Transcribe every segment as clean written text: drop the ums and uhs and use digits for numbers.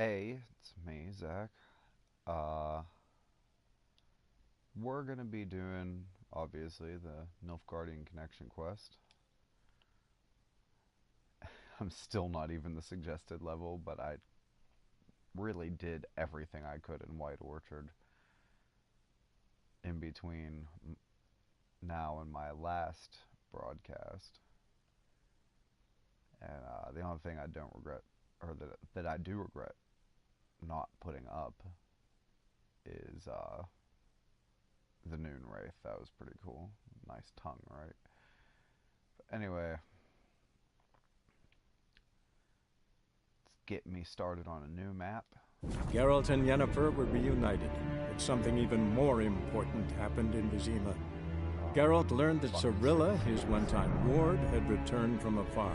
It's me, Zach. Uh, we're gonna be doing, obviously, the Nilfgaardian connection quest. I'm still not even the suggested level, but I really did everything I could in White Orchard in between now and my last broadcast. And the only thing I don't regret, or that I do regret not putting up, is the Noon Wraith. That was pretty cool. Nice tongue, right? But anyway, let's get me started on a new map. Geralt and Yennefer were reunited, but something even more important happened in Vizima. Geralt learned that Cirilla, his one-time ward, had returned from afar,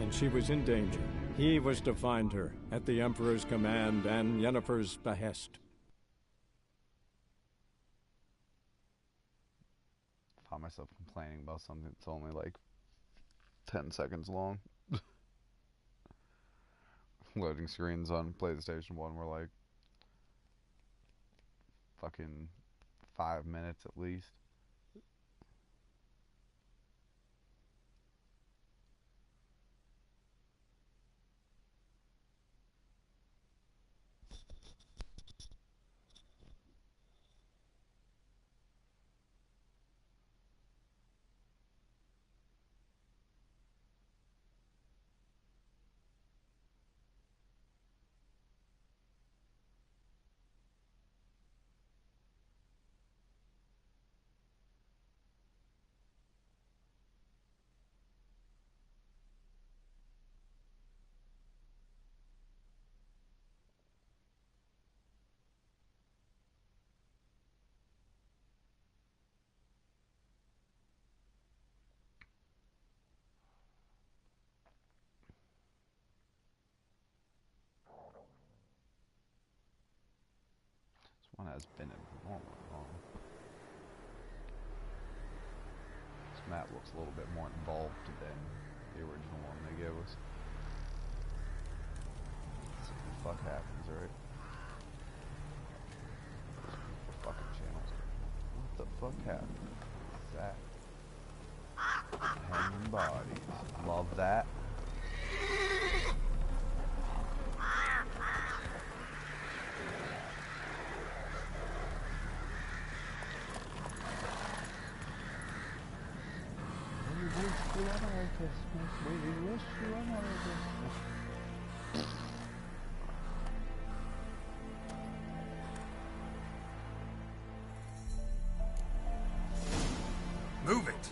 and she was in danger. He was to find her, at the Emperor's command and Yennefer's behest. I found myself complaining about something that's only like 10 seconds long. Loading screens on PlayStation 1 were like fucking 5 minutes at least. This one has been abnormally long. This map looks a little bit more involved than the original one they gave us. Let's see what the fuck happens, right? Fucking channels. What the fuck happened? What's that? Hanging bodies. Love that. We wish you a Merry Christmas. We wish you a Merry Christmas. Move it!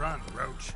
Run, Roach.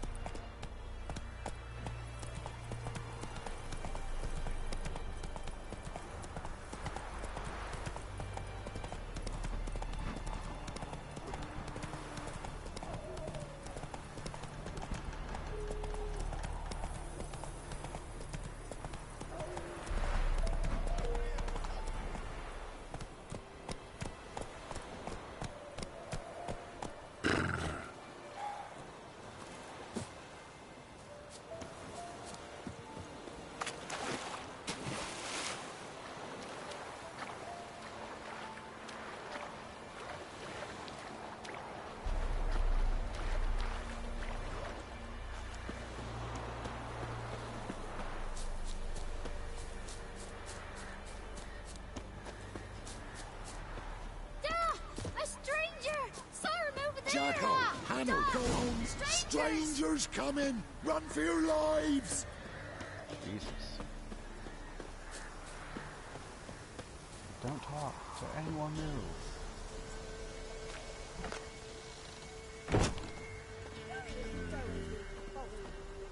Jackal, Hannah, go home. Strangers coming. Run for your lives. Jesus. Don't talk to anyone new.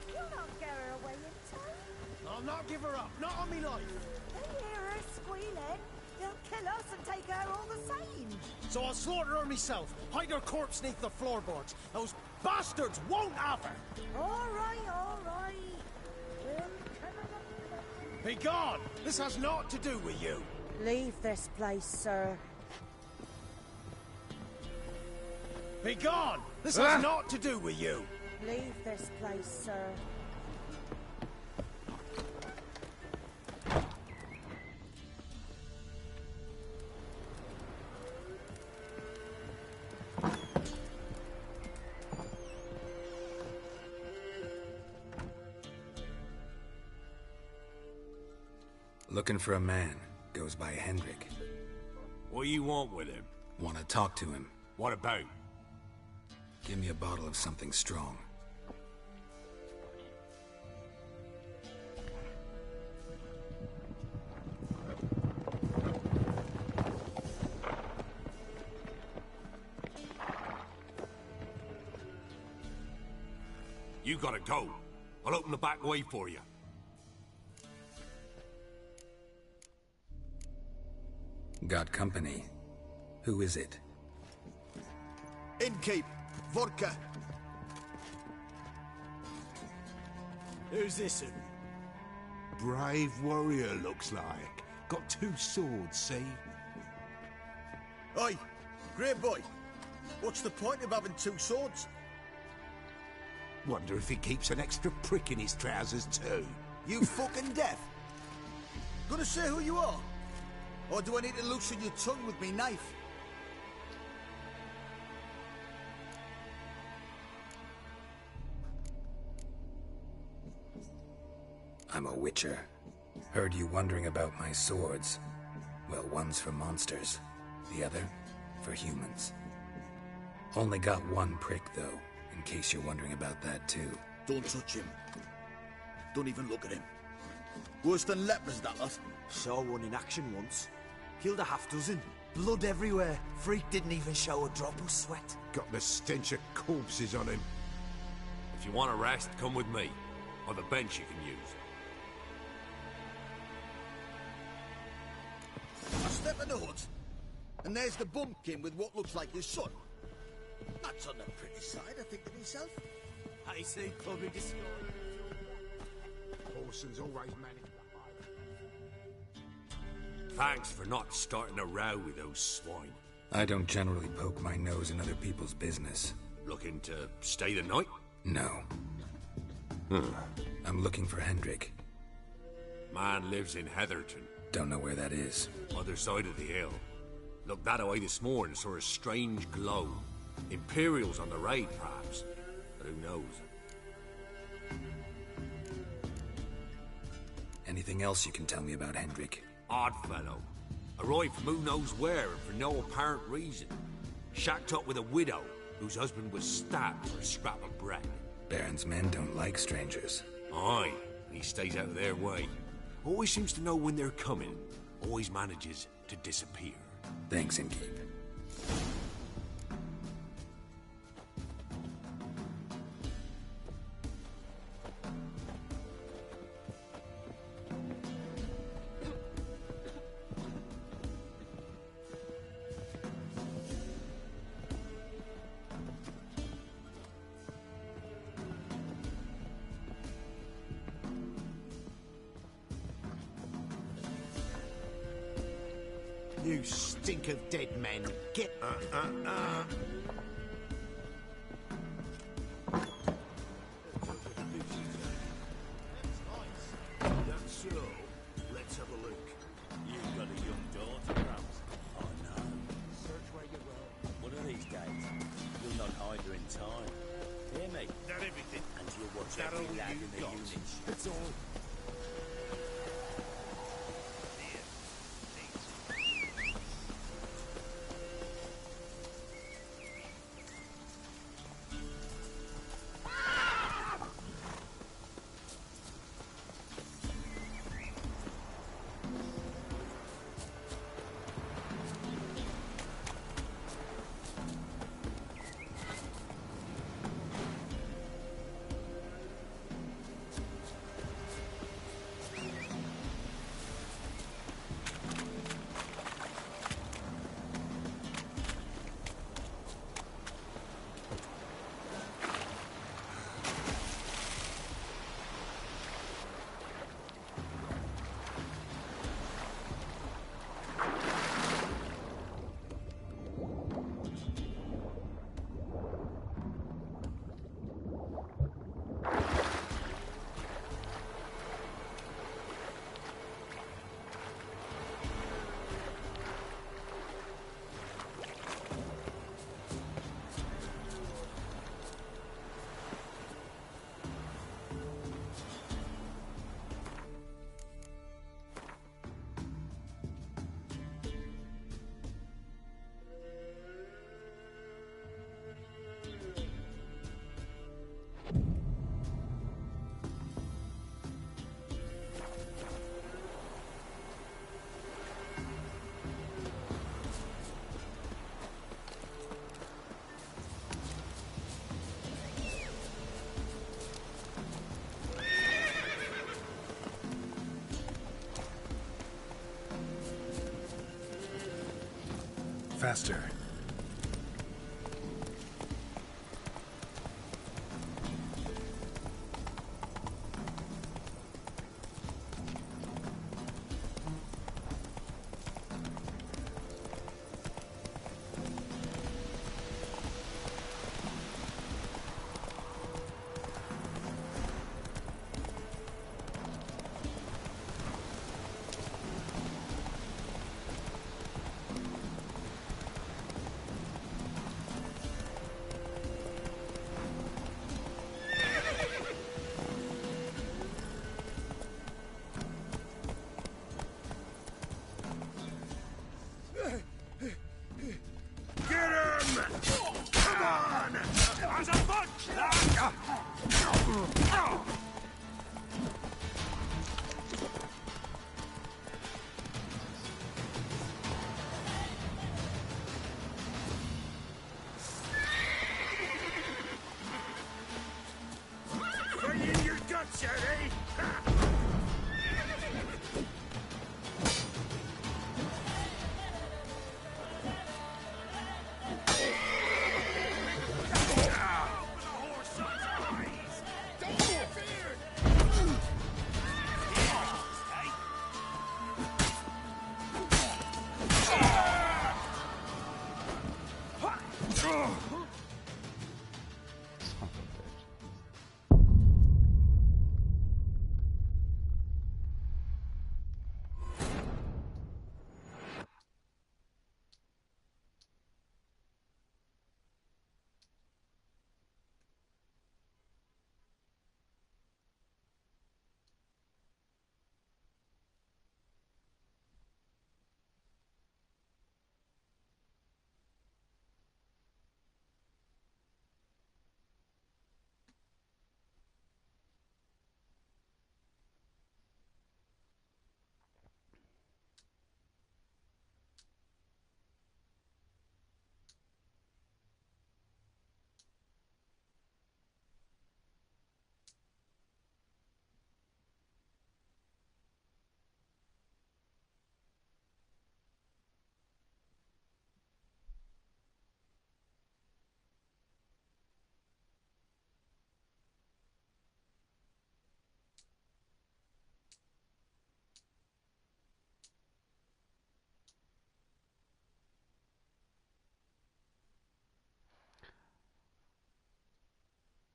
You'll not get her away in time. I'll not give her up. Not on me life. They hear her squealing. They'll kill us and take her all the same. So I'll slaughter her myself. Hide her corpse beneath the floorboards. Those bastards won't have her. All right, all right. We'll come up. Be gone. This has naught to do with you. Leave this place, sir. Be gone. This has naught to do with you. Leave this place, sir. Looking for a man. Goes by Hendrik. What do you want with him? Want to talk to him. What about? Give me a bottle of something strong. You gotta go. I'll open the back way for you. Got company. Who is it? Innkeep. Vodka. Who's this? Brave warrior, looks like. Got 2 swords, see? Oi, great boy. What's the point of having 2 swords? Wonder if he keeps an extra prick in his trousers too. You fucking deaf? Gonna say who you are? Or do I need to loosen your tongue with me knife? I'm a witcher. Heard you wondering about my swords. Well, one's for monsters. The other, for humans. Only got 1 prick, though, in case you're wondering about that, too. Don't touch him. Don't even look at him. Worse than lepers, that lot. Saw one in action once. Killed a half-dozen. Blood everywhere. Freak didn't even show a drop of sweat. Got the stench of corpses on him. If you want a rest, come with me. Or the bench you can use. I step in the hut, and there's the bumpkin with what looks like his son. That's on the pretty side, I think to myself. I say public display. Orson's always managed to hide. Thanks for not starting a row with those swine. I don't generally poke my nose in other people's business. Looking to stay the night? No. I'm looking for Hendrik. Man lives in Heatherton. Don't know where that is. Other side of the hill. Looked that away this morning, saw a strange glow. Imperials on the raid, perhaps. But who knows? Anything else you can tell me about Hendrik? Odd fellow. Arrived from who knows where and for no apparent reason. Shacked up with a widow whose husband was stabbed for a scrap of bread. Baron's men don't like strangers. Aye, and he stays out of their way. Always seems to know when they're coming. Always manages to disappear. Thanks, Innkeep. You stink of dead men. Get... That's so. Let's have a look. You've got a young daughter, perhaps? Oh, no. Search where you roam. One of these days, you'll not hide her in time. Hear me? That everything. And you'll watch That every all lad you in the got? unit. It's all... Faster.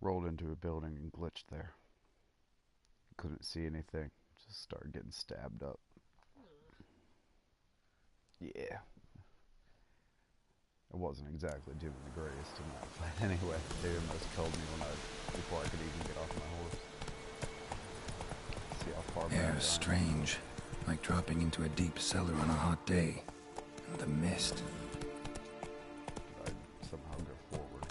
rolled into a building and glitched there. Couldn't see anything. Just started getting stabbed up. Yeah. I wasn't exactly doing the greatest in that fight anyway. They almost killed me before I could even get off my horse. See how far back I am. Strange. Like dropping into a deep cellar on a hot day. And the mist. I'd somehow go forward.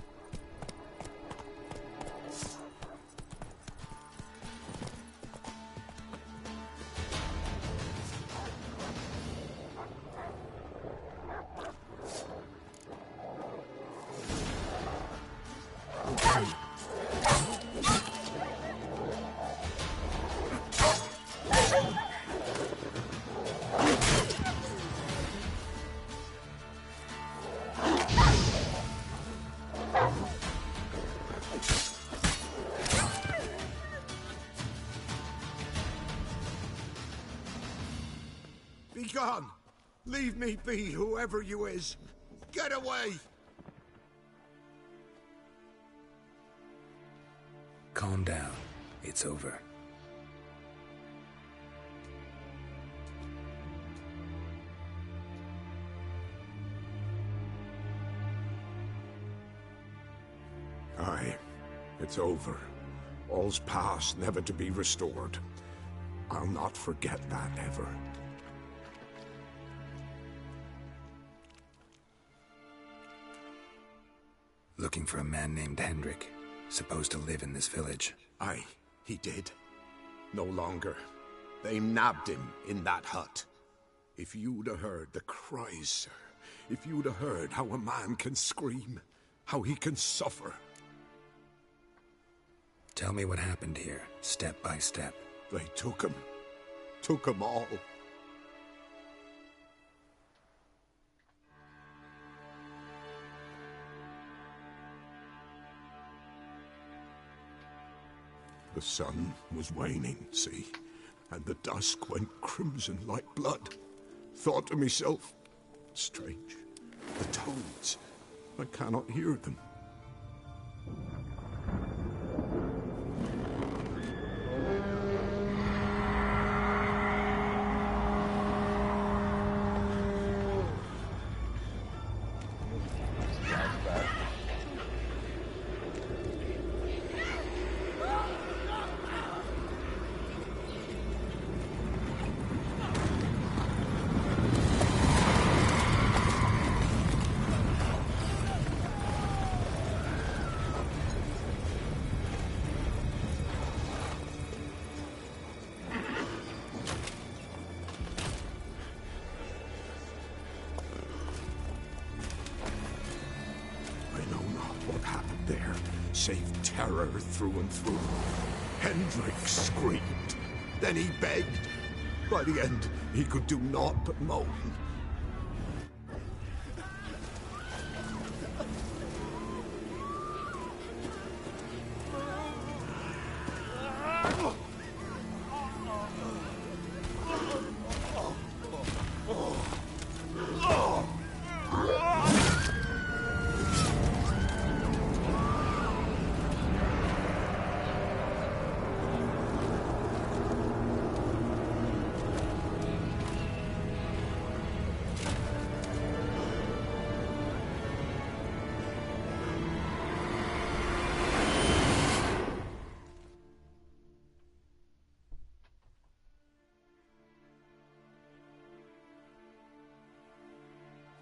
Be gone! Leave me be, whoever you is! Get away! Calm down. It's over. Aye, it's over. All's past, never to be restored. I'll not forget that ever. Looking for a man named Hendrik, supposed to live in this village. Aye, he did. No longer. They nabbed him in that hut. If you'd have heard the cries, sir. If you'd have heard how a man can scream, how he can suffer. Tell me what happened here, step by step. They took him. Took him all. The sun was waning, see? And the dusk went crimson like blood. Thought to myself, strange, the toads, I cannot hear them. Save terror through and through. Hendrik screamed. Then he begged. By the end, he could do naught but moan.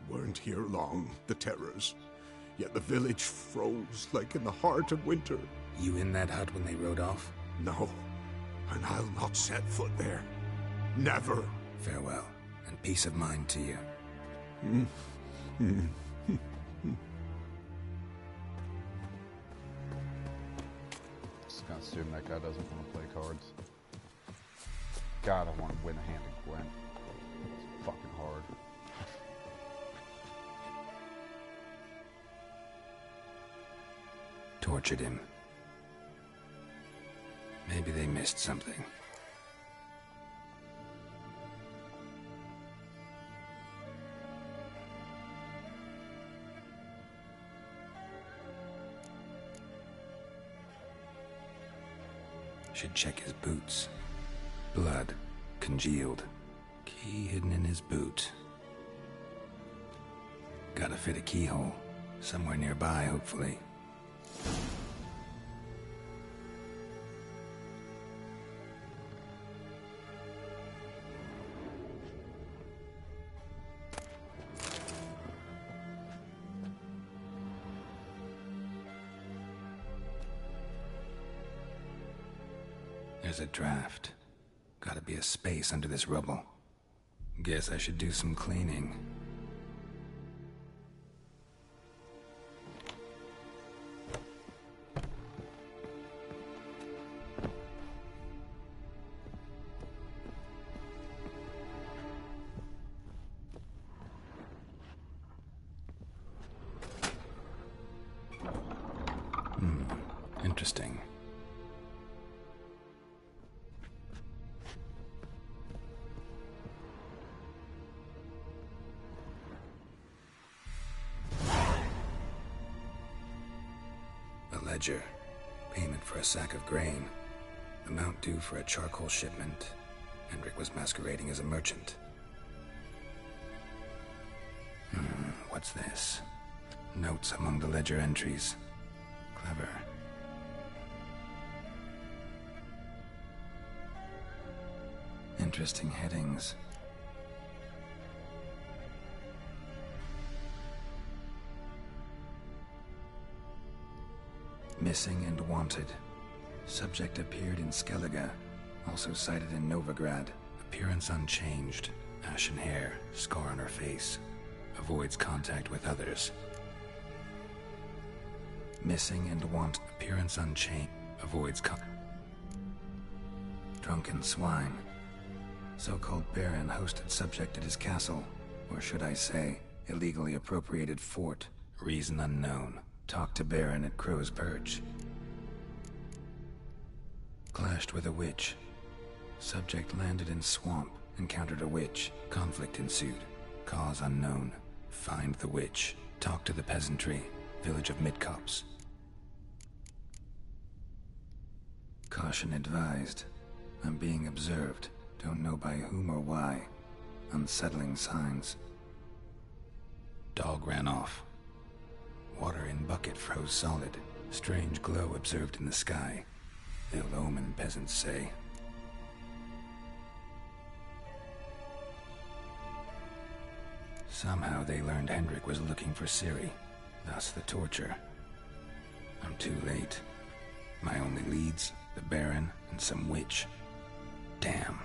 Weren't here long, the terrors. Yet the village froze like in the heart of winter. You in that hut when they rode off? No, and I'll not set foot there. Never. Farewell, and peace of mind to you. Just gonna assume that guy doesn't want to play cards. God, I want to win a hand of Gwent. It's fucking hard. Tortured him. Maybe they missed something. Should check his boots. Blood. Congealed. Key hidden in his boot. Gotta fit a keyhole. Somewhere nearby, hopefully. There's a draft. Gotta be a space under this rubble. Guess I should do some cleaning. Interesting. A ledger. Payment for a sack of grain. Amount due for a charcoal shipment. Hendrik was masquerading as a merchant. What's this? Notes among the ledger entries. Clever. Interesting headings. Missing and wanted. Subject appeared in Skellige. Also cited in Novigrad. Appearance unchanged. Ashen hair. Scar on her face. Avoids contact with others. Missing and want. Appearance unchanged. Avoids Drunken swine. So-called Baron hosted subject at his castle. Or should I say, illegally appropriated fort. Reason unknown. Talked to Baron at Crow's Perch. Clashed with a witch. Subject landed in swamp. Encountered a witch. Conflict ensued. Cause unknown. Find the witch. Talk to the peasantry. Village of Midcopse. Caution advised. I'm being observed. Don't know by whom or why. Unsettling signs. Dog ran off. Water in bucket froze solid. Strange glow observed in the sky. Ill omen, peasants say. Somehow they learned Hendrik was looking for Ciri. Thus the torture. I'm too late. My only leads, the Baron and some witch. Damn.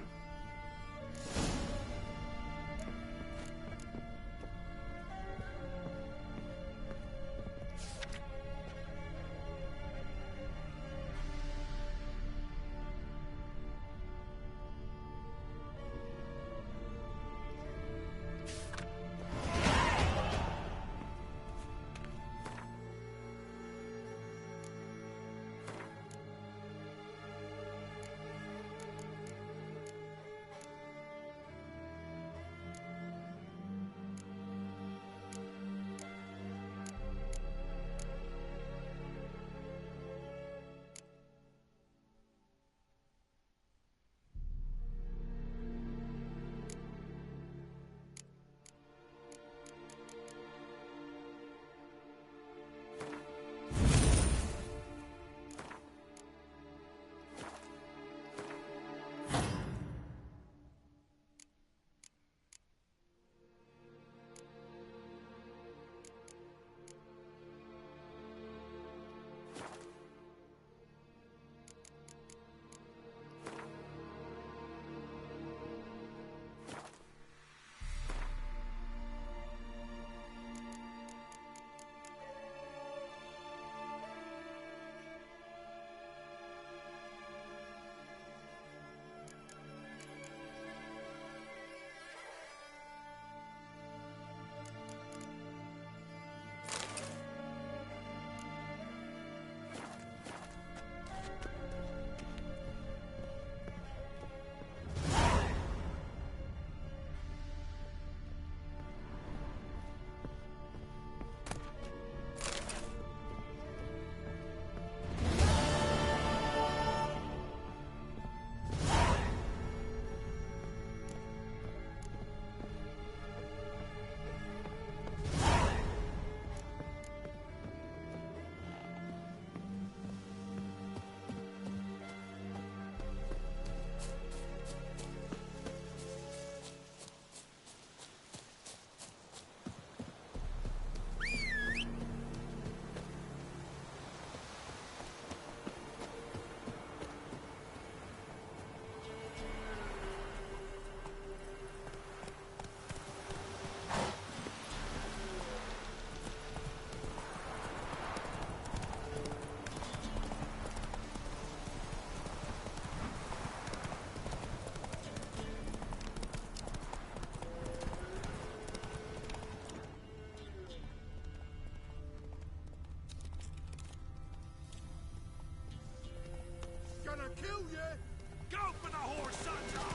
kill you! Go for the horse, Sunshine!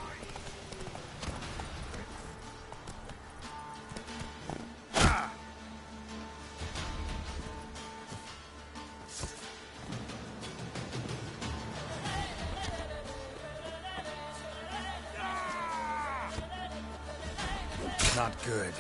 Not good.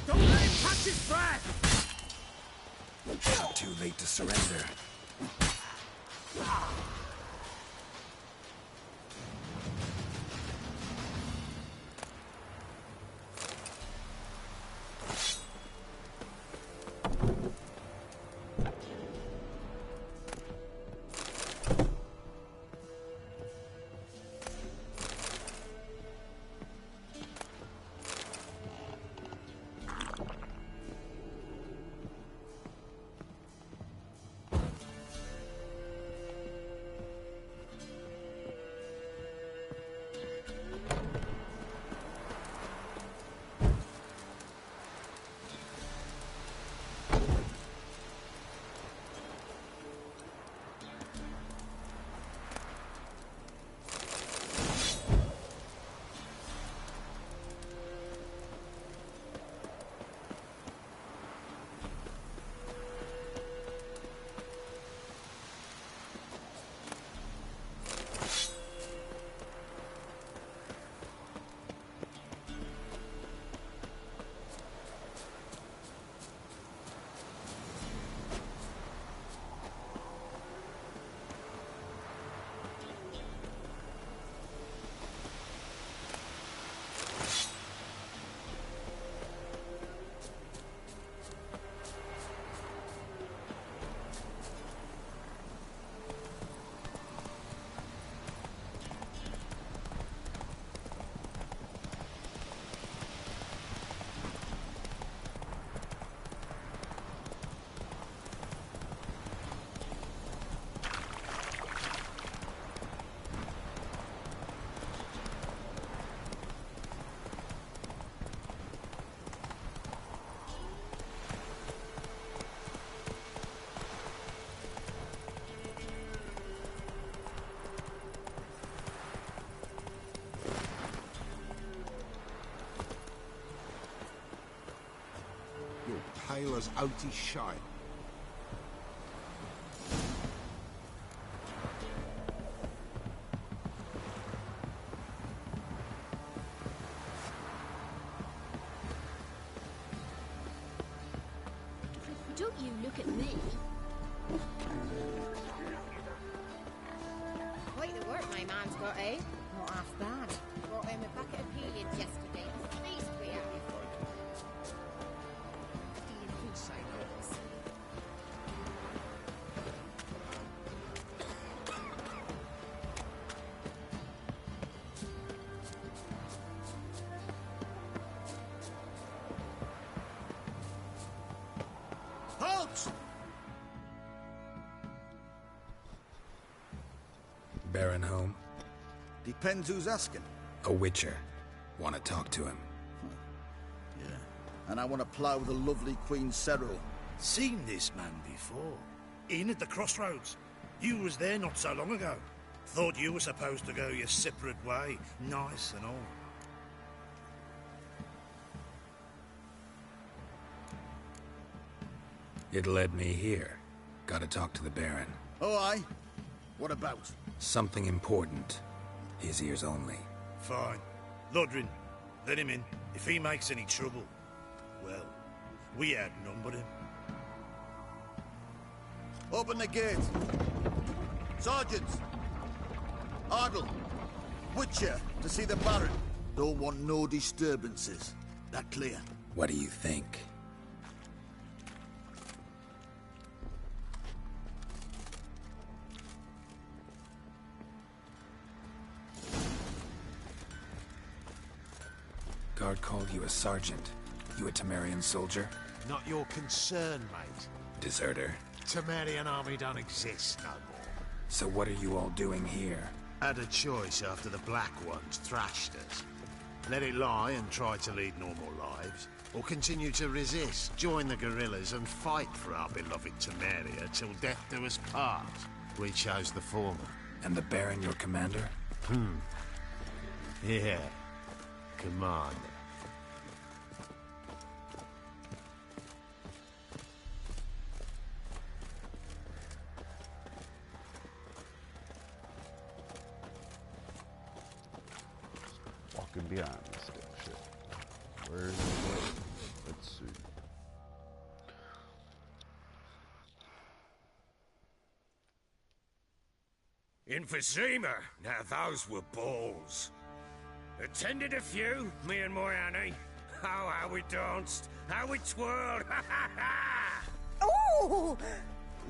Don't let him catch his breath! Not too late to surrender. Pale as outy shite. Don't you look at me. Quite the work my man's got, eh? Not half bad. Brought him a bucket of peelings yesterday. The feast we had. Halt! Baron home? Depends who's asking. A witcher. Want to talk to him. Yeah. And I want to plough the lovely Queen Cyril. Seen this man before. In at the crossroads. You was there not so long ago. Thought you were supposed to go your separate way. Nice and all. It led me here. Gotta talk to the Baron. Oh, aye? What about? Something important. His ears only. Fine. Lodrin, let him in. If he makes any trouble, well, we outnumber him. Open the gate. Sergeants, Ardle, Witcher, to see the Baron. Don't want no disturbances. That clear? What do you think? Guard called you a sergeant. You a Temerian soldier? Not your concern, mate. Deserter. Temerian army don't exist no more. So what are you all doing here? Had a choice after the Black Ones thrashed us. Let it lie and try to lead normal lives, or continue to resist, join the guerrillas and fight for our beloved Temeria till death do us part. We chose the former. And the Baron your commander? Yeah. Commander. Walking behind this dipshit. Where's the way? Let's see. In Vizima, now those were balls. Attended a few, me and my Annie. Oh, how we danced, how we twirled, ha ha ha! Ooh!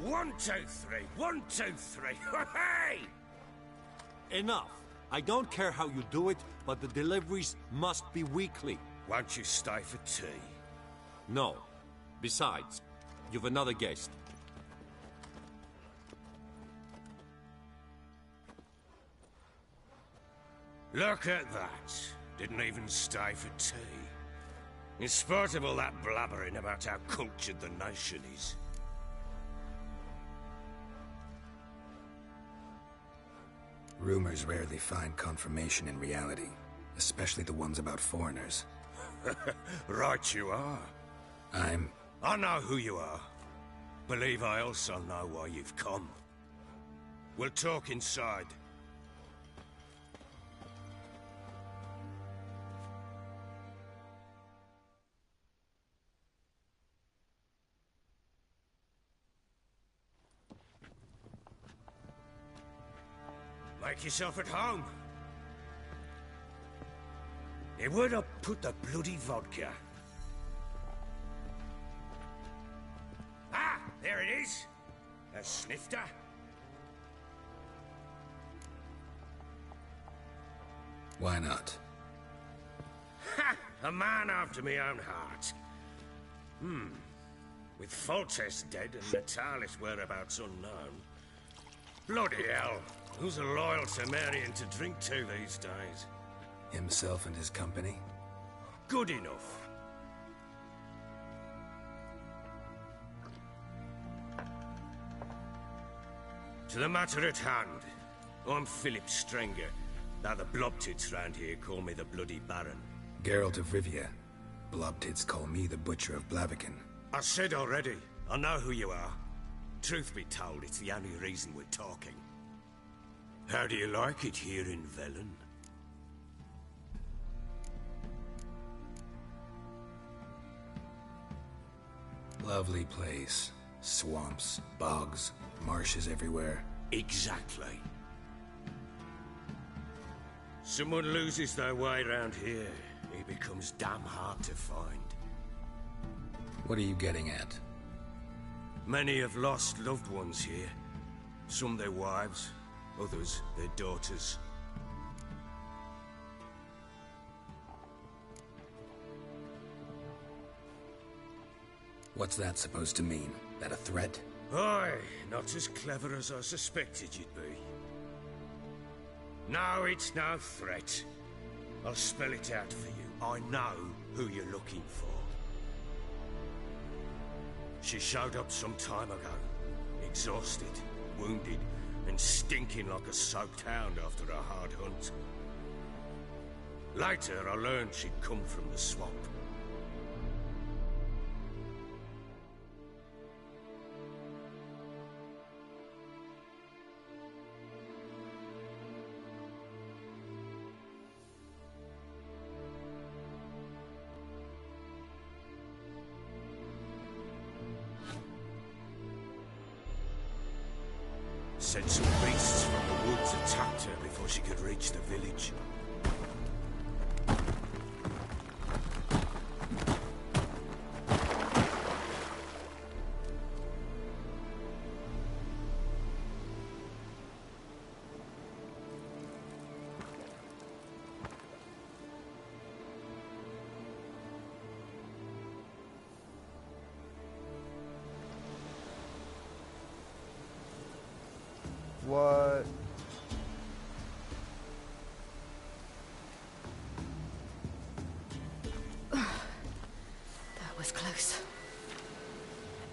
1, 2, 3, 1, 2, 3, hey! Enough. I don't care how you do it, but the deliveries must be weekly. Won't you stay for tea? No. Besides, you've another guest. Look at that. Didn't even stay for tea. In spite of all that blabbering about how cultured the nation is. Rumors rarely find confirmation in reality, especially the ones about foreigners. Right you are. I know who you are. Believe I also know why you've come. We'll talk inside. Make yourself at home. Hey, where'd I put the bloody vodka? Ah, there it is. A snifter. Why not? Ha! A man after my own heart. With Foltest dead and Natalis whereabouts unknown. Bloody hell. Who's a loyal Temerian to drink to these days? Himself and his company? Good enough. To the matter at hand. I'm Philip Strenger. Now the Blobtits round here call me the Bloody Baron. Geralt of Rivia. Blobtits call me the Butcher of Blaviken. I said already, I know who you are. Truth be told, it's the only reason we're talking. How do you like it here in Velen? Lovely place. Swamps, bogs, marshes everywhere. Exactly. Someone loses their way around here, he becomes damn hard to find. What are you getting at? Many have lost loved ones here. Some their wives, others their daughters. What's that supposed to mean? That a threat? Aye, not as clever as I suspected you'd be. No, it's no threat. I'll spell it out for you. I know who you're looking for. She showed up some time ago. Exhausted, wounded, and stinking like a soaked hound after a hard hunt. Later, I learned she'd come from the swamp. Said some beasts from the woods attacked her before she could reach the village. What? That was close.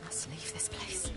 I must leave this place.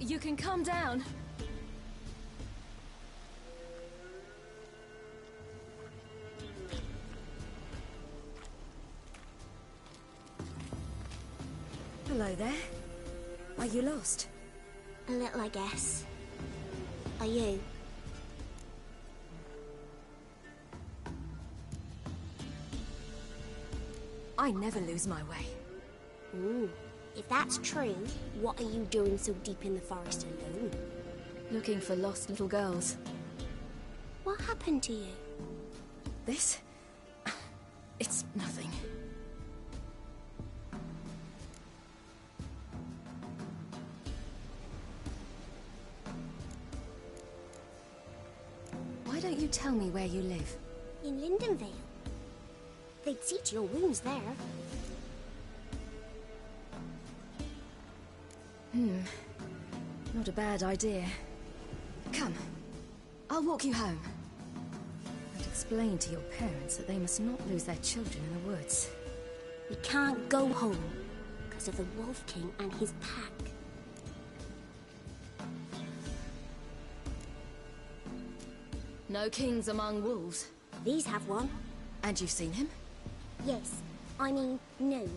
You can calm down. Hello there. Are you lost? A little, I guess. Are you? I never lose my way. Ooh. If that's true, what are you doing so deep in the forest alone? Looking for lost little girls. What happened to you? This? It's nothing. Why don't you tell me where you live? In Lindenvale. They'd see to your wounds there. Not a bad idea. Come, I'll walk you home. And explain to your parents that they must not lose their children in the woods. We can't go home because of the Wolf King and his pack. No kings among wolves. These have one. And you've seen him? Yes. I mean, no.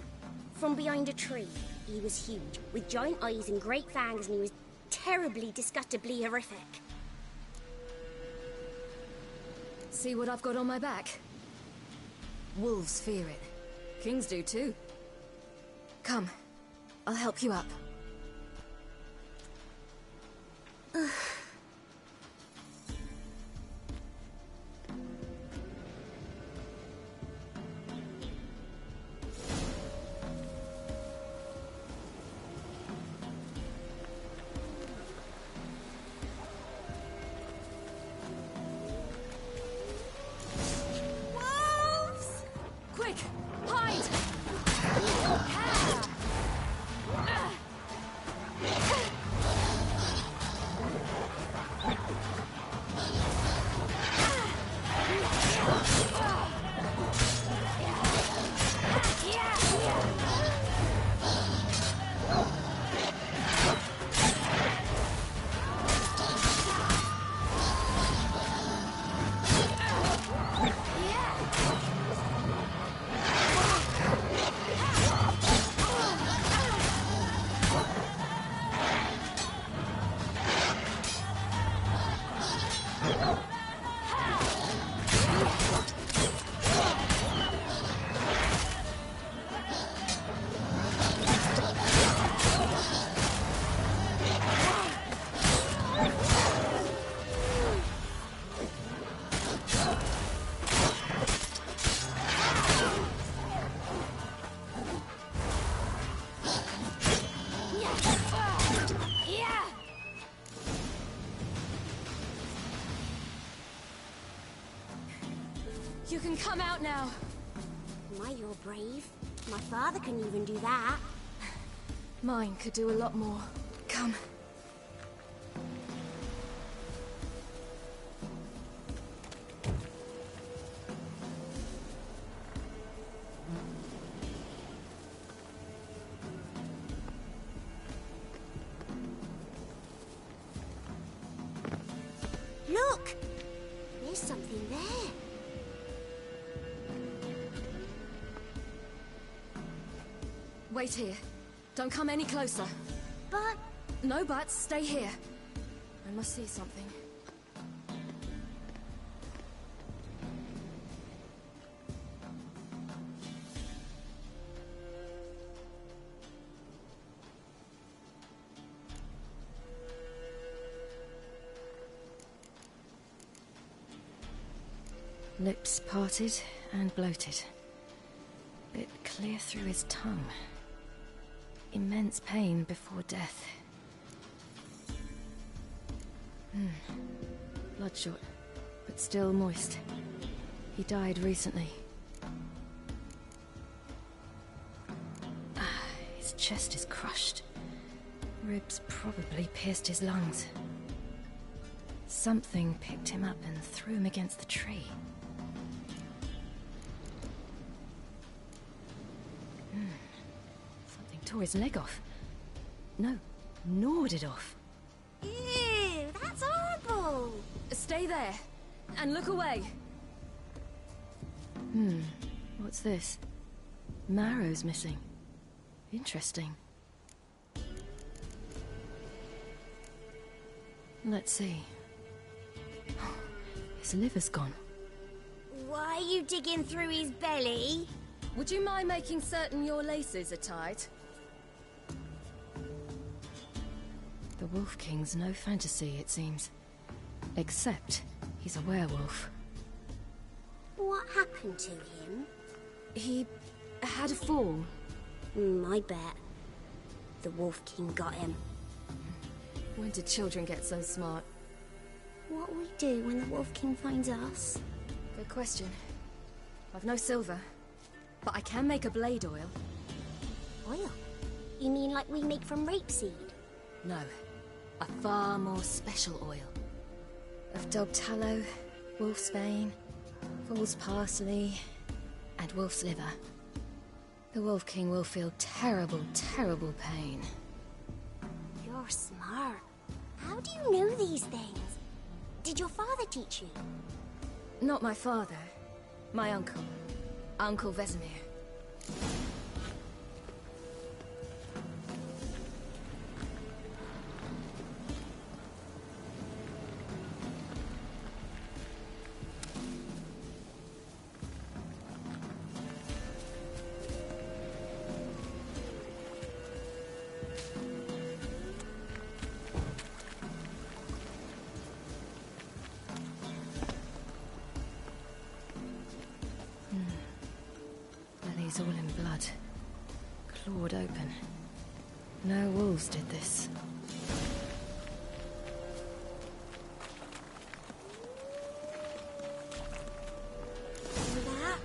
From behind a tree. He was huge, with giant eyes and great fangs, and he was terribly, disgustingly horrific. See what I've got on my back? Wolves fear it. Kings do too. Come, I'll help you up. You can come out now. My, you're brave. My father couldn't even do that. Mine could do a lot more. Come. Wait here. Don't come any closer. But... No buts. Stay here. I must see something. Lips parted and bloated. Bit clear through his tongue. Immense pain before death. Bloodshot, but still moist. He died recently. His chest is crushed. Ribs probably pierced his lungs. Something picked him up and threw him against the tree. Something tore his leg off. No, gnawed it off. Ew, that's horrible! Stay there, and look away. What's this? Marrow's missing. Interesting. Let's see. His liver's gone. Why are you digging through his belly? Would you mind making certain your laces are tied? The Wolf King's no fantasy, it seems. Except he's a werewolf. What happened to him? He had a fall. I bet. The Wolf King got him. When did children get so smart? What will we do when the Wolf King finds us? Good question. I've no silver, but I can make a blade oil. Oil? You mean like we make from rapeseed? No, a far more special oil. Of dog tallow, wolf's bane, fool's parsley, and wolf's liver. The Wolf King will feel terrible, terrible pain. You're smart. How do you know these things? Did your father teach you? Not my father. My uncle. Uncle Vesemir. Belly's all in blood. Clawed open. No wolves did this. That?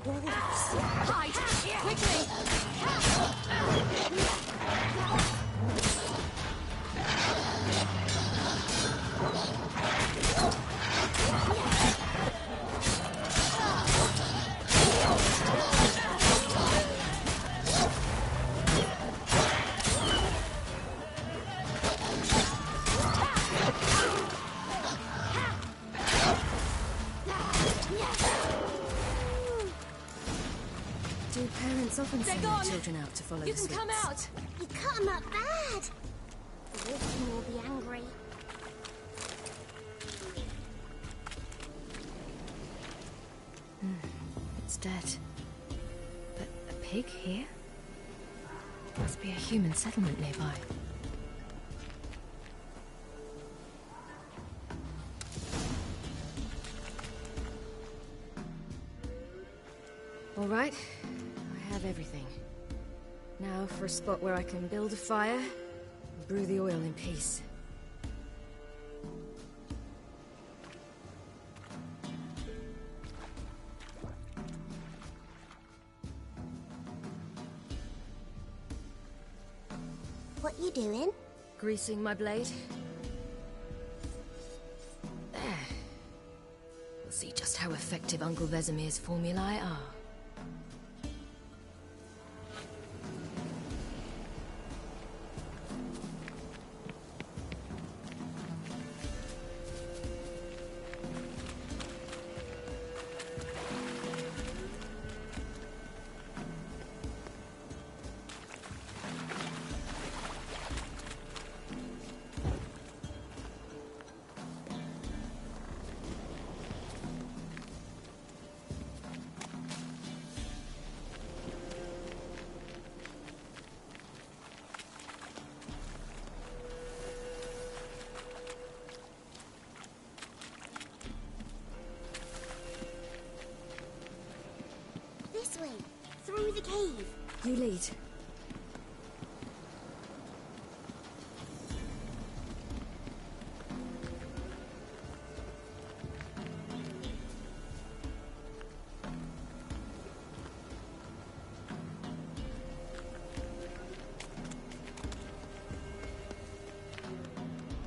Wolves. Hide! Quickly! Do parents often send their children out to follow You the can come sweets? out! You cut him up bad! The Wolf King will be angry. It's dead. But a pig here? Must be a human settlement nearby. All right, I have everything. Now for a spot where I can build a fire and brew the oil in peace. What you doing? Greasing my blade. There. We'll see just how effective Uncle Vesemir's formulae are. You lead.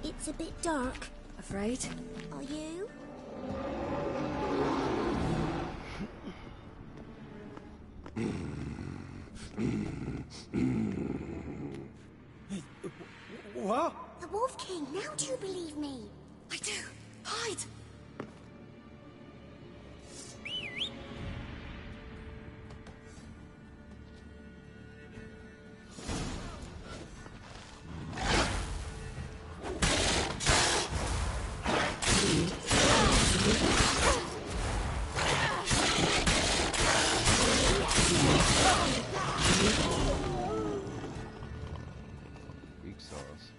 It's a bit dark. Afraid? Are you? What? The Wolf King, now do you believe me? I do. Hide! Weak sauce.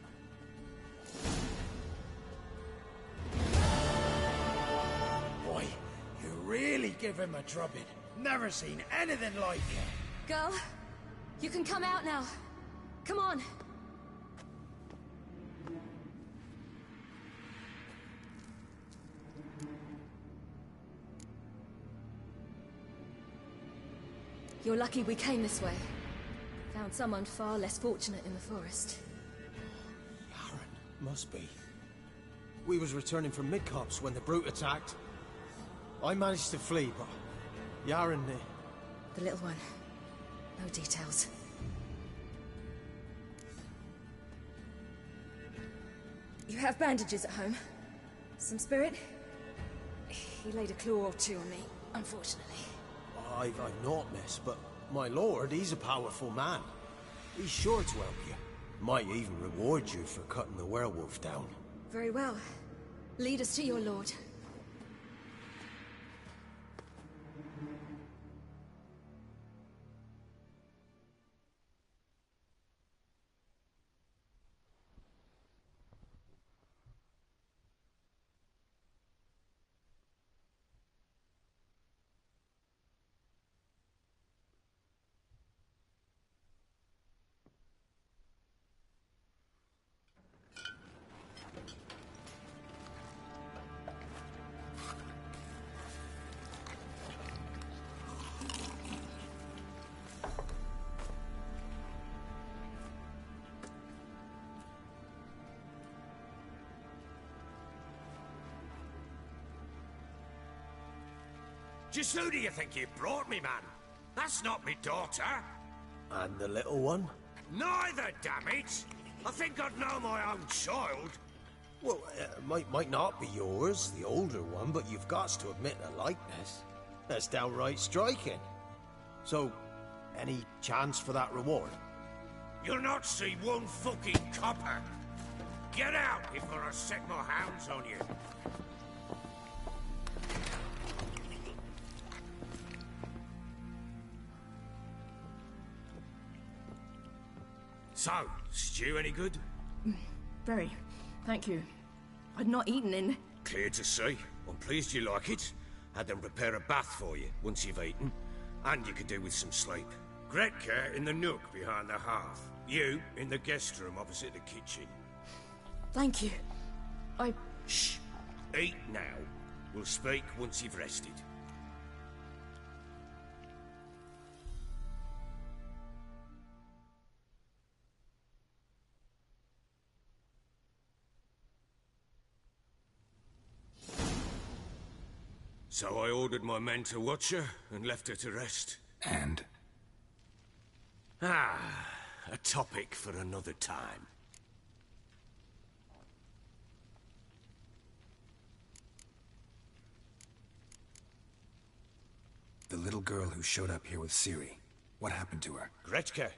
Boy, you really give him a drubbing. Never seen anything like it. Girl, you can come out now. Come on. You're lucky we came this way. Found someone far less fortunate in the forest. Must be. We was returning from Midcops when the brute attacked. I managed to flee, but Yaren... The little one. No details. You have bandages at home? Some spirit? He laid a claw or two on me, unfortunately. I've naught, miss, but my lord, he's a powerful man. He's sure to help you. Might even reward you for cutting the werewolf down. Very well. Lead us to your lord. Just who do you think you brought me, man? That's not me daughter. And the little one? Neither, damn it! I think I'd know my own child. Well, might not be yours, the older one, but you've got to admit a likeness. That's downright striking. So, any chance for that reward? You'll not see one fucking copper. Get out before I set my hounds on you. So, stew any good? Very. Thank you. I'd not eaten in... Clear to see. I'm pleased you like it. Had them prepare a bath for you once you've eaten. And you could do with some sleep. Gretka in the nook behind the hearth. You in the guest room opposite the kitchen. Thank you. Shh. Eat now. We'll speak once you've rested. So I ordered my men to watch her and left her to rest. And? A topic for another time. The little girl who showed up here with Ciri. What happened to her? Gretka.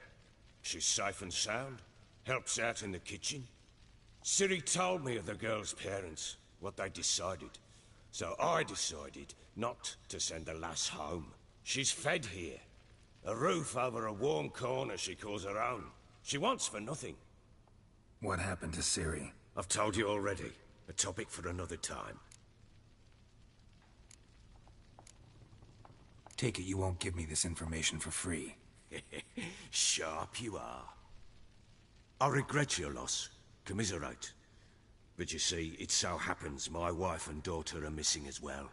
She's safe and sound. Helps out in the kitchen. Ciri told me of the girl's parents, what they decided. So I decided not to send the lass home. She's fed here. A roof over a warm corner she calls her own. She wants for nothing. What happened to Ciri? I've told you already. A topic for another time. Take it you won't give me this information for free. sharp you are. I regret your loss. Commiserate. But you see, it so happens my wife and daughter are missing as well.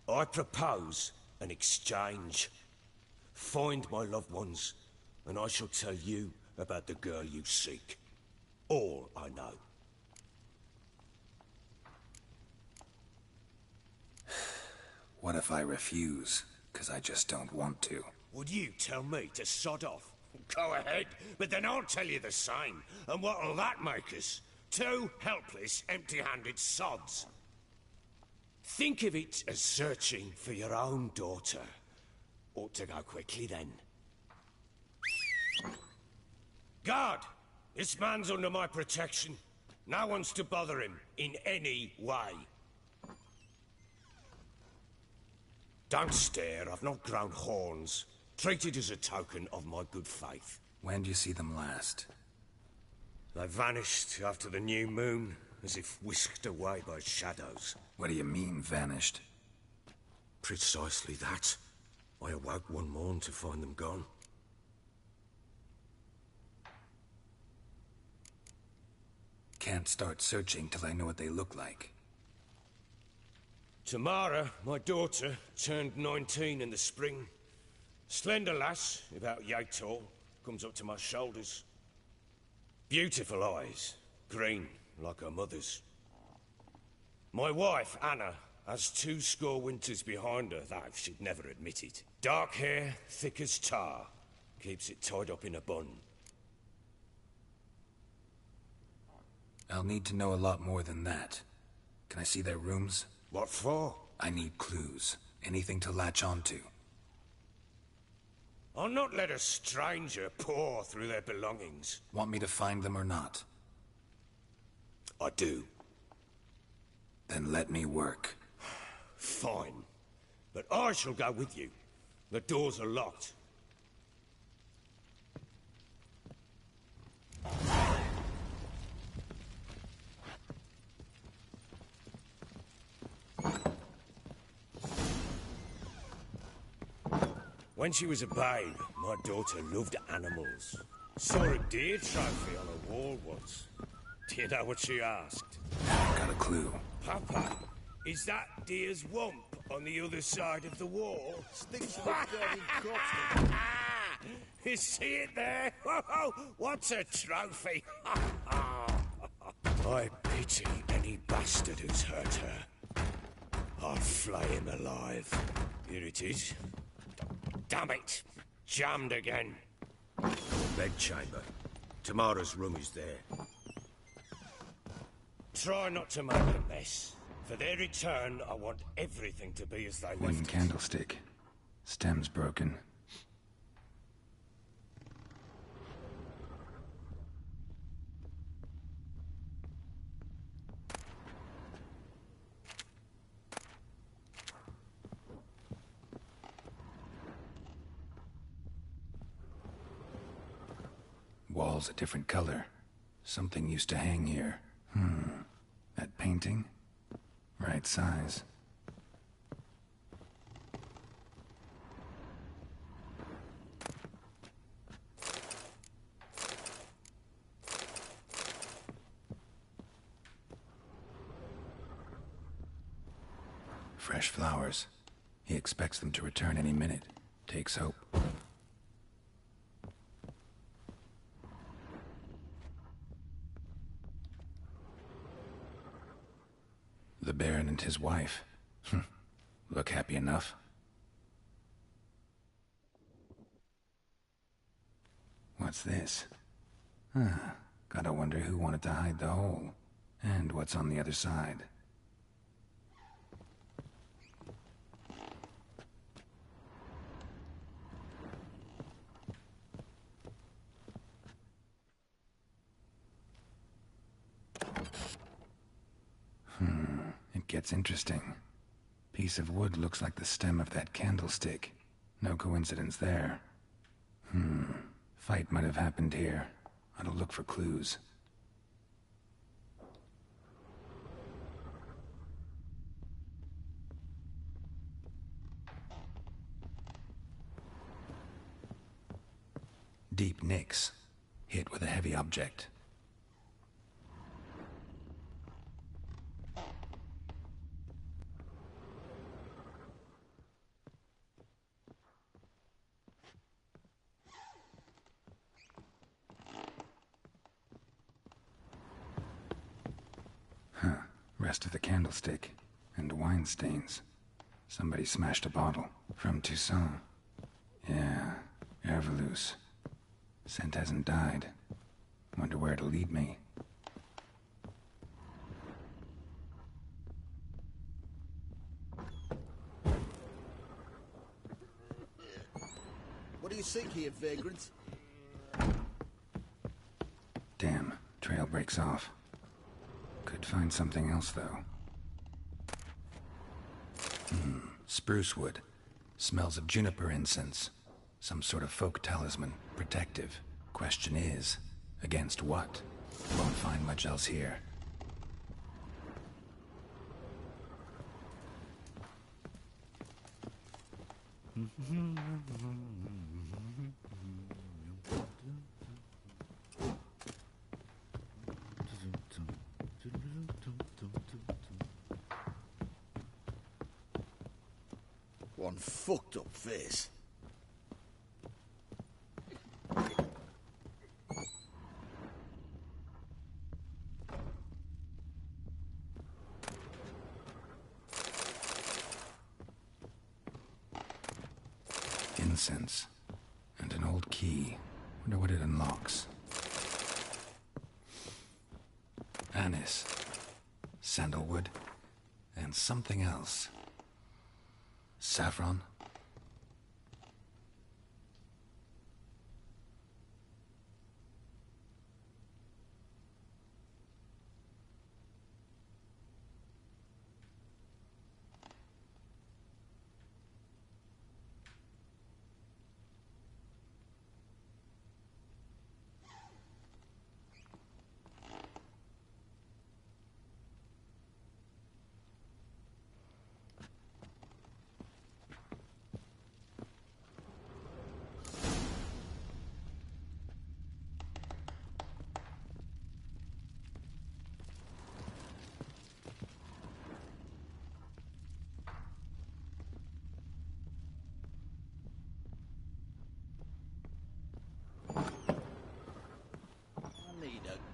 I propose an exchange. Find my loved ones, and I shall tell you about the girl you seek. All I know. What if I refuse? Because I just don't want to. Would you tell me to sod off? Go ahead, but then I'll tell you the same. And what'll that make us? Two helpless, empty-handed sods. Think of it as searching for your own daughter. Ought to go quickly, then. Guard! This man's under my protection. No one's to bother him in any way. Don't stare, I've not grown horns. Treat it as a token of my good faith. When do you see them last? They vanished after the new moon, as if whisked away by shadows. What do you mean, vanished? Precisely that. I awoke one morn to find them gone. Can't start searching till I know what they look like. Tamara, my daughter, turned 19 in the spring. Slender lass, about yay tall, comes up to my shoulders. Beautiful eyes, green, like her mother's. My wife, Anna, has 20 winters behind her, though she'd never admit it. Dark hair, thick as tar, keeps it tied up in a bun. I'll need to know a lot more than that. Can I see their rooms? What for? I need clues. Anything to latch onto. I'll not let a stranger pore through their belongings. Want me to find them or not? I do. Then let me work. Fine. But I shall go with you. The doors are locked. When she was a babe, my daughter loved animals. Saw a deer trophy on a wall once. Do you know what she asked? Got a clue. Papa, is that deer's wump on the other side of the wall? Sticks to the bloody costume. You see it there? Whoa, what's a trophy? I pity any bastard who's hurt her. I'll flay him alive. Here it is. Damn it! Jammed again. Bedchamber. Tamara's room is there. Try not to make a mess. For their return, I want everything to be as they left Wooden it. candlestick. Stem's broken. Wall's a different color. Something used to hang here. That painting? Right size. Fresh flowers. He expects them to return any minute. Takes hope. The Baron and his wife. Look happy enough. What's this? Gotta wonder who wanted to hide the hole. And what's on the other side. It gets interesting. Piece of wood looks like the stem of that candlestick. No coincidence there. Fight might have happened here. I'll look for clues. deep nicks, hit with a heavy object. Rest of the candlestick, and wine stains. Somebody smashed a bottle. From Toussaint. Yeah, Herveloos. Scent hasn't died. Wonder where it'll lead me. What do you think here, vagrant? Damn, trail breaks off. Could find something else, though. Spruce wood. Smells of juniper incense. Some sort of folk talisman. Protective. Question is, against what? Won't find much else here. One fucked up face. Incense. And an old key. Wonder what it unlocks. Anise. Sandalwood. And something else. Saffron?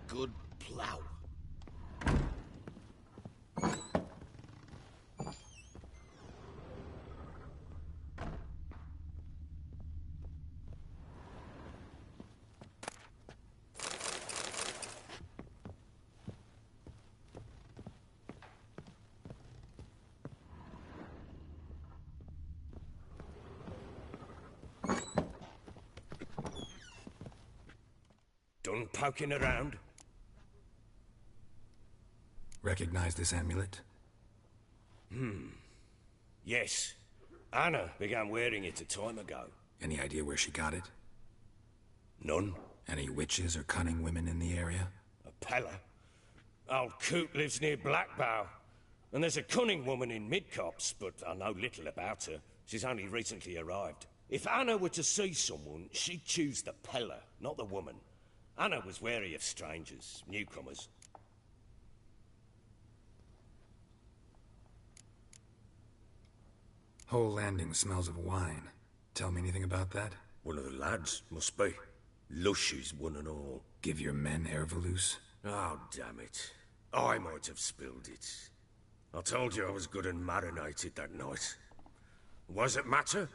Good plow. Done poking around? Recognize this amulet? Yes. Anna began wearing it a time ago. Any idea where she got it? None. Any witches or cunning women in the area? A Pella? Old Coot lives near Blackbow. And there's a cunning woman in Midcopse, but I know little about her. She's only recently arrived. If Anna were to see someone, she'd choose the Pella, not the woman. Anna was wary of strangers, newcomers. Whole landing smells of wine. Tell me anything about that? One of the lads, must be. Lushes, one and all. Give your men Herveloos? Oh, damn it. I might have spilled it. I told you I was good and marinated that night. Was it matter?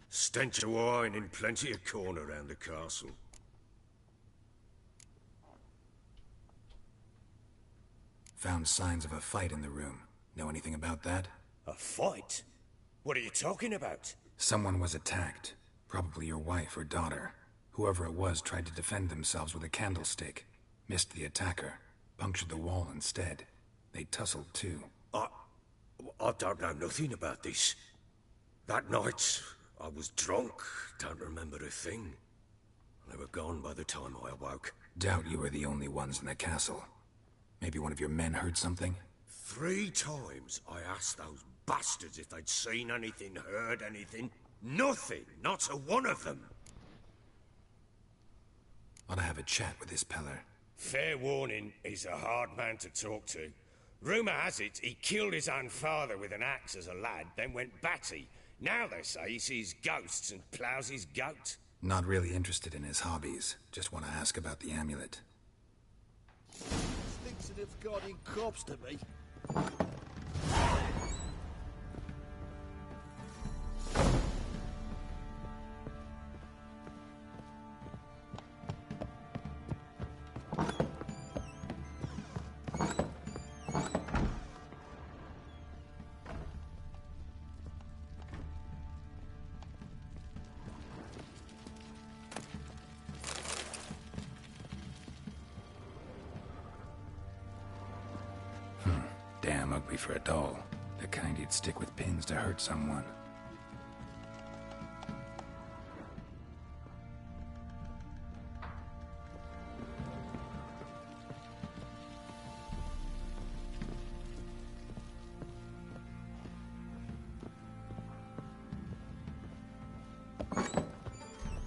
Stench of wine in plenty of corn around the castle. Found signs of a fight in the room. Know anything about that? A fight? What are you talking about? Someone was attacked. Probably your wife or daughter. Whoever it was tried to defend themselves with a candlestick. Missed the attacker. Punctured the wall instead. They tussled too. I don't know nothing about this. That night, I was drunk. Don't remember a thing. They were gone by the time I awoke. Doubt you were the only ones in the castle. Maybe one of your men heard something? 3 times I asked those bastards if they'd seen anything, heard anything. Nothing, not a one of them. Ought to have a chat with this peller. Fair warning, he's a hard man to talk to. Rumour has it he killed his own father with an axe as a lad, then went batty. Now they say he sees ghosts and ploughs his goat. Not really interested in his hobbies. Just want to ask about the amulet. Stinks of Nilfgaardian corpse to me. Damn ugly for a doll. The kind you'd stick with pins to hurt someone.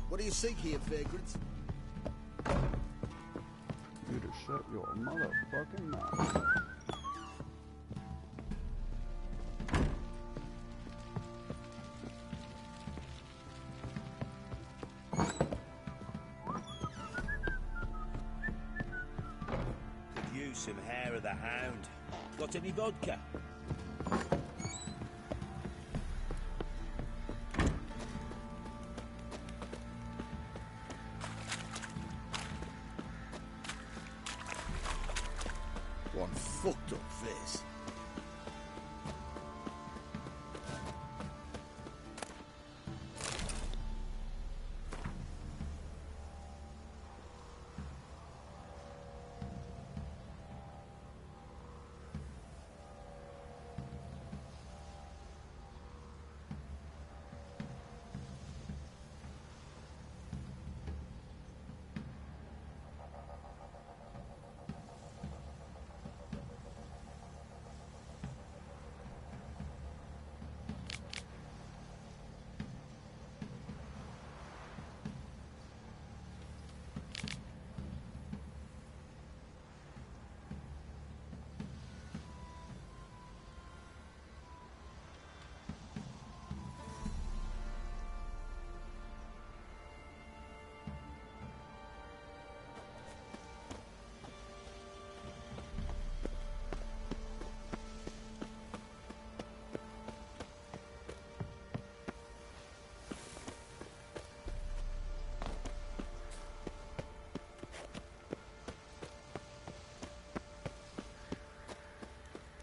What do you seek here, vagrants? You to shut your motherfucking mouth. Some hair of the hound. Got any vodka? One fucked up face.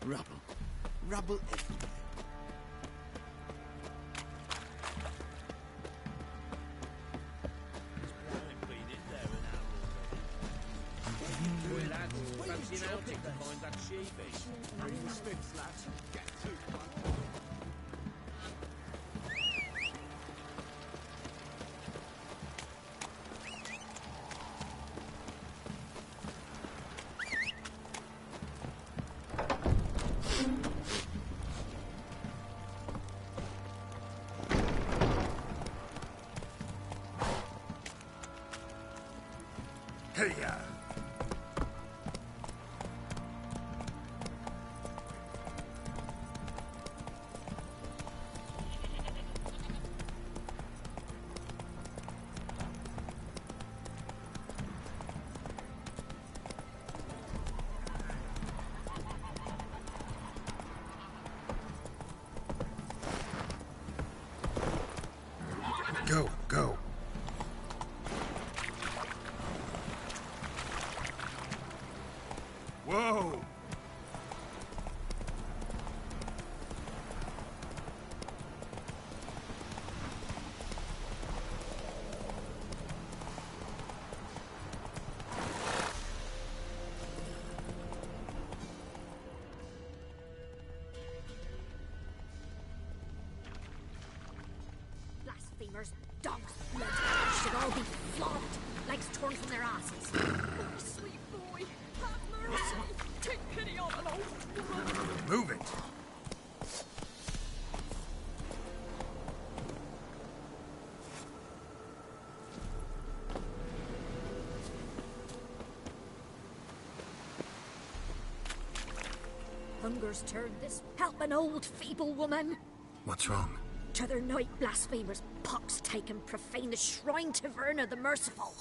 Rubble. Rubble everywhere. Fancy an outing to find that sheepish? Bring the sticks, lads. Get to Hey-ya! Go, go. Whoa! Blasphemers, dogs, blood, should all be flogged, legs torn from their asses. Oh, sweet boy, have mercy. Take pity on an old woman. Move it! hunger's turned this helping old feeble woman. What's wrong? T'other night, blasphemers pox taken profane the shrine to Verna the Merciful.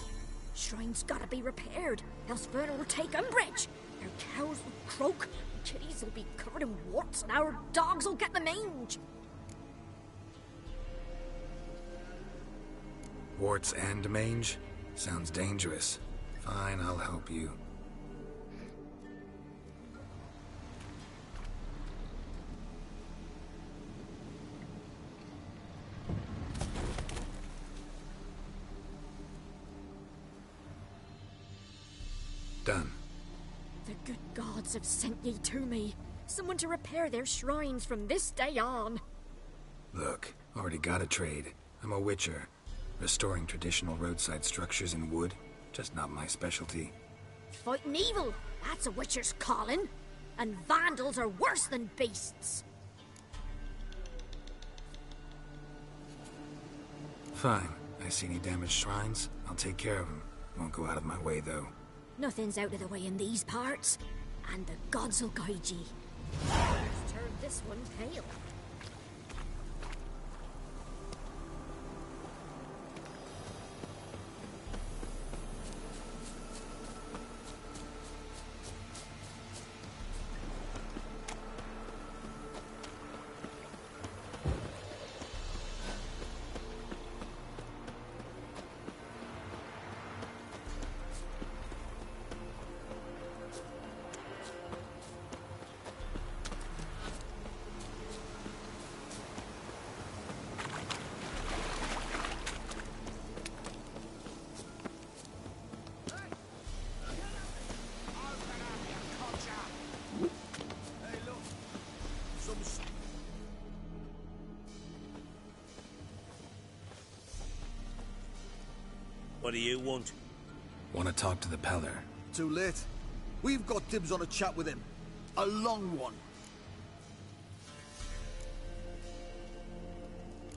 Shrine's gotta be repaired, else Verna will take umbrage. Our cows will croak, kitties will be covered in warts, and our dogs will get the mange. Warts and mange? Sounds dangerous. Fine, I'll help you. Done. The good gods have sent ye to me. Someone to repair their shrines from this day on. Look, already got a trade. I'm a witcher. Restoring traditional roadside structures in wood, just not my specialty. Fighting evil, that's a witcher's calling. And vandals are worse than beasts. Fine. I see any damaged shrines, I'll take care of them. Won't go out of my way, though. Nothing's out of the way in these parts, and the gods will guide ye. Let's turn this one pale. What do you want? Want to talk to the Peller. Too late. We've got dibs on a chat with him. A long one.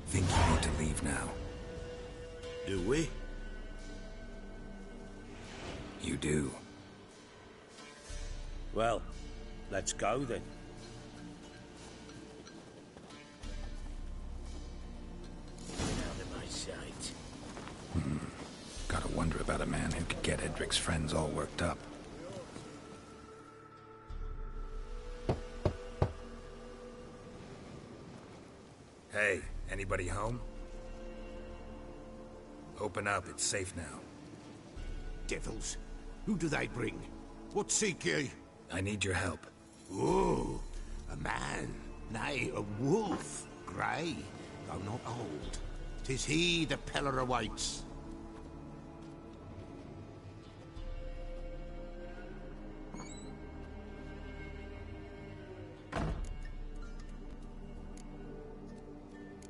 Think you need to leave now. Do we? You do. Well, let's go then. Out of my sight. Gotta wonder about a man who could get Edric's friends all worked up. Hey, anybody home? Open up, it's safe now. Devils. Who do they bring? What seek ye? I need your help. Oh, a man. Nay, a wolf. Grey, though not old. 'Tis he the Peller awaits.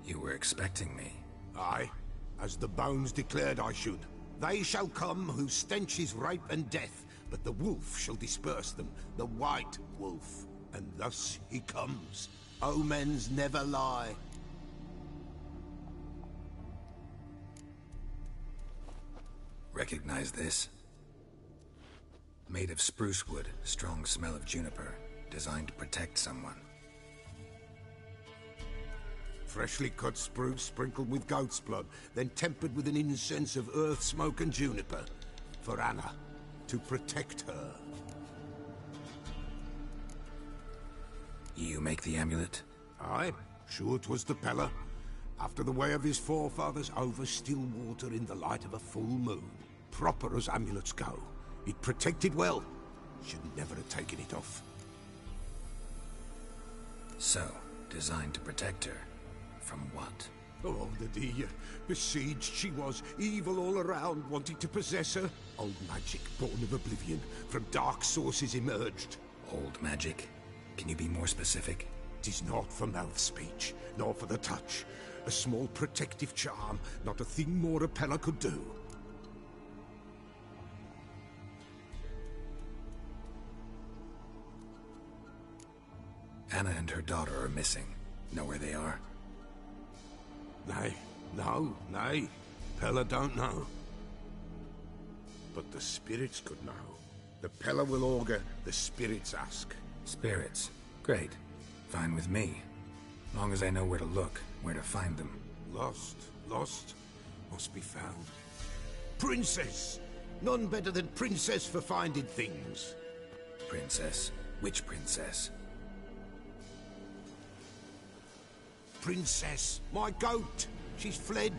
You were expecting me. Aye, as the bones declared I should. They shall come whose stench is rape and death, but the wolf shall disperse them, the white wolf. And thus he comes. Omens never lie. Recognize this? Made of spruce wood, strong smell of juniper, designed to protect someone. Freshly cut spruce sprinkled with goat's blood, then tempered with an incense of earth, smoke and juniper. For Anna, to protect her. You make the amulet? Aye, sure 'twas the Peller. After the way of his forefathers, over still water in the light of a full moon. Proper as amulets go. It protected well. Should never have taken it off. So, designed to protect her. From what? Oh, the dear. Besieged she was, evil all around, wanting to possess her. Old magic, born of oblivion, from dark sources emerged. Old magic? Can you be more specific? 'Tis not for mouth speech, nor for the touch. A small protective charm, not a thing more a Peller could do. Anna and her daughter are missing. Know where they are? Nay, nay. Peller don't know. But the spirits could know. The Peller will augur, the spirits ask. Spirits? Great. Fine with me. Long as I know where to look, where to find them. Lost, must be found. Princess! None better than Princess for finding things. Princess? Which princess? Princess, my goat! She's fled.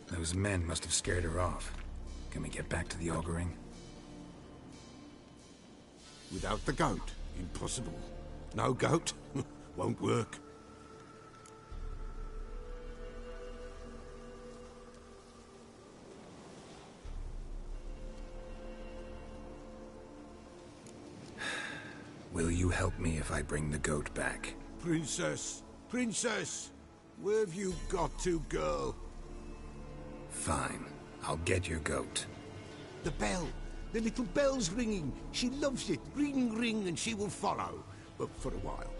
Those men must have scared her off. Can we get back to the auguring? Without the goat, impossible. No goat, won't work. Will you help me if I bring the goat back? Princess! Princess! Where have you got to, girl? Fine. I'll get your goat. The bell! The little bell's ringing. She loves it. Ring, ring, and she will follow. But for a while.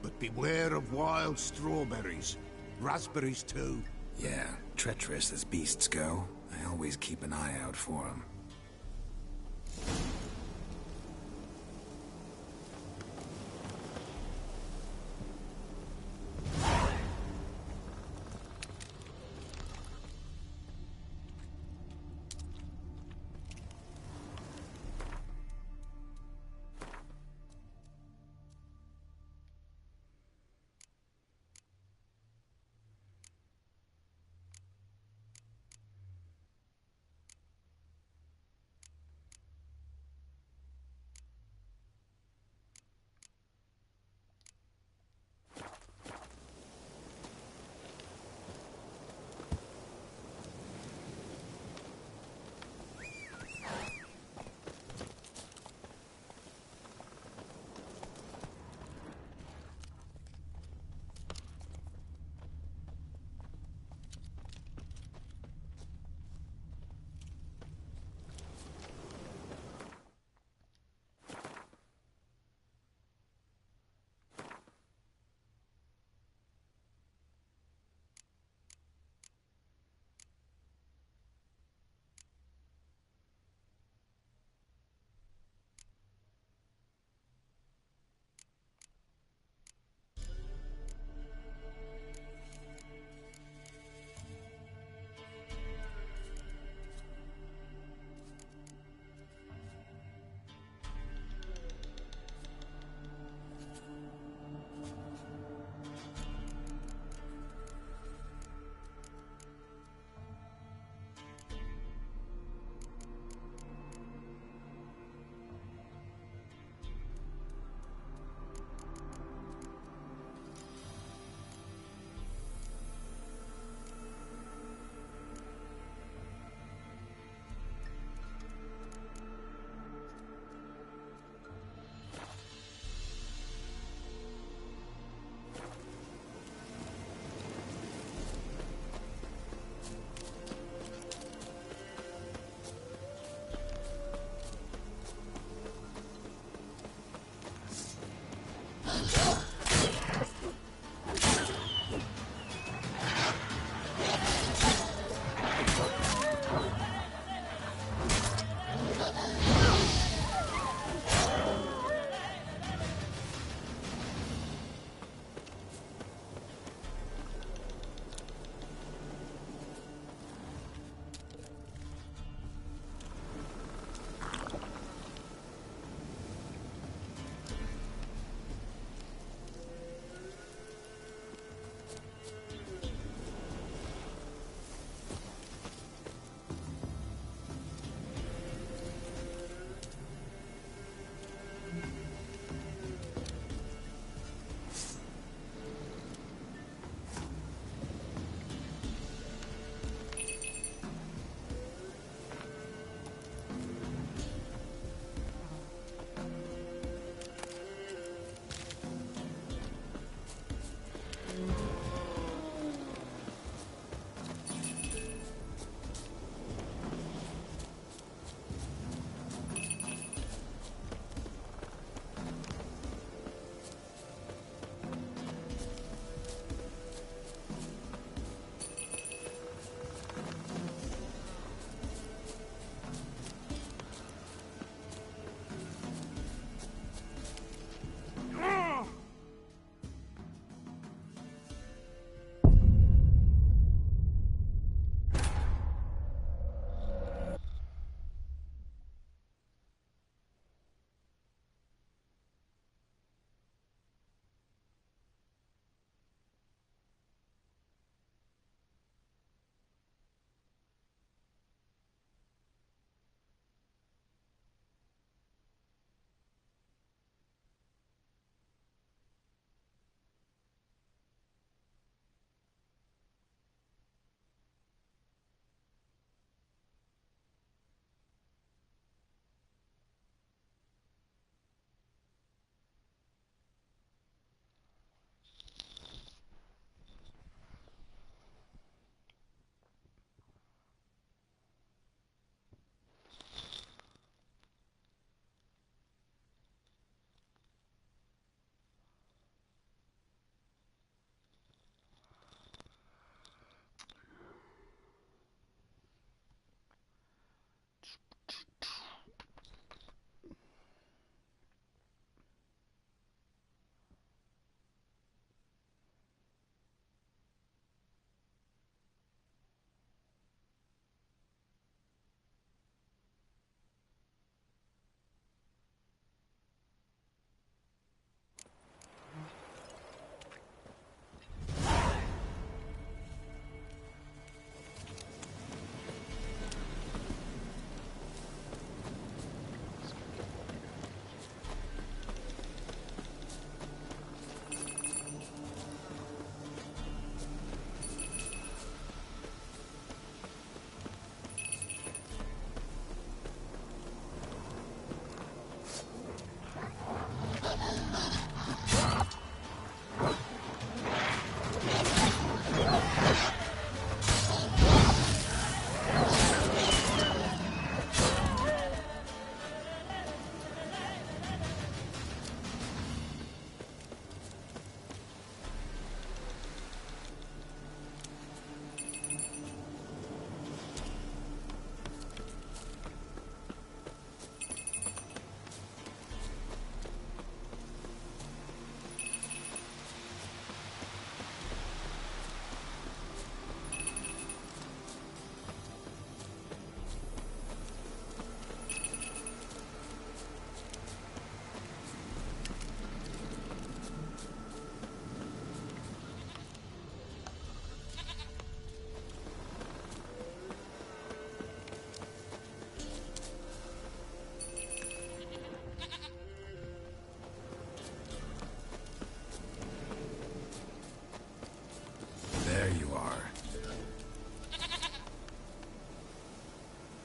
But beware of wild strawberries. Raspberries, too. Yeah, treacherous as beasts go. I always keep an eye out for them.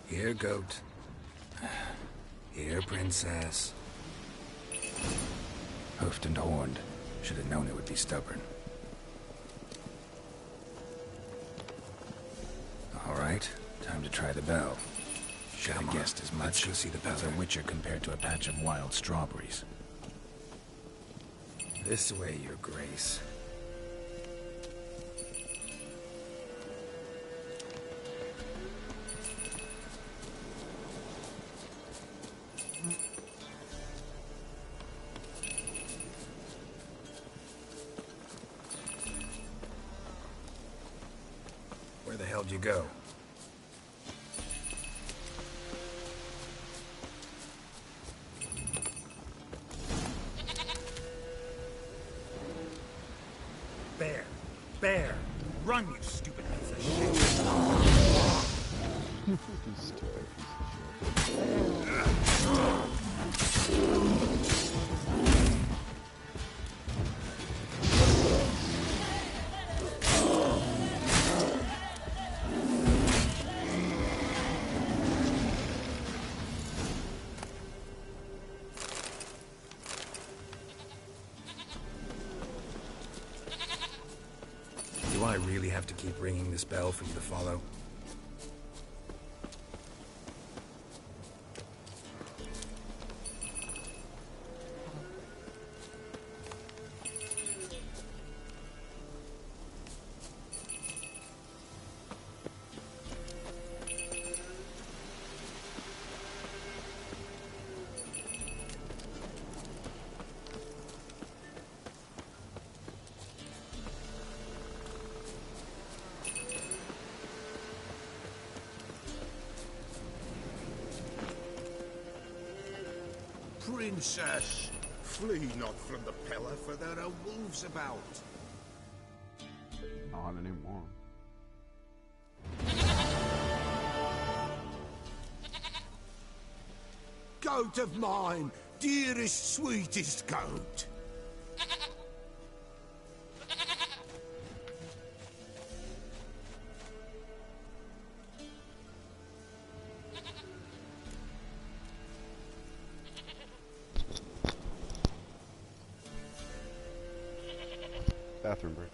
Here, goat. Here, princess. Hoofed and horned. Should have known it would be stubborn. All right, time to try the bell. Should have guessed as much. Let's go see the bell. As a witcher compared to a patch of wild strawberries. This way, your grace. Where the hell did you go? Bear! Run, you stupid piece of shit! You stupid piece Do I really have to keep ringing this bell for you to follow? Princess, flee not from the pillar, for there are wolves about. Not anymore. Goat of mine, dearest, sweetest goat. Bathroom break.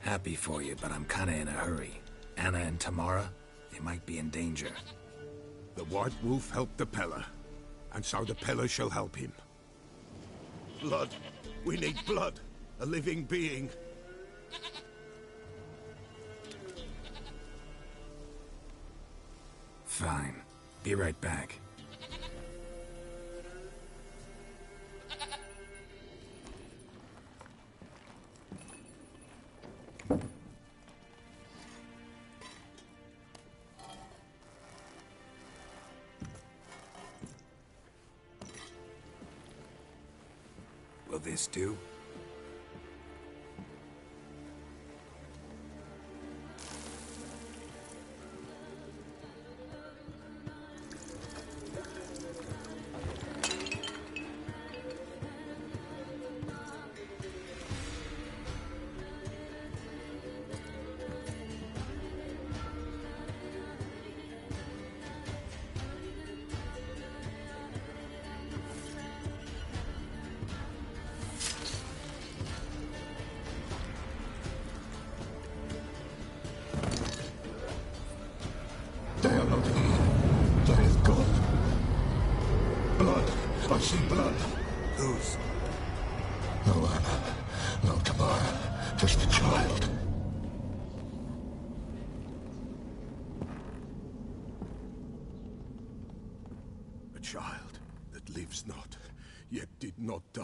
Happy for you, but I'm kinda in a hurry. Anna and Tamara, they might be in danger. The White Wolf helped the Peller, and so the Peller shall help him. Blood. We need blood. A living being. Fine. Be right back. Will this do? They are not here. There is God. Blood. I see blood. Whose? No Anna. No Tamara. Just a child. A child that lives not, yet did not die.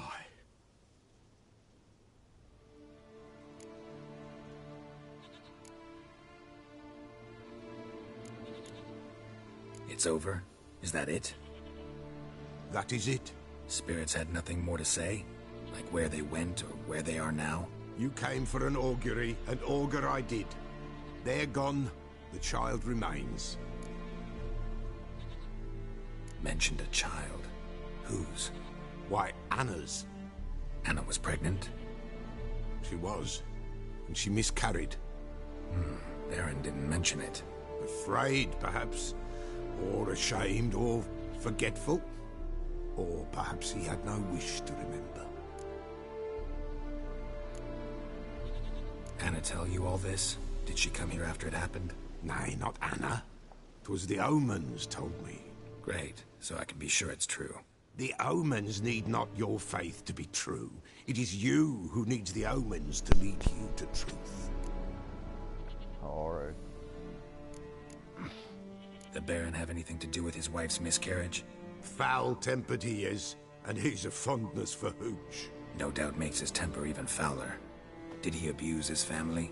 It's over? Is that it? That is it. Spirits had nothing more to say? Like where they went or where they are now? You came for an augury, and augur I did. They're gone. The child remains. Mentioned a child. Whose? Why, Anna's. Anna was pregnant? She was. And she miscarried. Baron didn't mention it. Afraid, perhaps. Or ashamed, or forgetful. Or perhaps he had no wish to remember. Anna tell you all this? Did she come here after it happened? Nay, not Anna. 'Twas the omens told me. Great, so I can be sure it's true. The omens need not your faith to be true. It is you who needs the omens to lead you to truth. Alright. The Baron have anything to do with his wife's miscarriage? Foul-tempered he is, and he's a fondness for hooch. No doubt makes his temper even fouler. Did he abuse his family?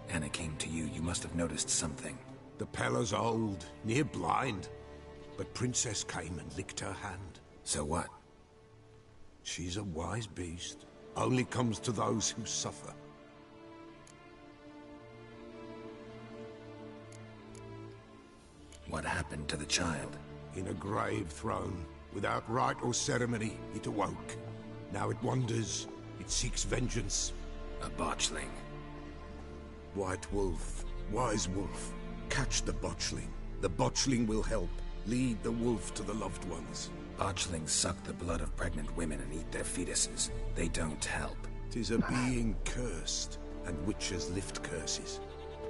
Anna came to you, you must have noticed something. The Peller's old, near blind, but Princess came and licked her hand. So what? She's a wise beast. Only comes to those who suffer. What happened to the child? In a grave thrown. Without rite or ceremony, it awoke. Now it wanders. It seeks vengeance. A botchling. White Wolf. Wise Wolf. Catch the botchling. The botchling will help. Lead the wolf to the loved ones. Botchlings suck the blood of pregnant women and eat their fetuses. They don't help. 'Tis a being cursed, and witches lift curses.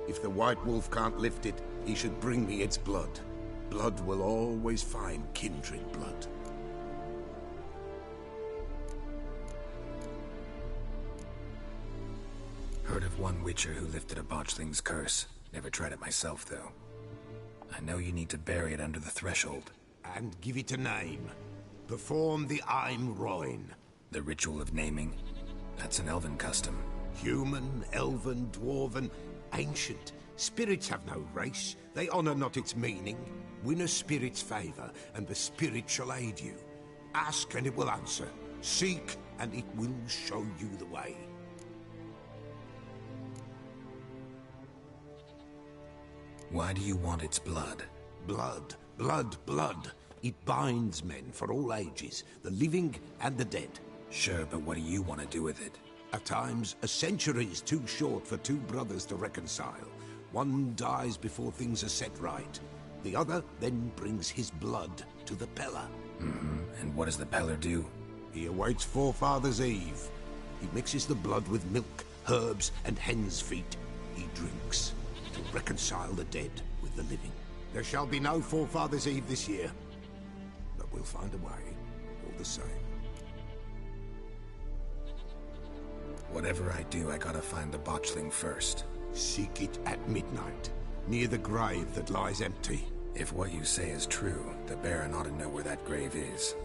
If the White Wolf can't lift it, he should bring me its blood. Blood will always find kindred blood. Heard of one witcher who lifted a botchling's curse. Never tried it myself, though. I know you need to bury it under the threshold. And give it a name. Perform the Aim Roin. The ritual of naming? That's an elven custom. Human, elven, dwarven, ancient. Spirits have no race. They honor not its meaning. Win a spirit's favor, and the spirit shall aid you. Ask, and it will answer. Seek, and it will show you the way. Why do you want its blood? Blood, blood, blood. It binds men for all ages, the living and the dead. Sure, but what do you want to do with it? At times, a century is too short for two brothers to reconcile. One dies before things are set right. The other then brings his blood to the Peller. And what does the Peller do? He awaits Forefather's Eve. He mixes the blood with milk herbs, and hen's feet. He drinks to reconcile the dead with the living. There shall be no Forefathers' Eve this year, but we'll find a way, all the same. Whatever I do, I gotta find the botchling first. Seek it at midnight, near the grave that lies empty. If what you say is true, the Baron ought to know where that grave is.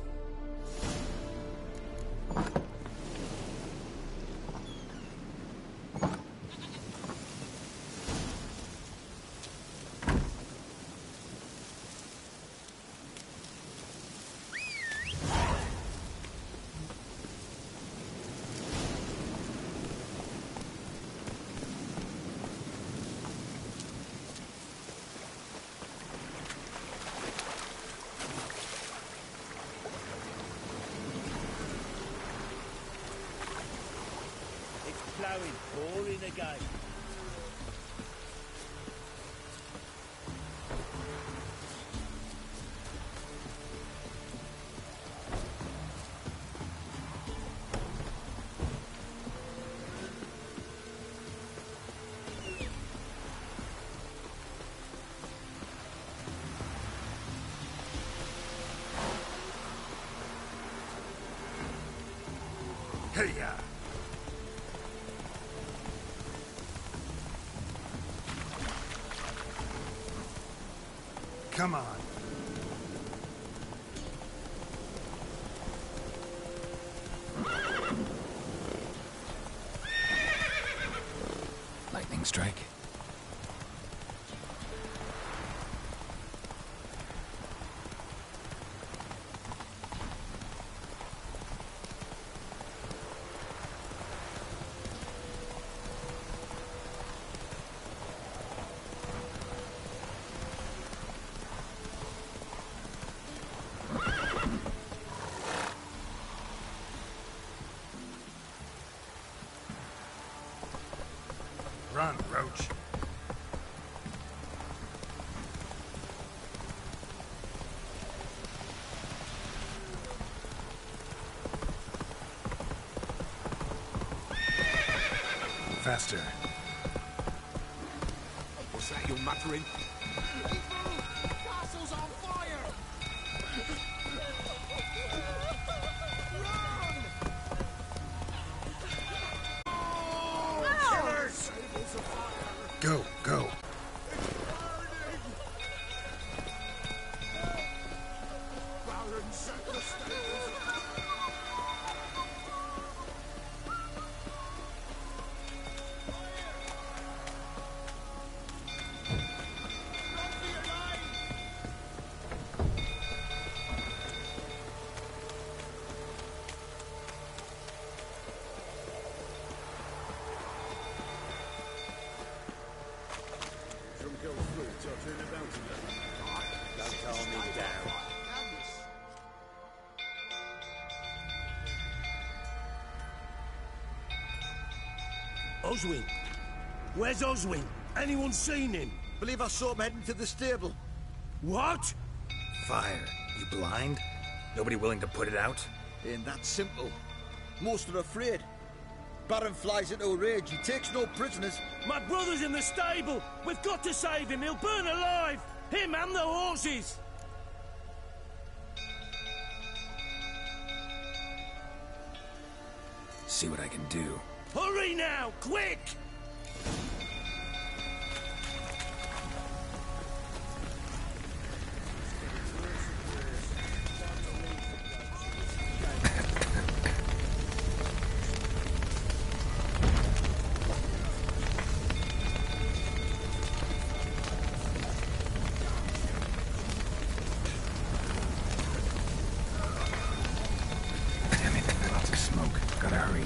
Pouring again. Hey-ya! Come on. Lightning strike. Run, Roach. Faster. What's that you're muttering? Castle's on fire! Killers! Go, go. Baron set the stables afire! Don't calm me down. Oswin! Where's Oswin? Anyone seen him? Believe I saw him heading to the stable. What? Fire. You blind? Nobody willing to put it out? Ain't that simple. Most are afraid. Baron flies into a rage. He takes no prisoners. My brother's in the stable. We've got to save him. He'll burn alive. Him and the horses. See what I can do. Hurry now, quick! Damn it, lots of smoke. Gotta hurry.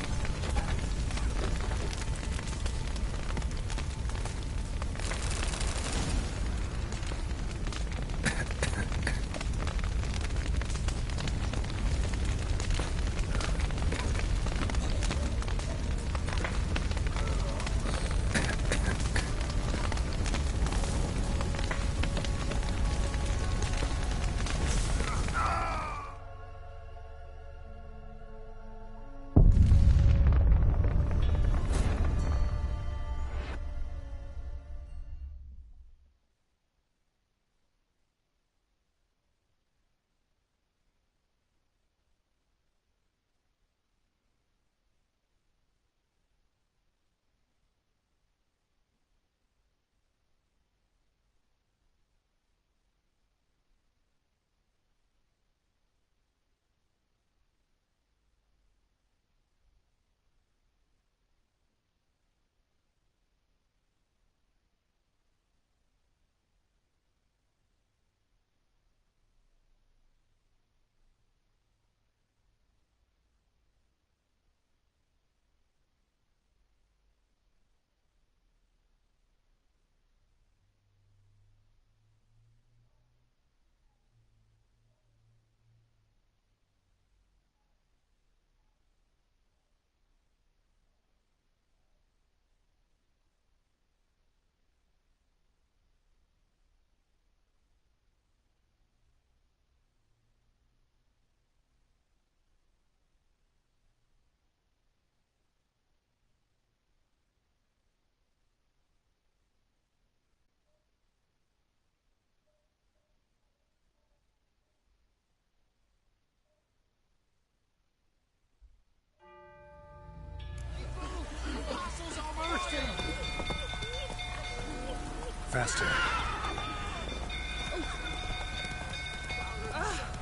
Faster.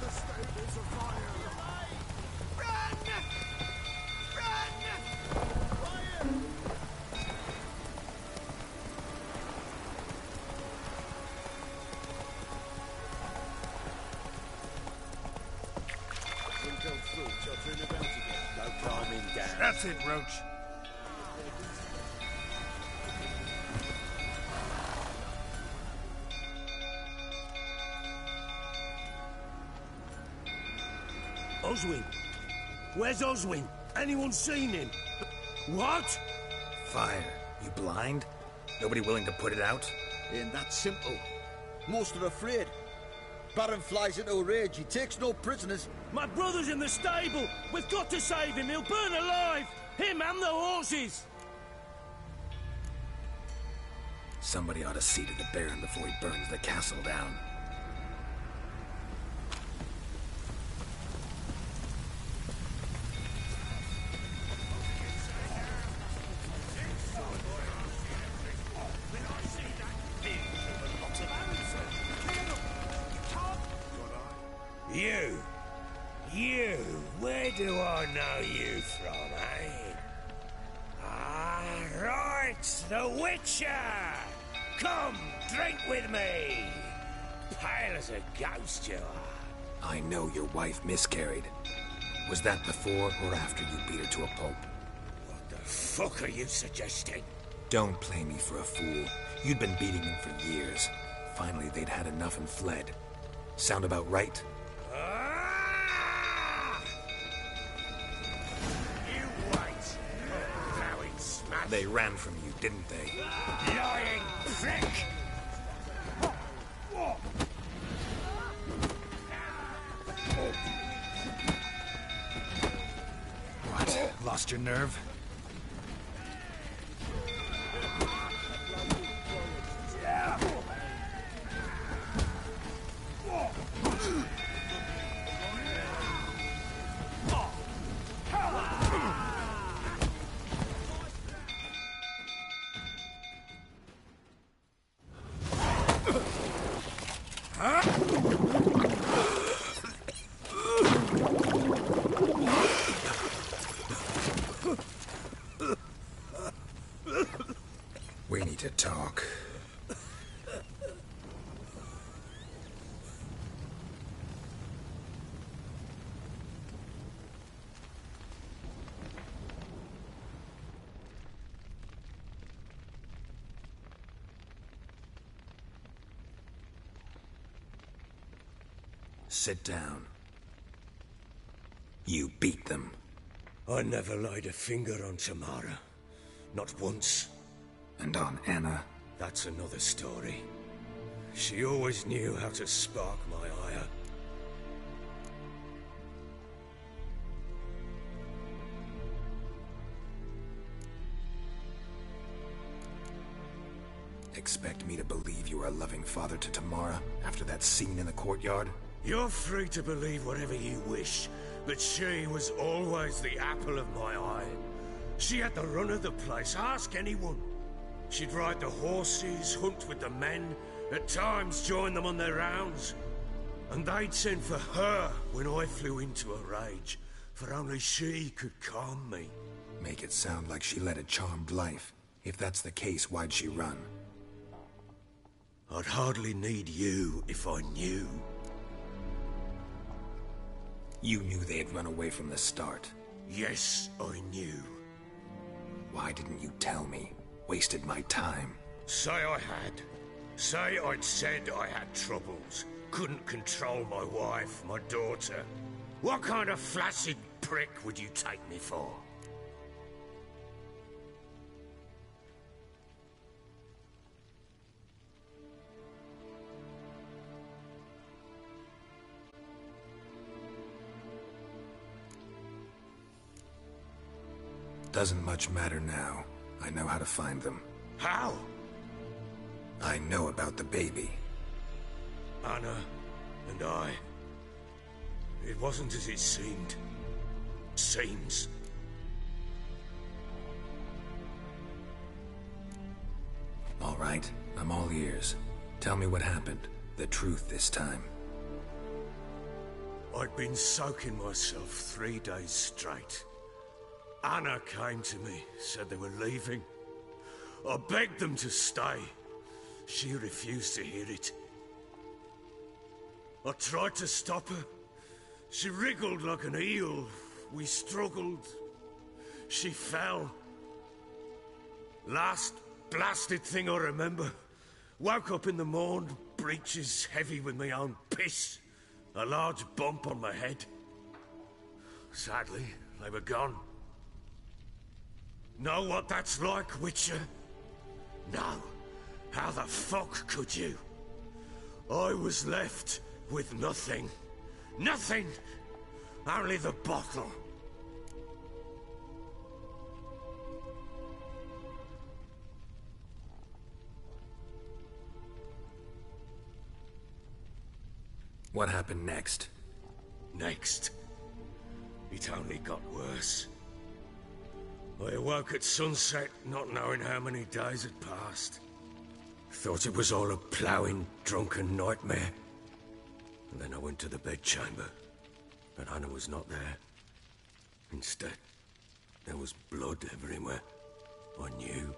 The stables are fire! That's it, Roach. Oswin? Where's Oswin? Anyone seen him? What? Fire. You blind? Nobody willing to put it out? Ain't that simple. Most are afraid. Baron flies into a rage. He takes no prisoners. My brother's in the stable. We've got to save him. He'll burn alive. Him and the horses. Somebody ought to see to the Baron before he burns the castle down. You, where do I know you from, eh? Ah, right, the Witcher! Come, drink with me! Pale as a ghost you are. I know your wife miscarried. Was that before or after you beat her to a pulp? What the fuck are you suggesting? Don't play me for a fool. You'd been beating them for years. Finally, they'd had enough and fled. Sound about right? They ran from you, didn't they? Lying prick! What? Lost your nerve? We need to talk. Sit down. You beat them. I never laid a finger on Tamara. Not once. And on Anna? That's another story. She always knew how to spark my ire. Expect me to believe you are a loving father to Tamara after that scene in the courtyard? You're free to believe whatever you wish, but she was always the apple of my eye. She had the run of the place, ask anyone. She'd ride the horses, hunt with the men, at times join them on their rounds. And they'd send for her when I flew into a rage, for only she could calm me. Make it sound like she led a charmed life. If that's the case, why'd she run? I'd hardly need you if I knew. You knew they had run away from the start. Yes, I knew. Why didn't you tell me? Wasted my time. Say I had. Say I'd said I had troubles. Couldn't control my wife, my daughter. What kind of flaccid prick would you take me for? Doesn't much matter now. I know how to find them. How? I know about the baby. Anna and I. It wasn't as it seemed. Seems. All right. right, I'm all ears. Tell me what happened. The truth this time. I'd been soaking myself 3 days straight. Anna came to me, said they were leaving. I begged them to stay. She refused to hear it. I tried to stop her. She wriggled like an eel. We struggled. She fell. Last blasted thing I remember. Woke up in the morn, breeches heavy with my own piss. A large bump on my head. Sadly, they were gone. Know what that's like, Witcher? No. How the fuck could you? I was left with nothing. Nothing! Only the bottle. What happened next? Next? It only got worse. I awoke at sunset, not knowing how many days had passed. Thought it was all a ploughing, drunken nightmare. And then I went to the bedchamber, but Anna was not there. Instead, there was blood everywhere. I knew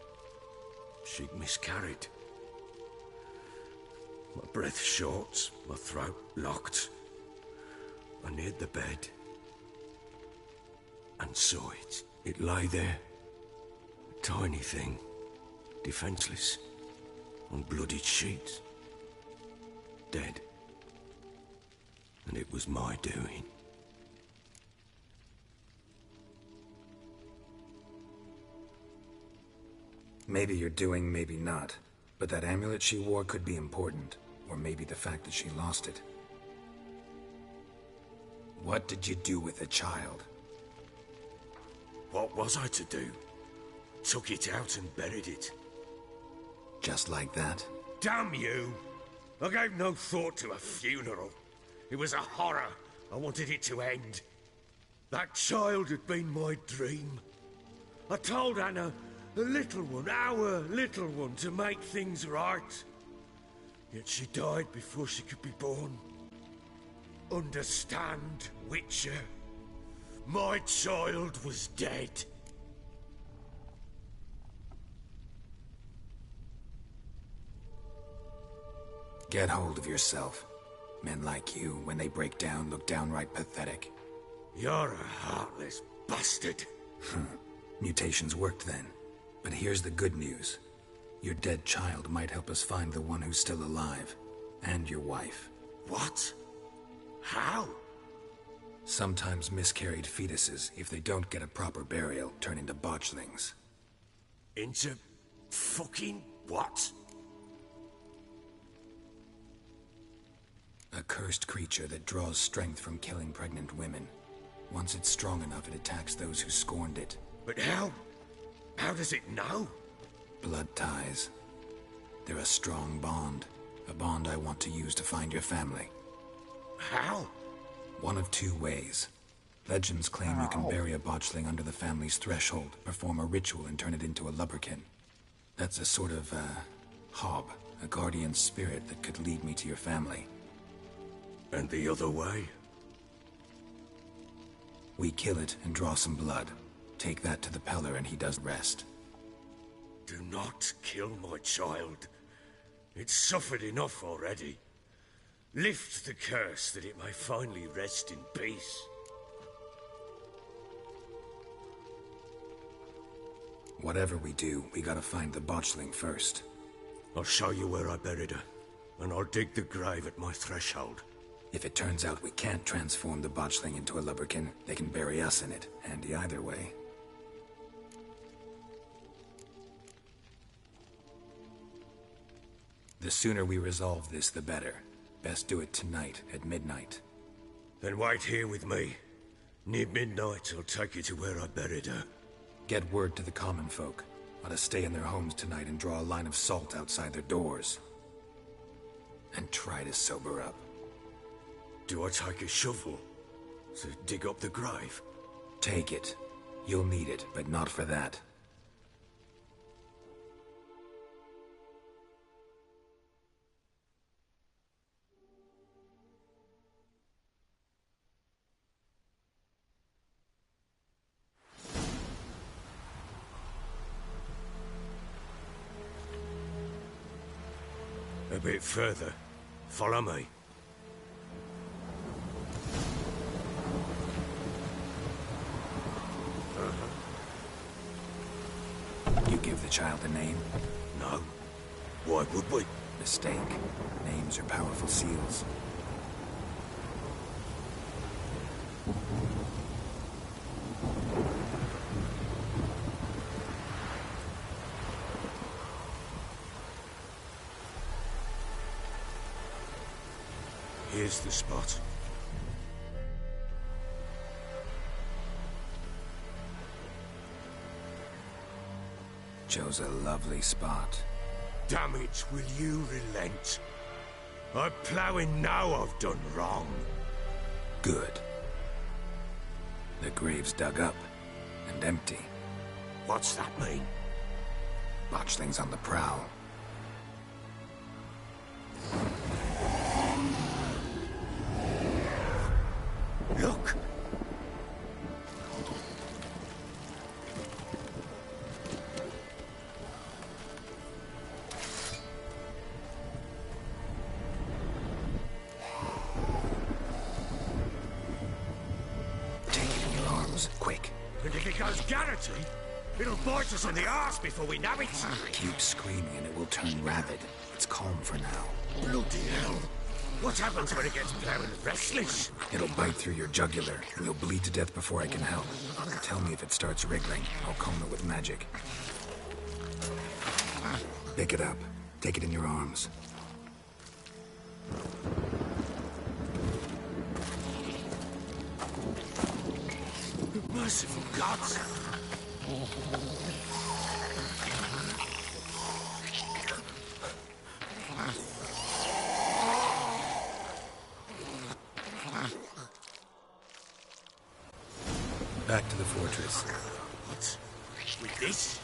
she'd miscarried. My breath short, my throat locked. I neared the bed and saw it. It lay there, a tiny thing, defenseless, on bloodied sheets, dead. And it was my doing. Maybe you're doing, maybe not. But that amulet she wore could be important. Or maybe the fact that she lost it. What did you do with the child? What was I to do? Took it out and buried it. Just like that? Damn you! I gave no thought to a funeral. It was a horror. I wanted it to end. That child had been my dream. I told Anna, the little one, our little one, to make things right. Yet she died before she could be born. Understand, Witcher? My child was dead. Get hold of yourself. Men like you, when they break down, look downright pathetic. You're a heartless bastard. Mutations worked then. But here's the good news. Your dead child might help us find the one who's still alive. And your wife. What? How? Sometimes miscarried fetuses, if they don't get a proper burial, turn into botchlings. Into fucking what? A cursed creature that draws strength from killing pregnant women. Once it's strong enough, it attacks those who scorned it. But how? How does it know? Blood ties. They're a strong bond. A bond I want to use to find your family. How? One of two ways. Legends claim you can bury a botchling under the family's threshold, perform a ritual, and turn it into a lubberkin. That's a sort of, hob, a guardian spirit that could lead me to your family. And the other way? We kill it and draw some blood. Take that to the Peller and he does the rest. Do not kill my child. It's suffered enough already. Lift the curse that it may finally rest in peace. Whatever we do, we gotta find the botchling first. I'll show you where I buried her, and I'll dig the grave at my threshold. If it turns out we can't transform the botchling into a lubberkin, they can bury us in it. Handy either way. The sooner we resolve this, the better. Best do it tonight, at midnight. Then wait here with me. Near midnight, I'll take you to where I buried her. Get word to the common folk. Ought to stay in their homes tonight and draw a line of salt outside their doors. And try to sober up. Do I take a shovel to dig up the grave? Take it. You'll need it, but not for that. A bit further. Follow me. You give the child a name? No. Why would we? Mistake. Names are powerful seals. Here's the spot. Chose a lovely spot. Damn it, will you relent? I'm ploughing now I've done wrong. Good. The grave's dug up and empty. What's that mean? Botchling's on the prowl. Look! Take it in your arms, quick. And if it goes Garrity, it'll bite us in the arse before we know it. Keep screaming and it will turn rabid. It's calm for now. Bloody hell! What happens when it gets ploughing restless? It'll bite through your jugular, and you'll bleed to death before I can help. Tell me if it starts wriggling. I'll calm it with magic. Pick it up. Take it in your arms. Merciful gods! Back to the fortress. What? With this?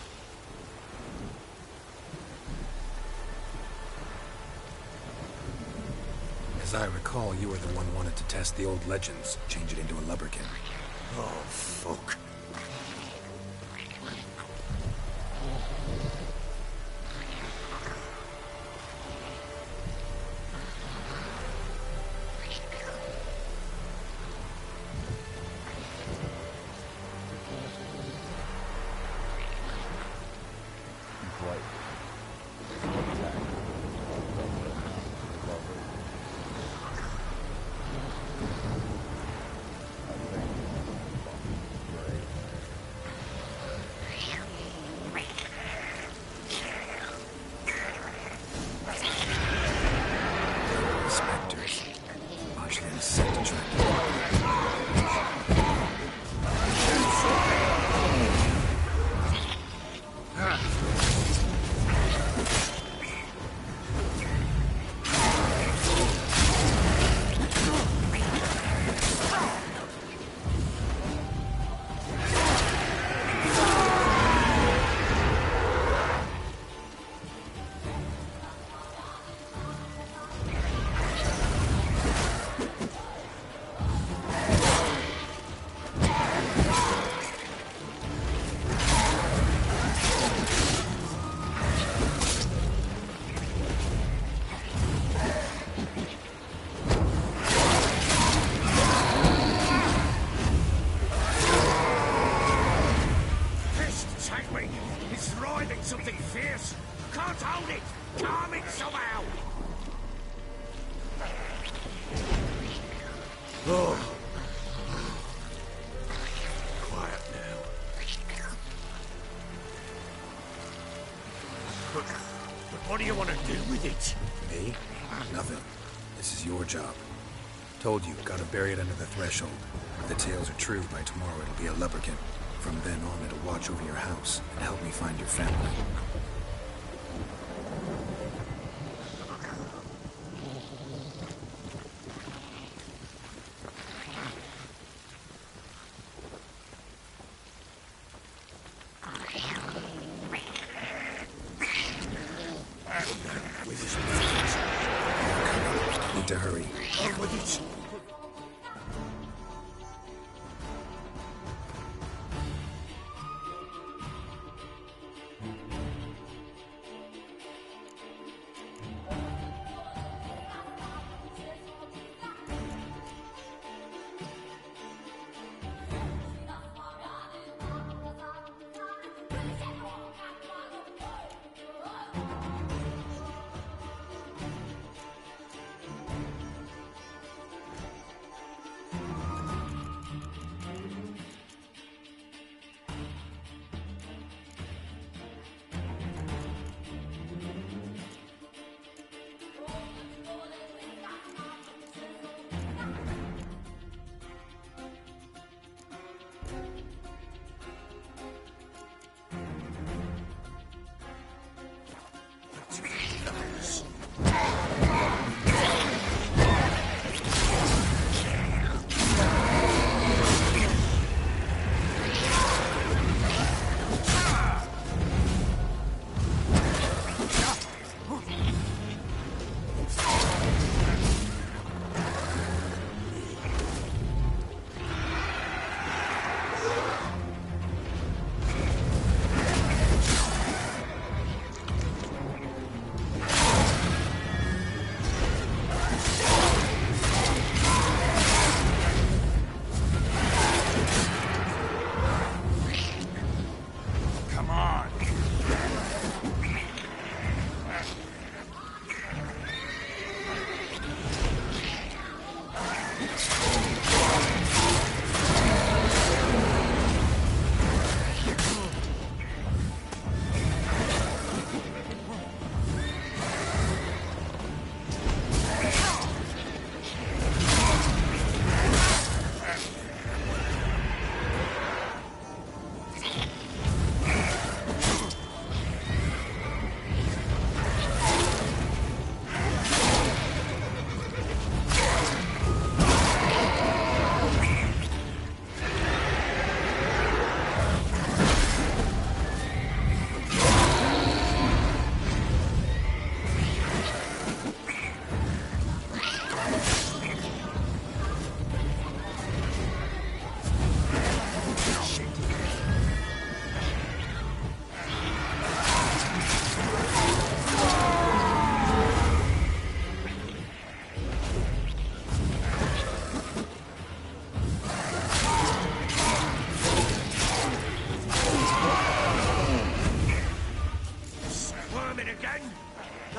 As I recall, you were the one wanted to test the old legends, change it into a lubberkin. Oh, fuck. Something fierce! Can't hold it! Calm it somehow! Oh. Quiet now. But what do you want to do with it? Me? Nothing. This is your job. Told you, gotta bury it under the threshold. If the tales are true, by tomorrow it'll be a lubberkin. From then on, it'll watch over your house and help me find your family. Need to hurry. On with it!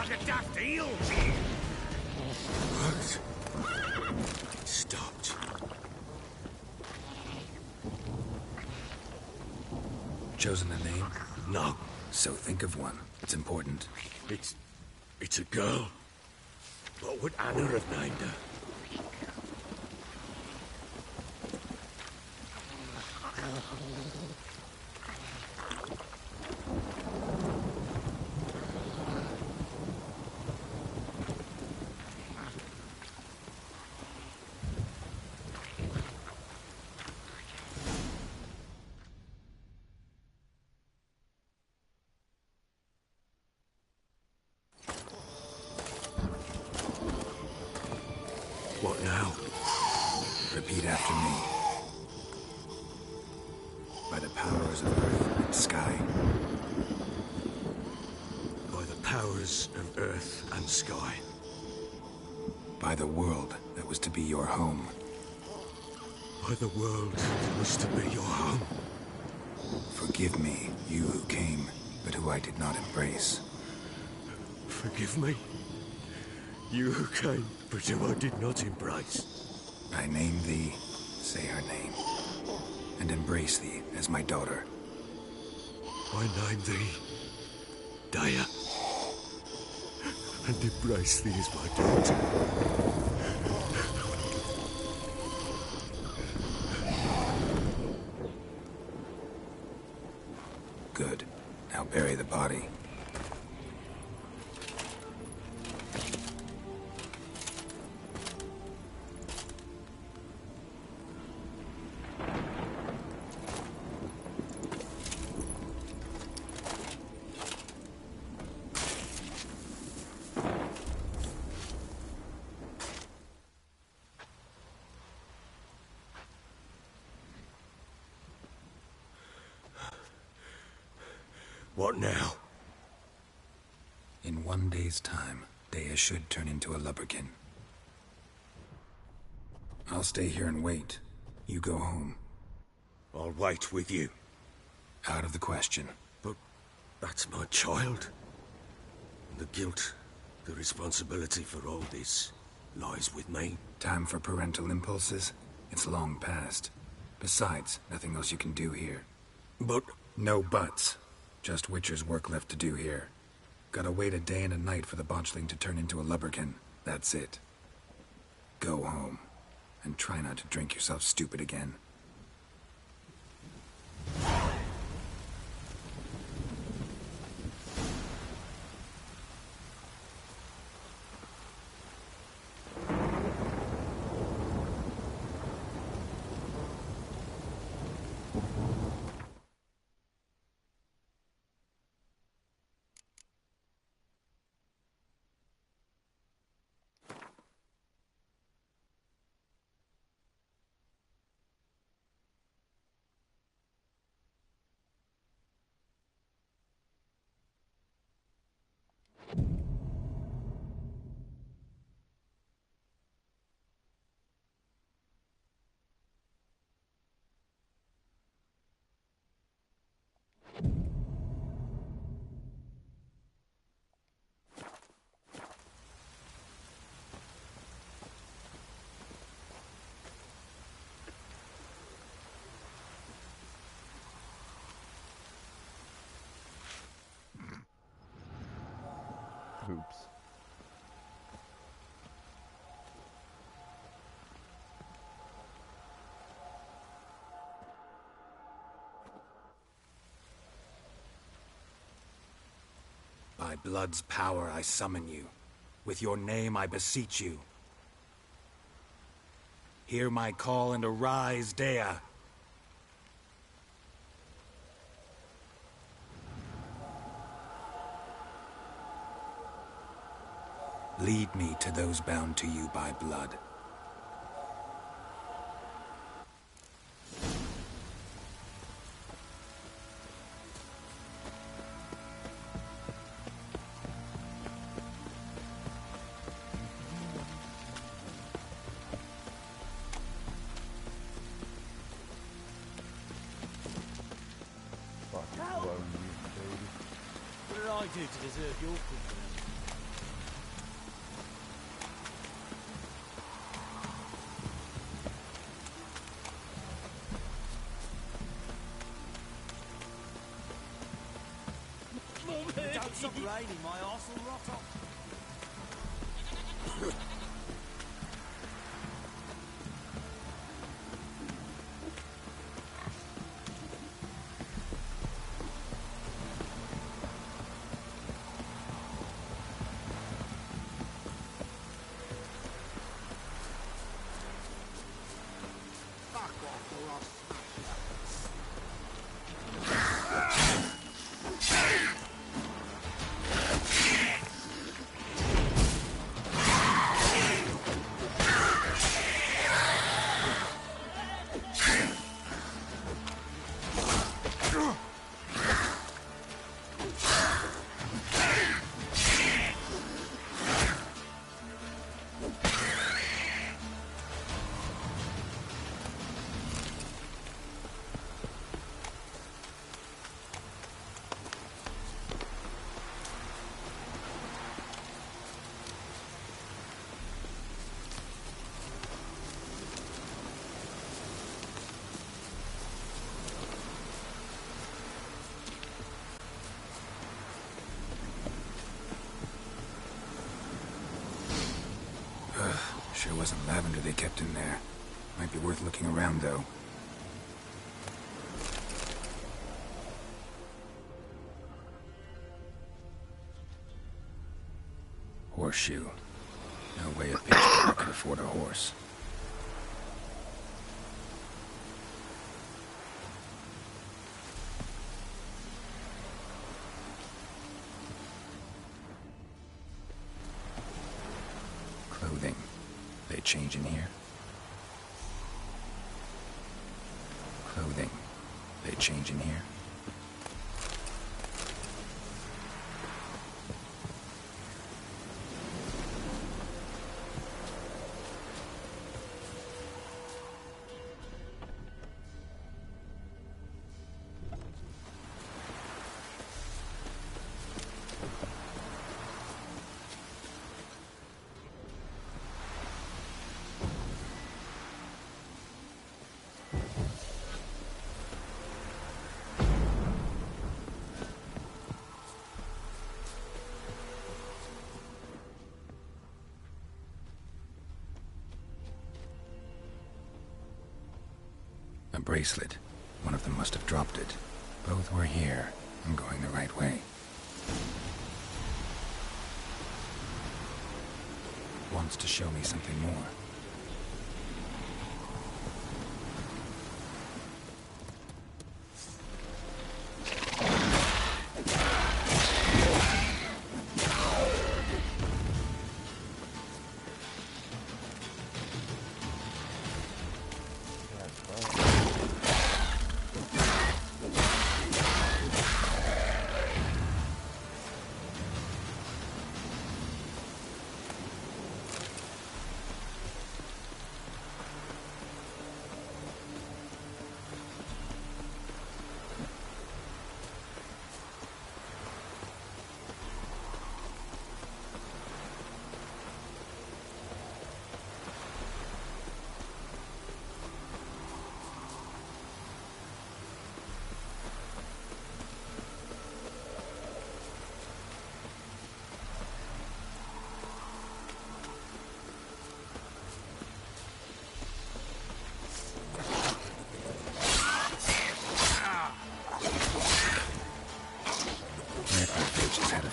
like a daft eel. What? It stopped. Chosen a name? No. So think of one. It's important. It's a girl. What would Anna have named her? What now? Repeat after me. By the powers of earth and sky. By the powers of earth and sky. By the world that was to be your home. By the world that was to be your home. Forgive me, you who came, but who I did not embrace. Forgive me. You who came, but who I did not embrace. I name thee, say her name, and embrace thee as my daughter. I name thee Daya, and embrace thee as my daughter. Good. Now bury the body. What now? In 1 day's time, Dea should turn into a lubberkin. I'll stay here and wait. You go home. I'll wait with you. Out of the question. But that's my child. The guilt, the responsibility for all this lies with me. Time for parental impulses? It's long past. Besides, nothing else you can do here. But... No buts. Just Witcher's work left to do here. Gotta wait a day and a night for the botchling to turn into a lubberkin. That's it. Go home. And try not to drink yourself stupid again. Oops. By blood's power I summon you. With your name I beseech you. Hear my call and arise, Dea. Lead me to those bound to you by blood. What did I do to deserve your company? stop raining, my arse will rot off. Sure wasn't lavender they kept in there. Might be worth looking around, though. Horseshoe. No way a bitch could afford a horse. Clothing. They change in here? Clothing. They change in here? A bracelet. One of them must have dropped it. Both were here. I'm going the right way. Wants to show me something more.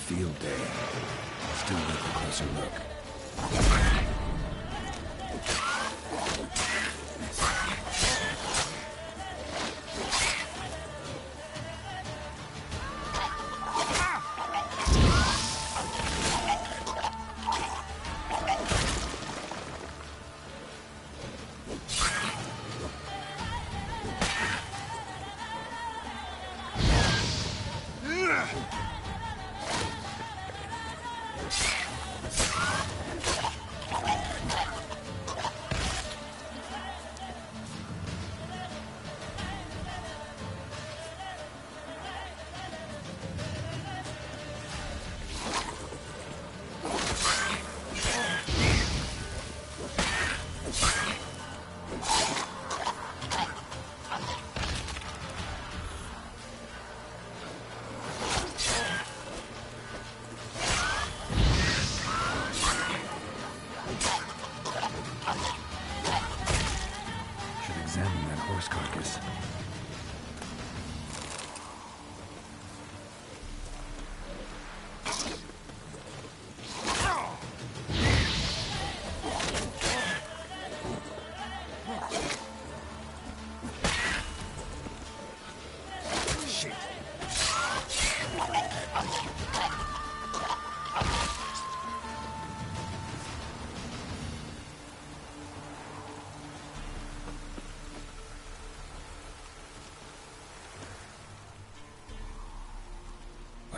Field day. Still with a closer look.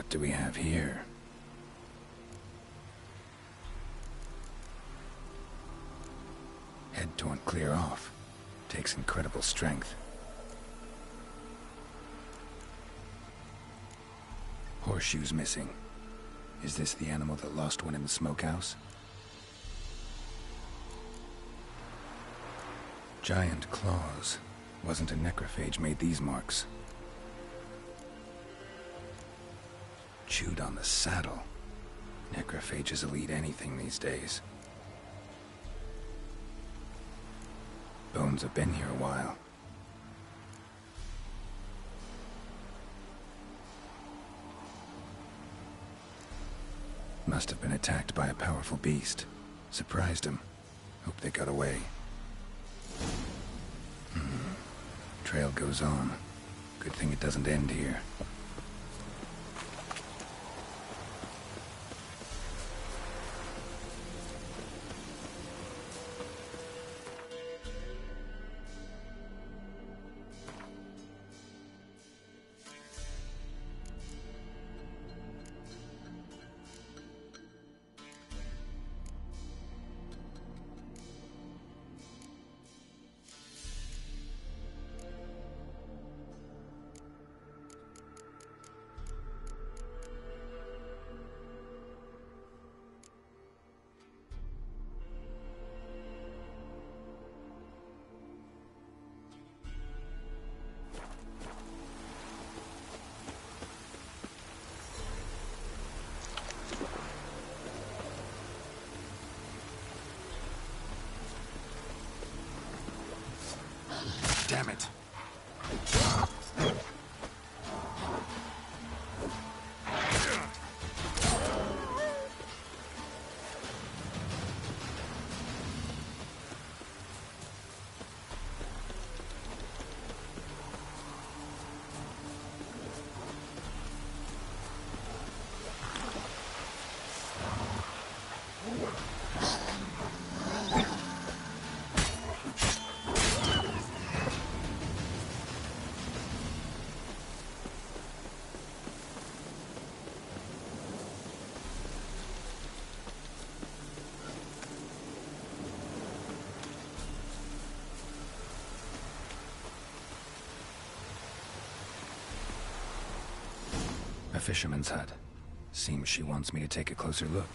What do we have here? Head torn clear off. Takes incredible strength. Horseshoes missing. Is this the animal that lost one in the smokehouse? Giant claws. Wasn't a necrophage made these marks. Chewed on the saddle. Necrophages will eat anything these days. Bones have been here a while. Must have been attacked by a powerful beast. Surprised him. Hope they got away. Trail goes on. Good thing it doesn't end here. Damn it. A fisherman's hut. Seems she wants me to take a closer look.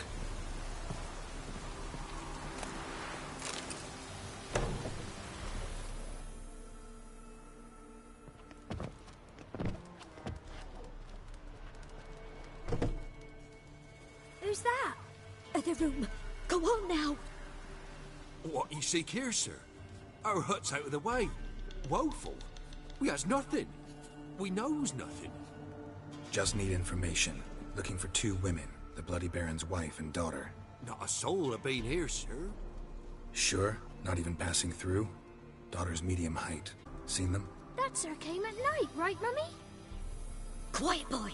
Who's that? Other room. Go on now. What you seek here, sir? Our hut's out of the way. Woeful. We has nothing. We knows nothing. Just need information. Looking for 2 women. The Bloody Baron's wife and daughter. Not a soul have been here, sir. Sure? Not even passing through? Daughter's medium height. Seen them? That sir came at night, right, Mummy? Quiet, boy.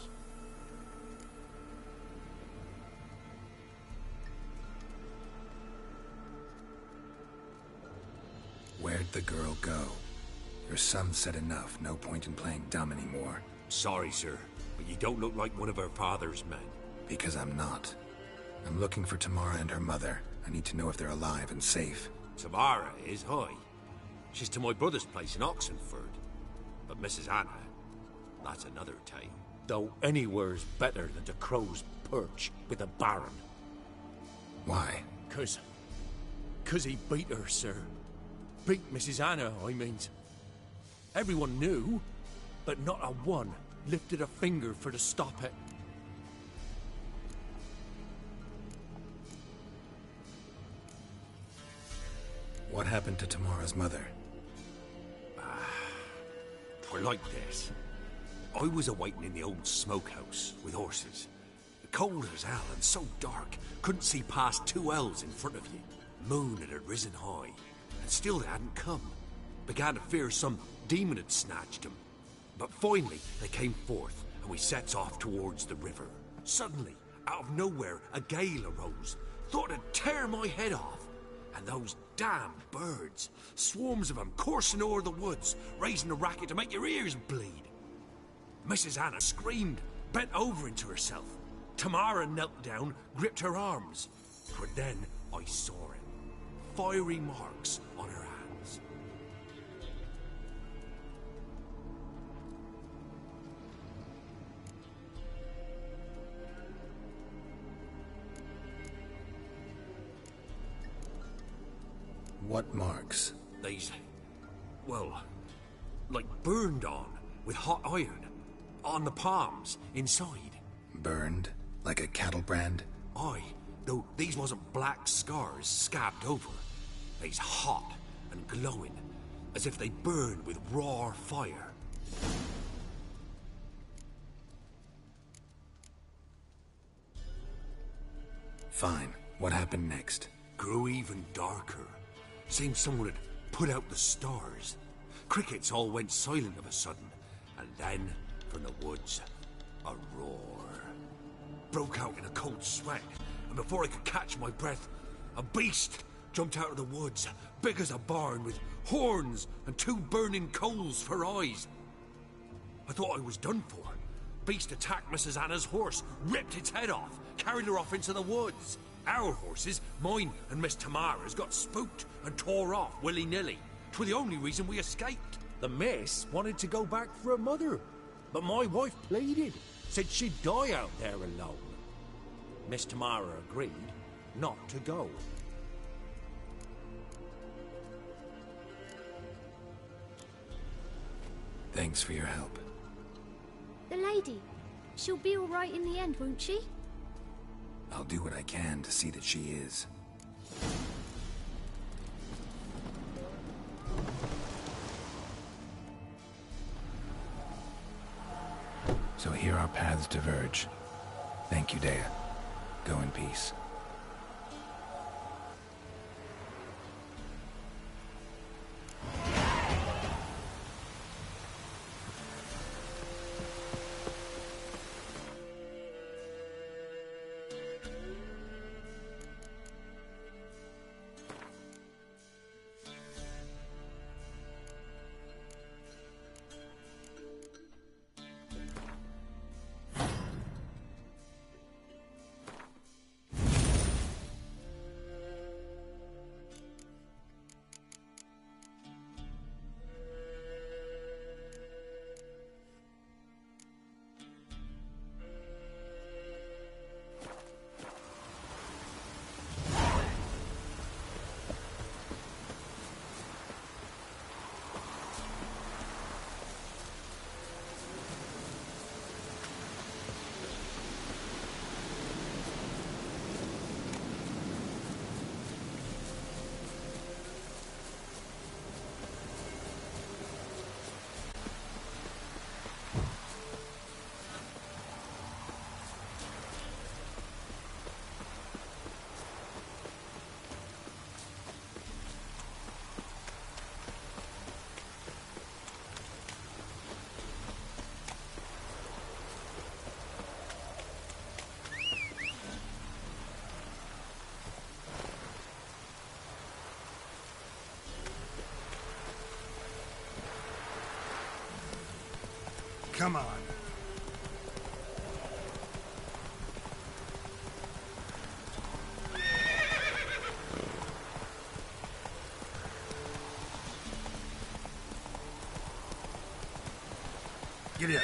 Where'd the girl go? Your son said enough. No point in playing dumb anymore. Sorry, sir, but you don't look like one of her father's men. Because I'm not. I'm looking for Tamara and her mother. I need to know if they're alive and safe. Tamara is, hi. She's to my brother's place in Oxenford. But Mrs. Anna, that's another tale. Though anywhere's better than the Crow's Perch with a Baron. Why? 'Cause he beat her, sir. Beat Mrs. Anna, I means. Everyone knew, but not a one lifted a finger for to stop it. What happened to Tamara's mother? Twere like this. I was awaiting in the old smokehouse with horses. Cold as hell and so dark, couldn't see past 2 ells in front of you. Moon had risen high, and still they hadn't come. Began to fear some demon had snatched them. But finally, they came forth, and we sets off towards the river. Suddenly, out of nowhere, a gale arose. Thought it'd tear my head off. And those damn birds, swarms of them coursing o'er the woods, raising a racket to make your ears bleed. Mrs. Anna screamed, bent over into herself. Tamara knelt down, gripped her arms. But then I saw it. Fiery marks on her hands. What marks? These, well, like burned on with hot iron. On the palms, inside. Burned? Like a cattle brand? Aye, though these wasn't black scars scabbed over. They's hot and glowing, as if they burned with raw fire. Fine. What happened next? Grew even darker. Seemed someone had put out the stars. Crickets all went silent of a sudden, and then, from the woods, a roar. Broke out in a cold sweat, and before I could catch my breath, a beast jumped out of the woods, big as a barn, with horns and 2 burning coals for eyes. I thought I was done for. Beast attacked Mrs. Anna's horse, ripped its head off, carried her off into the woods. Our horses, mine and Miss Tamara's, got spooked and tore off willy-nilly. 'Twere the only reason we escaped. The miss wanted to go back for her mother, but my wife pleaded, said she'd die out there alone. Miss Tamara agreed not to go. Thanks for your help. The lady, she'll be all right in the end, won't she? I'll do what I can to see that she is. So here our paths diverge. Thank you, Dea. Go in peace. Come on. Giddy up.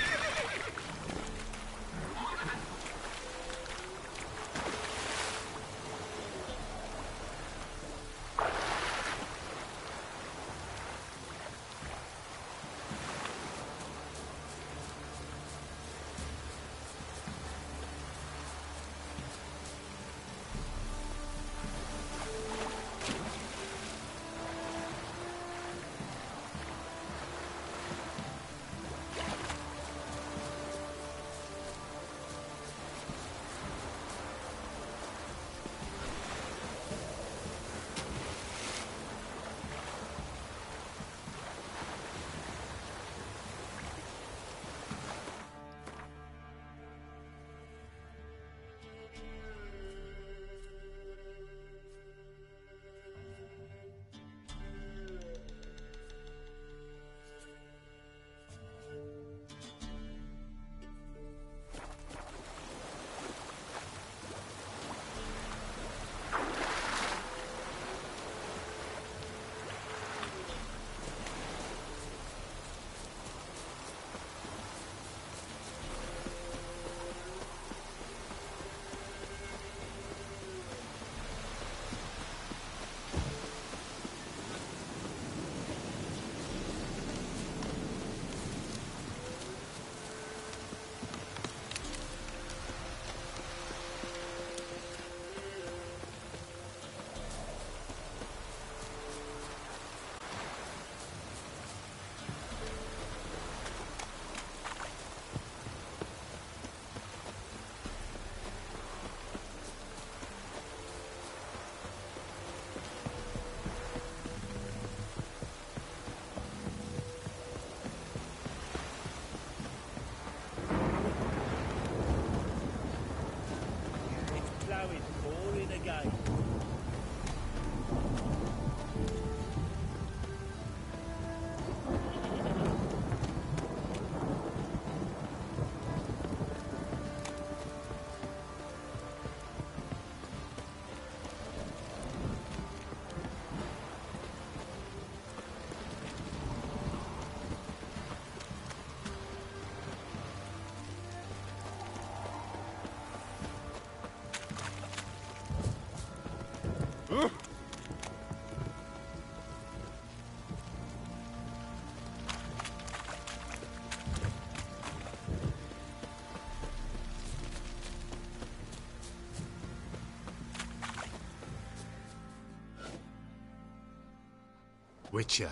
Witcher,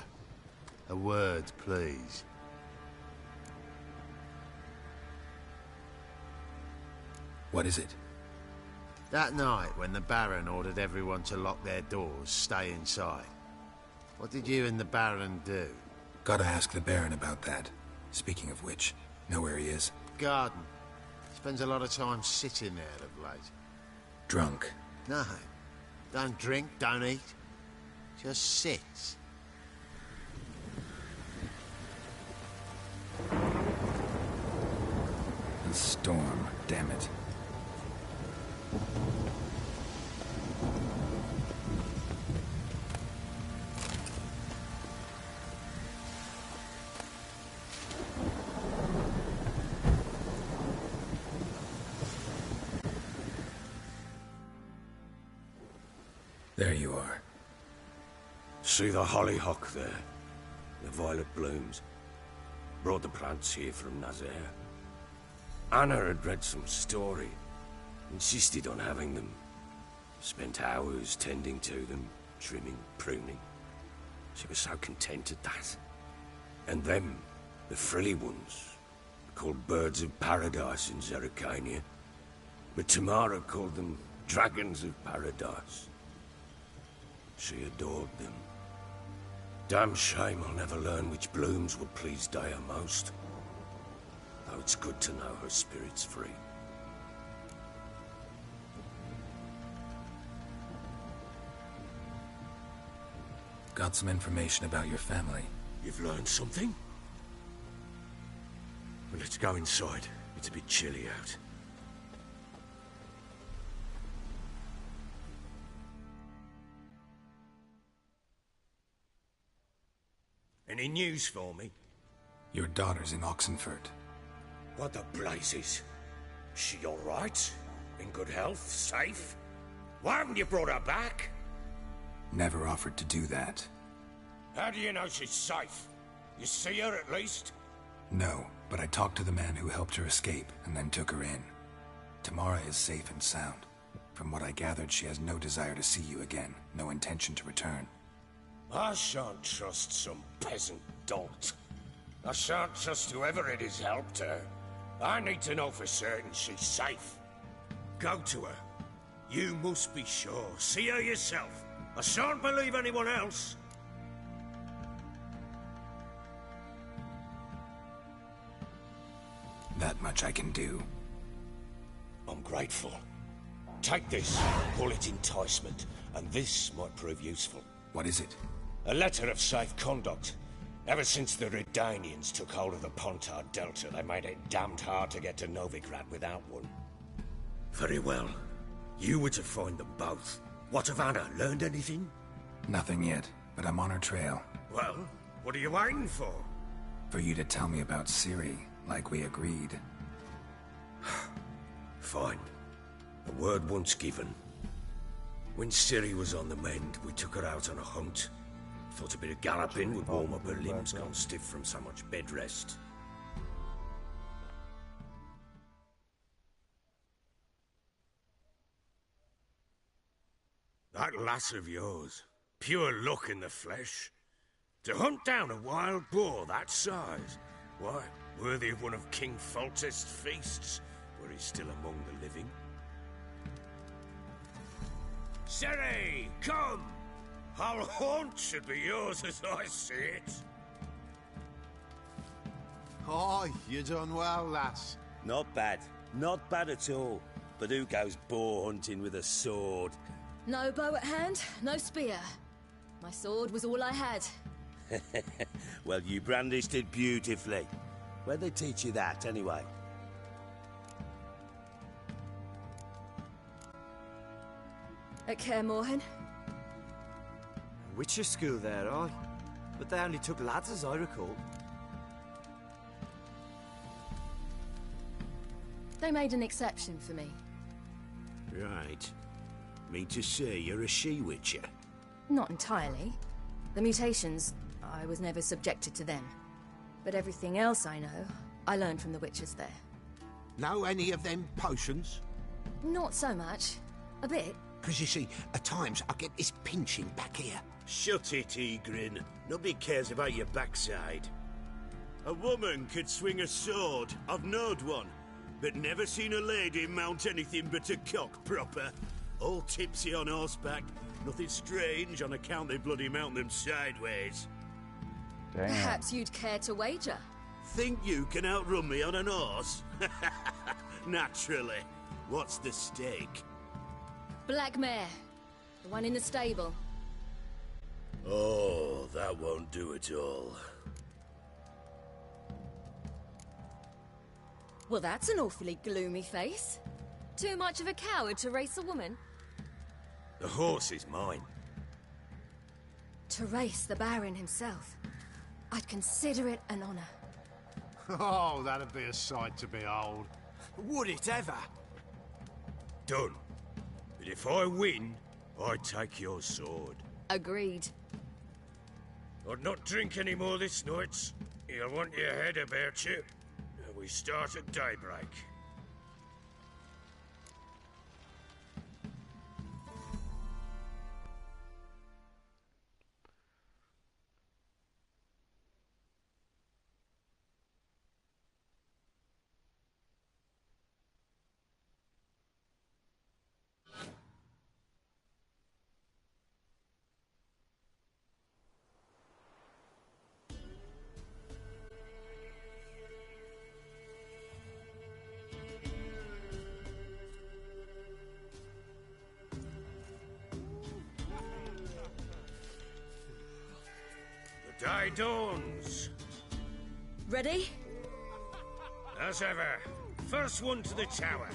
a word, please. What is it? That night when the Baron ordered everyone to lock their doors, stay inside. What did you and the Baron do? Gotta ask the Baron about that. Speaking of which, know where he is? Garden. Spends a lot of time sitting there of late. Drunk. No. Don't drink, don't eat. Just sits. The storm, damn it. There you are. See the hollyhock there? The violet blooms. Brought the plants here from Nazaire. Anna had read some story. Insisted on having them. Spent hours tending to them, trimming, pruning. She was so content at that. And them, the frilly ones, called birds of paradise in Zerrikania. But Tamara called them dragons of paradise. She adored them. Damn shame I'll never learn which blooms would please Dea most. Though it's good to know her spirit's free. Got some information about your family. You've learned something? Well, let's go inside. It's a bit chilly out. Any news for me? Your daughter's in Oxenfurt. What the blazes? She all right? In good health? Safe? Why haven't you brought her back? Never offered to do that. How do you know she's safe? You see her at least? No, but I talked to the man who helped her escape and then took her in. Tamara is safe and sound. From what I gathered, she has no desire to see you again, no intention to return. I shan't trust some peasant dolt. I shan't trust whoever it is helped her. I need to know for certain she's safe. Go to her. You must be sure. See her yourself. I shan't believe anyone else. That much I can do. I'm grateful. Take this, call it enticement, and this might prove useful. What is it? A letter of safe conduct. Ever since the Redanians took hold of the Pontard Delta, they made it damned hard to get to Novigrad without one. Very well. You were to find them both. What of Anna? Learned anything? Nothing yet, but I'm on her trail. Well, what are you waiting for? For you to tell me about Ciri, like we agreed. Fine. A word once given. When Ciri was on the mend, we took her out on a hunt. Thought a bit of galloping would warm up her limbs gone stiff from so much bed rest. That lass of yours, pure luck in the flesh. To hunt down a wild boar that size, why, worthy of one of King Foltest's feasts, where he's still among the living. Ciri, come! Our haunt should be yours as I see it. Oh, you done well, lass. Not bad. Not bad at all. But who goes boar hunting with a sword? No bow at hand, no spear. My sword was all I had. Well, you brandished it beautifully. Where'd they teach you that, anyway? At Kaer Morhen. Witcher school there, aye. But they only took lads, as I recall. They made an exception for me. Right. Mean to say you're a she-witcher? Not entirely. The mutations, I was never subjected to them. But everything else I know, I learned from the witches there. Know any of them potions? Not so much. A bit. 'Cause you see, at times I get this pinching back here. Shut it, Egrin. Nobody cares about your backside. A woman could swing a sword. I've knowed one. But never seen a lady mount anything but a cock proper. All tipsy on horseback. Nothing strange on account they bloody mount them sideways. Damn. Perhaps you'd care to wager. Think you can outrun me on an horse? Naturally. What's the stake? Black mare. The one in the stable. Oh, that won't do at all. Well, that's an awfully gloomy face. Too much of a coward to race a woman? The horse is mine. To race the Baron himself. I'd consider it an honor. Oh, that'd be a sight to behold. Would it ever? Done. But if I win, I take your sword. Agreed. I'd not drink any more this night. You'll want your head about you. We start at daybreak. The day dawns. Ready? As ever, first one to the tower.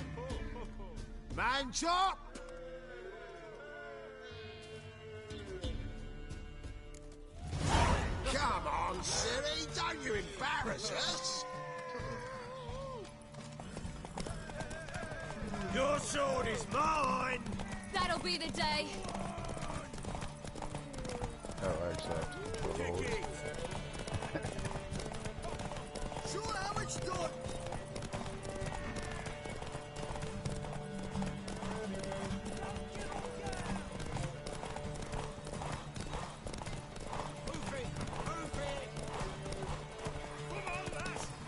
Man chop! Come on, Ciri, don't you embarrass us! Your sword is mine! That'll be the day. Oh, actually, I have to control the horse. Sure how it's done.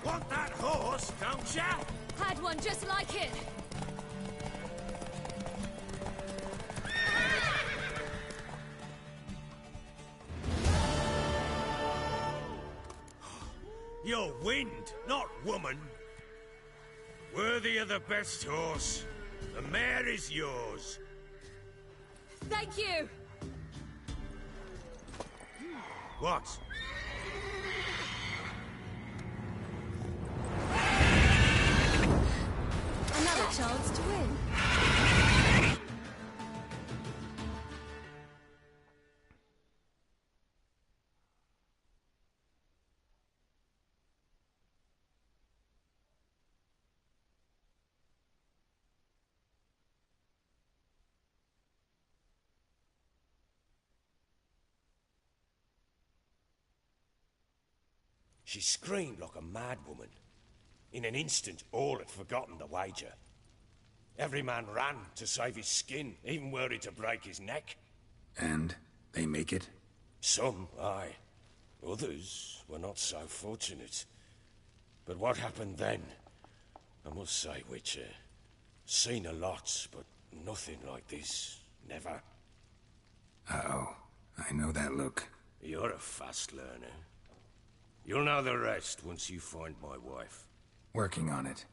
Want that horse, don't ya? Had one just like it. You're wind, not woman. Worthy of the best horse. The mare is yours. Thank you. What? Another chance to win. She screamed like a mad woman. In an instant, all had forgotten the wager. Every man ran to save his skin, even were he to break his neck. And they make it? Some, aye. Others were not so fortunate. But what happened then? I must say, Witcher, seen a lot, but nothing like this. Never. Uh-oh. I know that look. You're a fast learner. You'll know the rest once you find my wife. Working on it.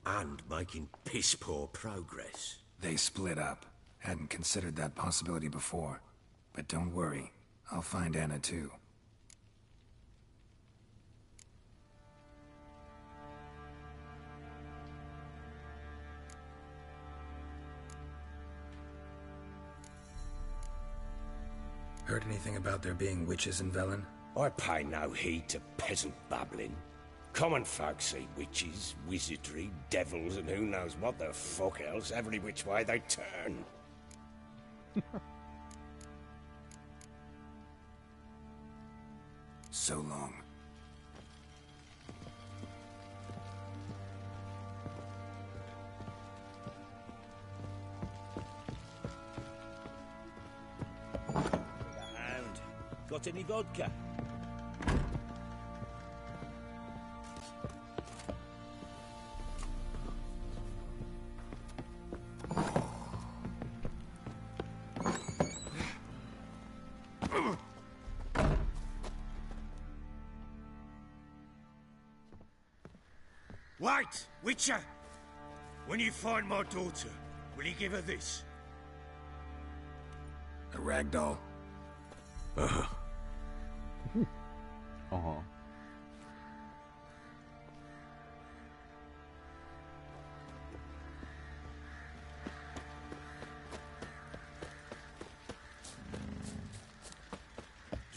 And making piss-poor progress. They split up. Hadn't considered that possibility before. But don't worry. I'll find Anna too. Heard anything about there being witches in Velen? I pay no heed to peasant babbling. Common folk see witches, wizardry, devils, and who knows what the fuck else every which way they turn. So long. Hound. Got any vodka? Wait, Witcher! When you find my daughter, will you give her this? A ragdoll. Uh-huh.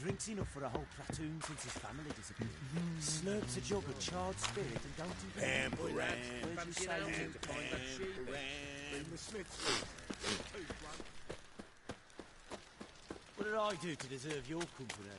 Drinks enough for a whole platoon since his family disappeared. Slurps a jug of charred spirit and don't even... Where'd you say to find that sheep? In the smith's. What did I do to deserve your company?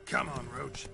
Come on, Roach.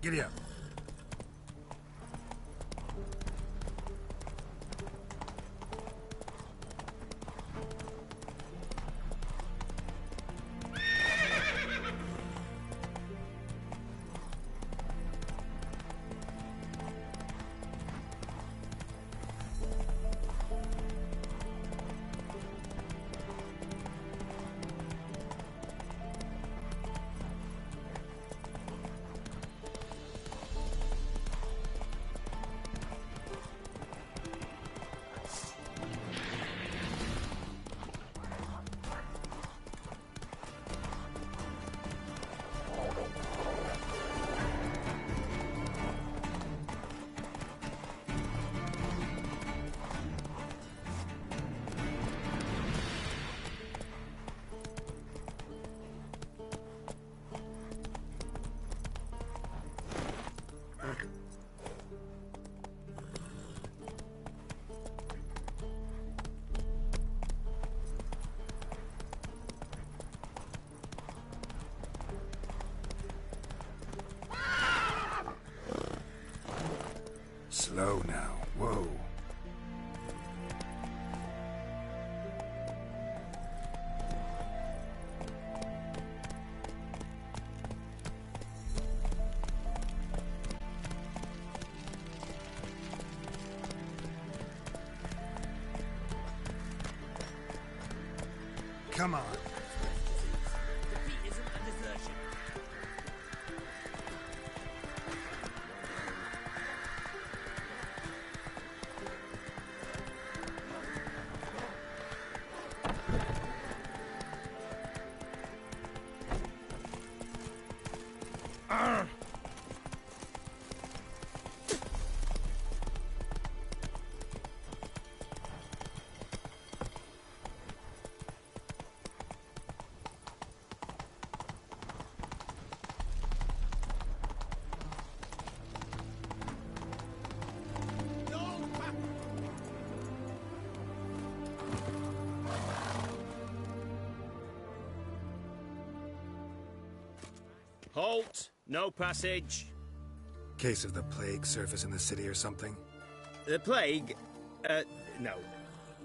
Giddy up. Slow now. Whoa. Come on. Defeat isn't a desertion. Halt! No passage. Case of the plague surface in the city or something? The plague? No.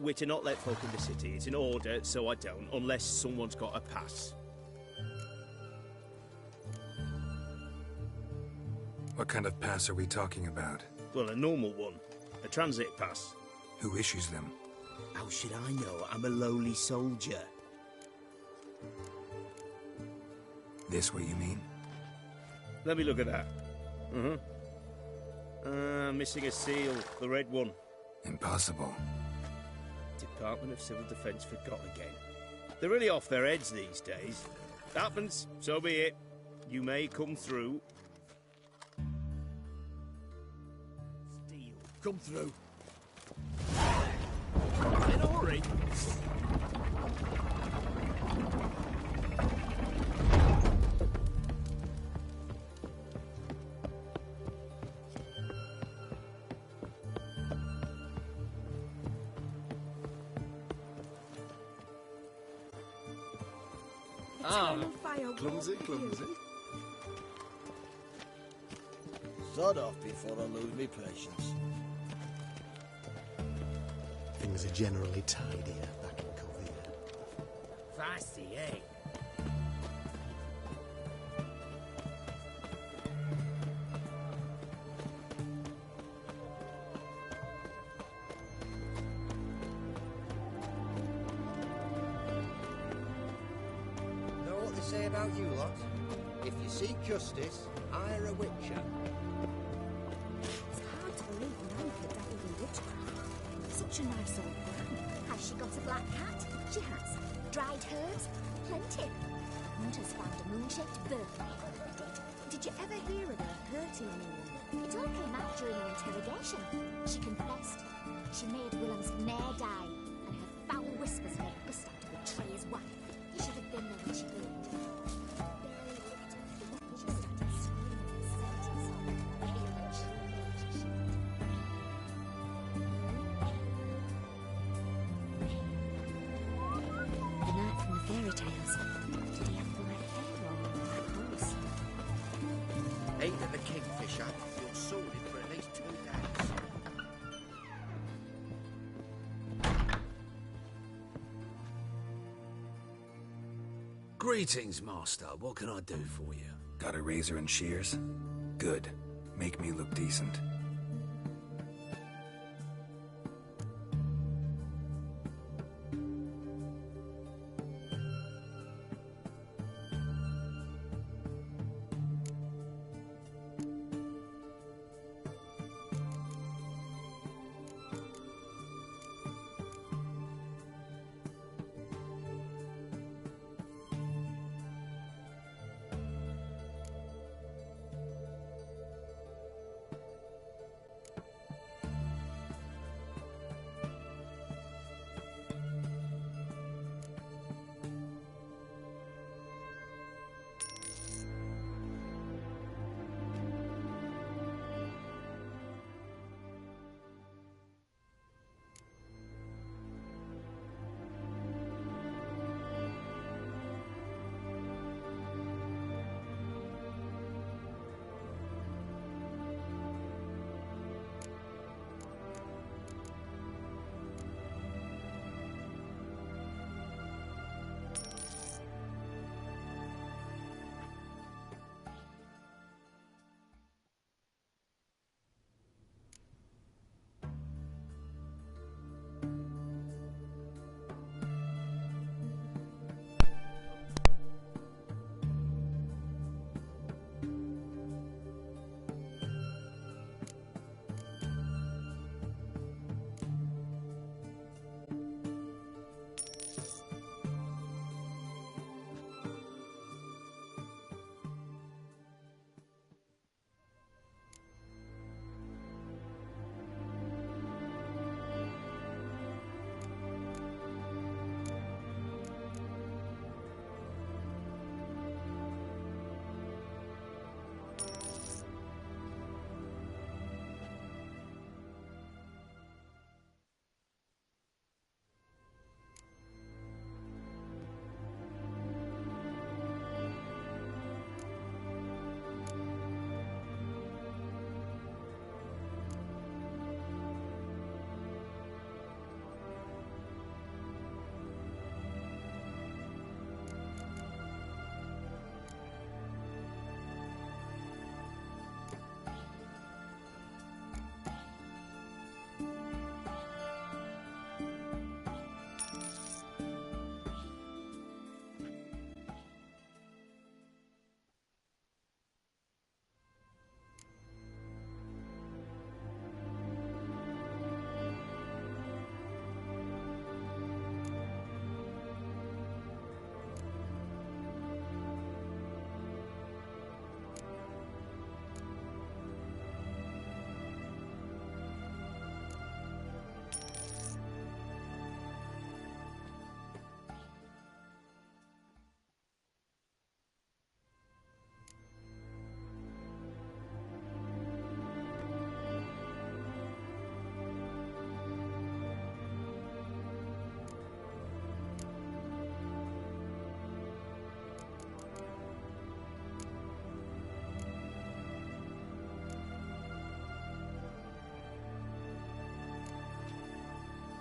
We're to not let folk in the city. It's an order, so I don't, unless someone's got a pass. What kind of pass are we talking about? Well, a normal one. A transit pass. Who issues them? How should I know? I'm a lowly soldier. This what you mean? Let me look at that. Missing a seal. The red one. Impossible. Department of Civil Defence forgot again. They're really off their heads these days. Happens, so be it. You may come through. Steel, come through. In a hurry. Clumsy, clumsy. Sod off before I lose my patience. Things are generally tidier back in Covina. Fancy, eh? Know what they say about you lot? If you seek justice, hire a witcher. It's hard to believe Nan could dabble in witchcraft. Such a nice old woman. Has she got a black cat? She has. Dried herbs? Plenty. Hunters found a moon-shaped bird. Did you ever hear of her hurting anyone? It all came out during her interrogation. She confessed. She made Willem's mare die, and her foul whispers made Gustav to betray his wife. He should have been there when she burned. The knight from the fairy tales. Did he have the red hair on a black horse? Ain't it the king chap you're sorted for at least 2 days. Greetings, Master. What can I do for you? Got a razor and shears? Good. Make me look decent.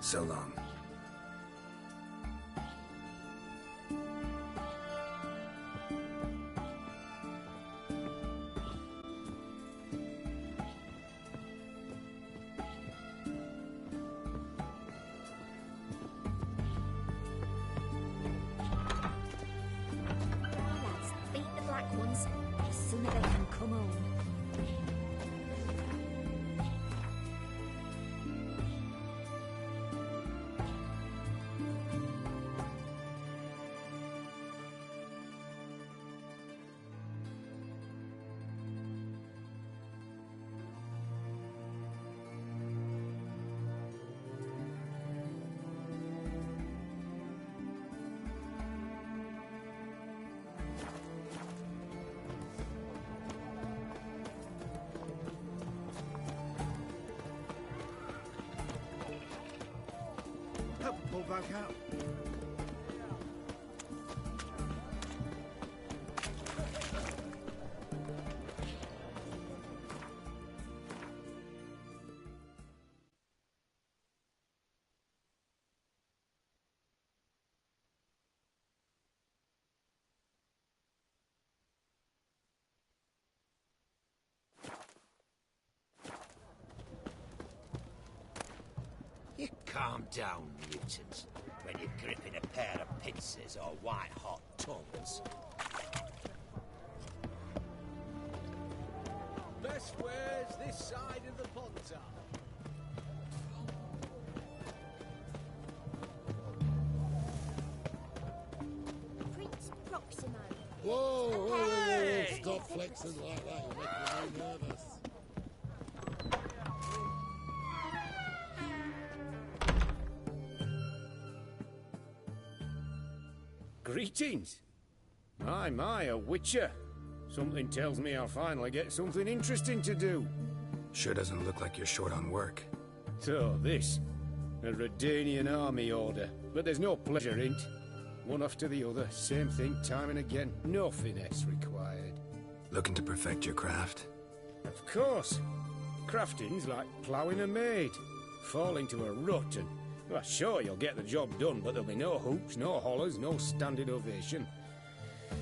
So long. Lads, beat the black ones. The sooner they can come home. Help pull back out. Calm down, mutant. When you're gripping a pair of pincers or white-hot tongues. Best ware's this side of the ponton. Prince Proximo. Whoa, whoa, whoa, Hey! whoa, stop flexing like that, you're making me nervous. Greetings. My, a witcher. Something tells me I'll finally get something interesting to do. Sure doesn't look like you're short on work. So, this. A Redanian army order. But there's no pleasure in it. One after the other, same thing time and again. No finesse required. Looking to perfect your craft? Of course. Crafting's like ploughing a maid. Fall into a rut and... Well, sure, you'll get the job done, but there'll be no hoops, no hollers, no standing ovation.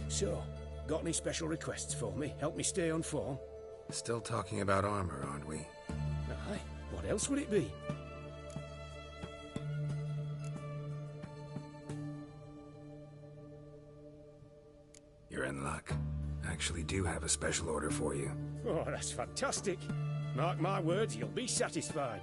So, got any special requests for me? Help me stay on form? Still talking about armor, aren't we? Aye, what else would it be? You're in luck. Actually do have a special order for you. Oh, that's fantastic. Mark my words, you'll be satisfied.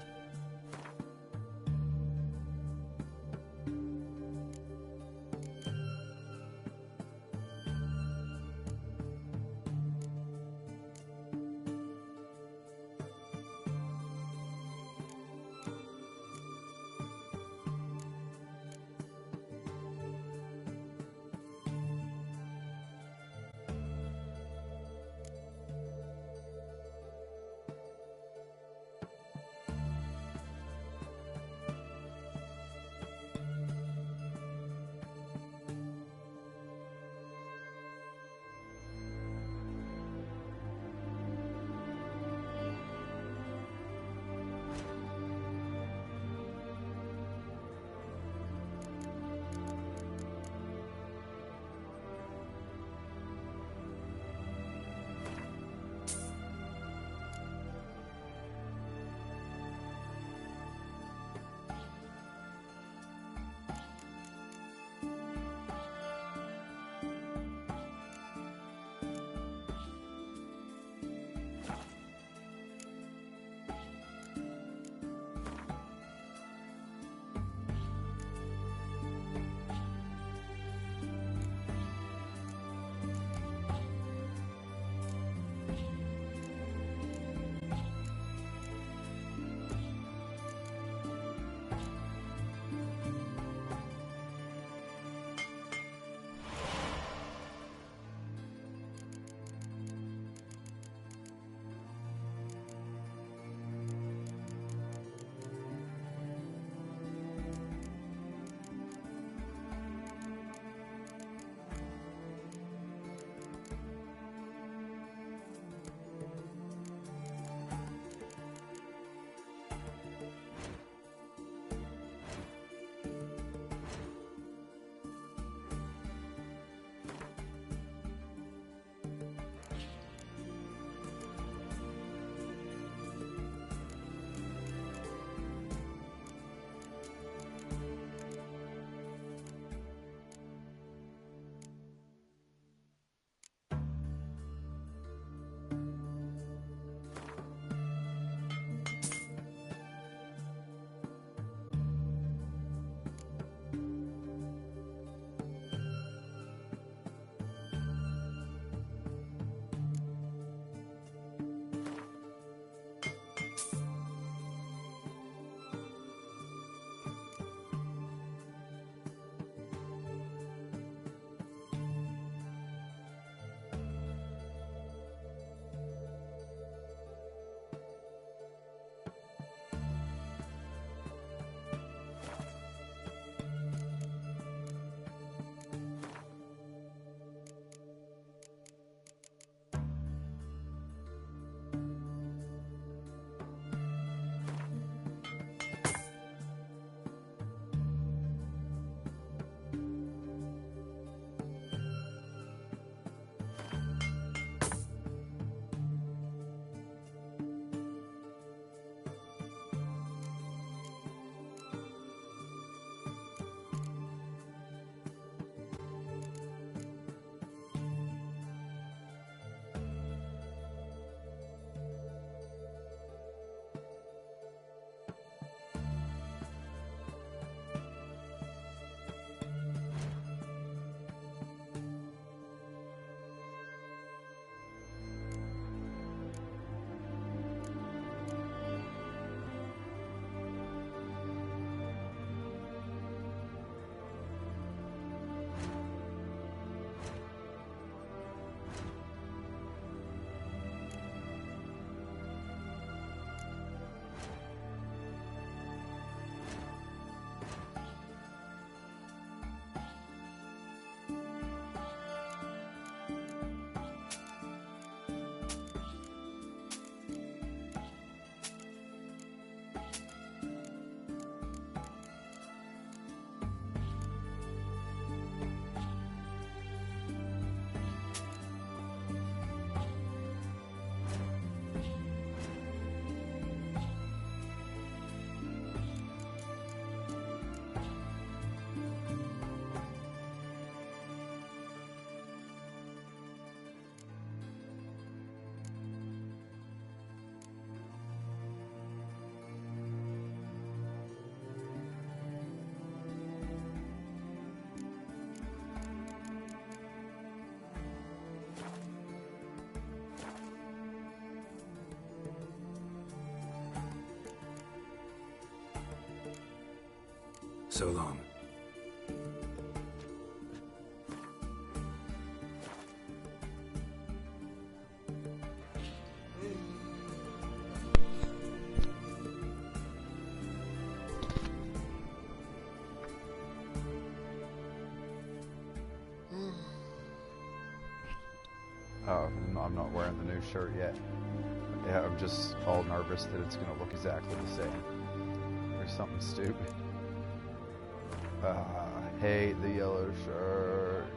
So long. Oh, I'm not wearing the new shirt yet. Yeah, I'm just all nervous that it's gonna look exactly the same. Or something stupid. Hate the yellow shirt.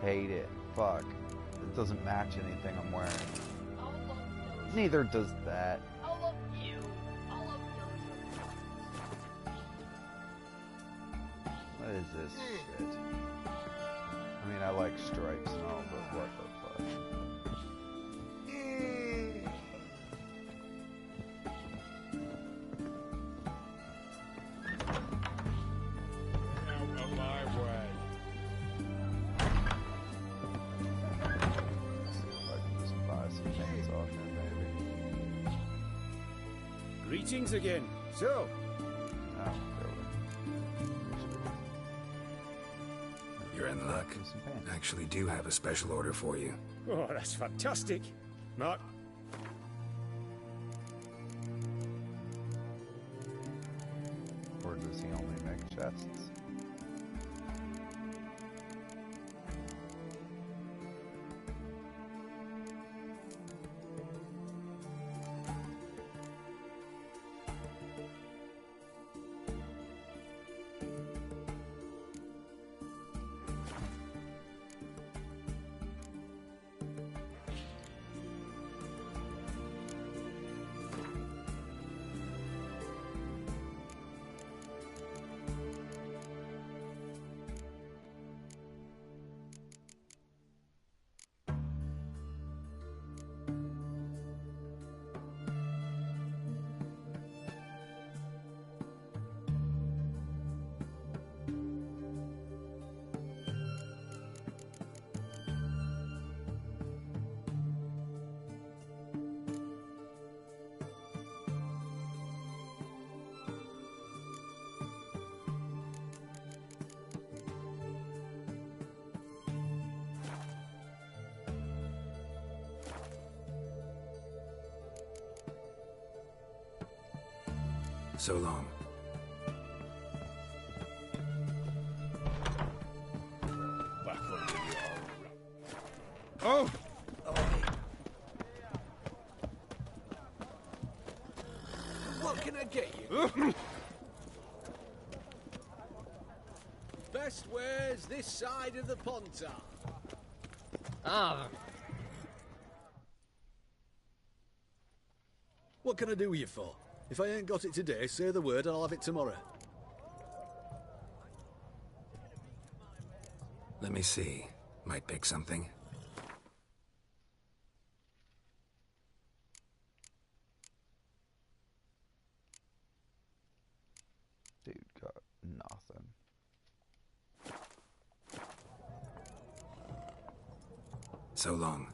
Hate it. Fuck. It doesn't match anything I'm wearing. Neither does that. What is this shit? I mean, I like stripes and all, but what the fuck? Out of my way. See if I can just buy some things off him, maybe. Greetings again. So, Oh, really? You're in luck. I actually do have a special order for you. oh, that's fantastic. Mark, Or does he only make chests? So long. back under the arm. Oh! What can I get you? Best wares this side of the Pontar. Ah. What can I do with you for? If I ain't got it today, say the word and I'll have it tomorrow. Let me see. Might pick something. Dude got nothing. So long.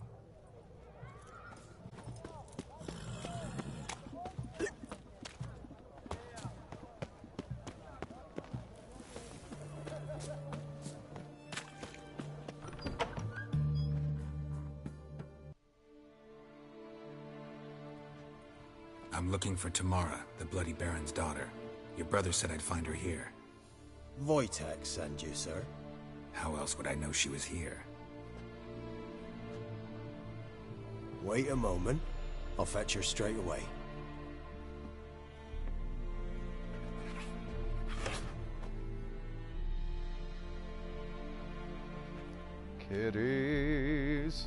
I'm looking for Tamara, the Bloody Baron's daughter. Your brother said I'd find her here. Wojtek send you, sir. How else would I know she was here? Wait a moment. I'll fetch her straight away. Kitties.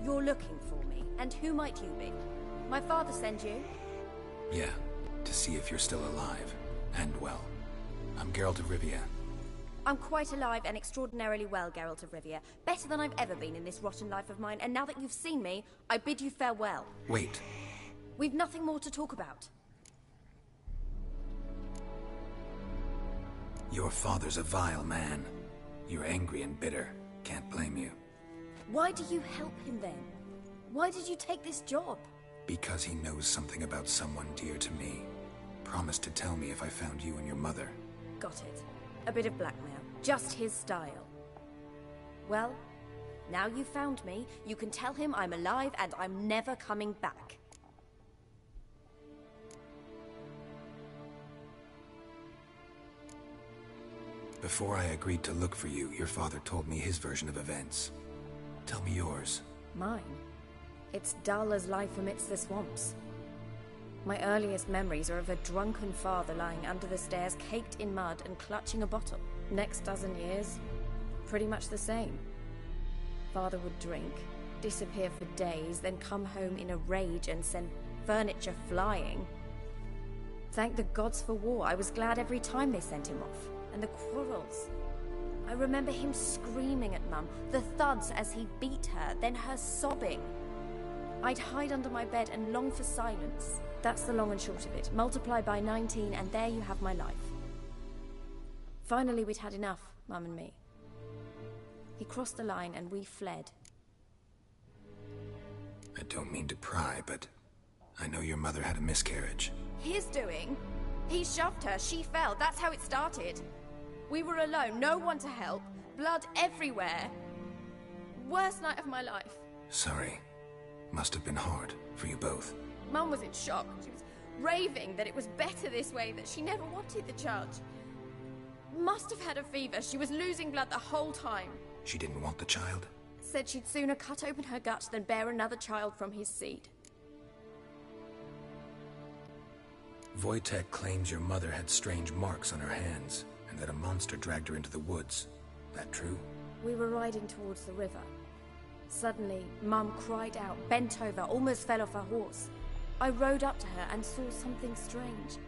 You're looking for me, and who might you be? My father sent you? Yeah, to see if you're still alive. And well. I'm Geralt of Rivia. I'm quite alive and extraordinarily well, Geralt of Rivia. Better than I've ever been in this rotten life of mine, and now that you've seen me, I bid you farewell. Wait. We've nothing more to talk about. Your father's a vile man. You're angry and bitter. Can't blame you. Why do you help him then? Why did you take this job? Because he knows something about someone dear to me. Promised to tell me if I found you and your mother. Got it. A bit of blackmail. Just his style. Well, now you've found me, you can tell him I'm alive and I'm never coming back. Before I agreed to look for you, your father told me his version of events. Tell me yours. Mine? It's dull as life amidst the swamps. My earliest memories are of a drunken father lying under the stairs, caked in mud and clutching a bottle. Next dozen years, pretty much the same. Father would drink, disappear for days, then come home in a rage and send furniture flying. Thank the gods for war. I was glad every time they sent him off. And the quarrels. I remember him screaming at Mum, the thuds as he beat her, then her sobbing. I'd hide under my bed and long for silence. That's the long and short of it. Multiply by 19 and there you have my life. Finally we'd had enough, Mum and me. He crossed the line and we fled. I don't mean to pry, but I know your mother had a miscarriage. His doing? He shoved her, she fell, that's how it started. We were alone, no one to help, blood everywhere. Worst night of my life. Sorry. Must have been hard for you both. Mum was in shock. She was raving that it was better this way, that she never wanted the child. Must have had a fever. She was losing blood the whole time. She didn't want the child? Said she'd sooner cut open her gut than bear another child from his seed. Wojtek claims your mother had strange marks on her hands, and that a monster dragged her into the woods. That true? We were riding towards the river. Suddenly, Mum cried out, bent over, almost fell off her horse. I rode up to her and saw something strange.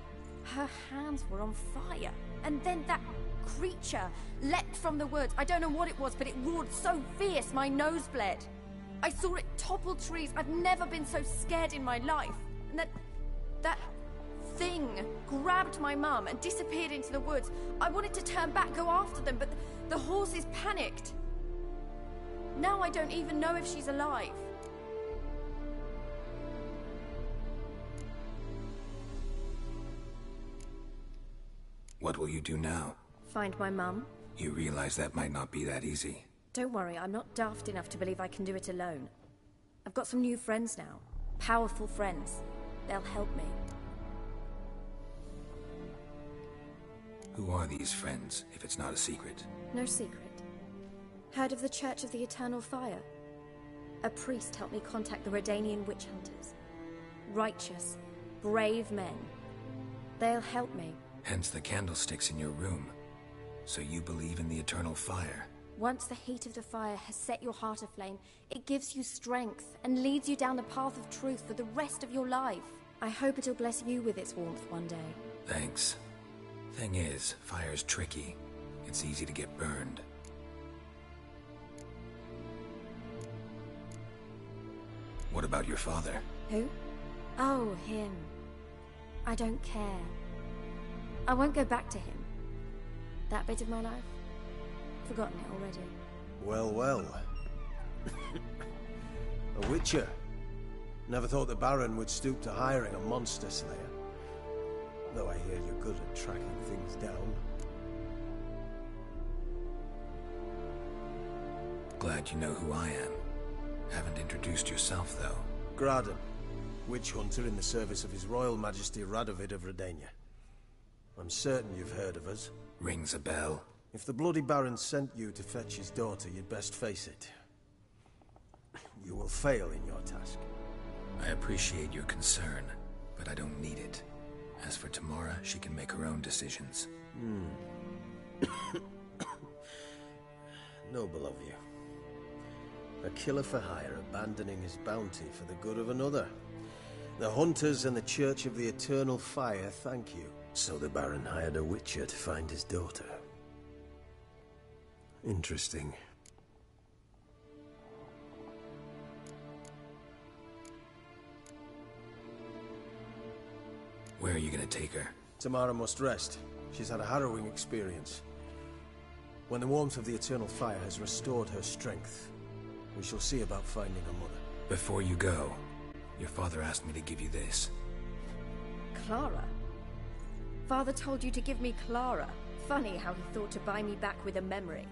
Her hands were on fire. And then that creature leapt from the woods. I don't know what it was, but it roared so fierce my nose bled. I saw it topple trees. I've never been so scared in my life. And that thing grabbed my mum and disappeared into the woods. I wanted to turn back, go after them, but the horses panicked. Now I don't even know if she's alive. What will you do now? Find my mum. You realize that might not be that easy. Don't worry, I'm not daft enough to believe I can do it alone. I've got some new friends now. Powerful friends. They'll help me. Who are these friends, if it's not a secret? No secret. Heard of the Church of the Eternal Fire? A priest helped me contact the Redanian witch hunters. Righteous, brave men. They'll help me. Hence the candlesticks in your room. So you believe in the eternal fire? Once the heat of the fire has set your heart aflame, it gives you strength and leads you down the path of truth for the rest of your life. I hope it'll bless you with its warmth one day. Thanks. Thing is, fire's tricky. It's easy to get burned. What about your father? Who? Oh, him. I don't care. I won't go back to him. That bit of my life? Forgotten it already. Well, well. A witcher. Never thought the Baron would stoop to hiring a monster slayer. Though I hear you're good at tracking things down. Glad you know who I am. Haven't introduced yourself, though. Graden, witch hunter in the service of His Royal Majesty Radovid of Redania. I'm certain you've heard of us. Rings a bell. If the Bloody Baron sent you to fetch his daughter, you'd best face it. You will fail in your task. I appreciate your concern, but I don't need it. As for Tamara, she can make her own decisions. Noble of you. A killer for hire abandoning his bounty for the good of another. The hunters and the Church of the Eternal Fire thank you. So the Baron hired a witcher to find his daughter. Interesting. Where are you gonna take her? Tamara must rest. She's had a harrowing experience. When the warmth of the Eternal Fire has restored her strength, We shall see about finding a mother. Before you go, your father asked me to give you this. Clara? Father told you to give me Clara. Funny how he thought to buy me back with a memory.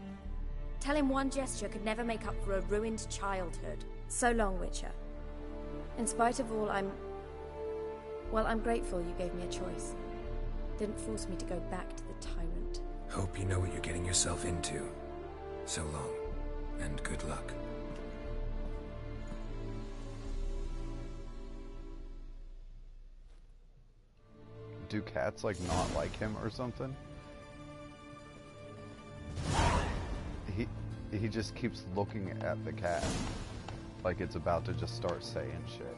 Tell him one gesture could never make up for a ruined childhood. So long, Witcher. In spite of all, I'm grateful you gave me a choice. Didn't force me to go back to the tyrant. Hope you know what you're getting yourself into. So long, and good luck. Do cats, like, not like him or something? He just keeps looking at the cat like it's about to just start saying shit.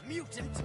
Mutant!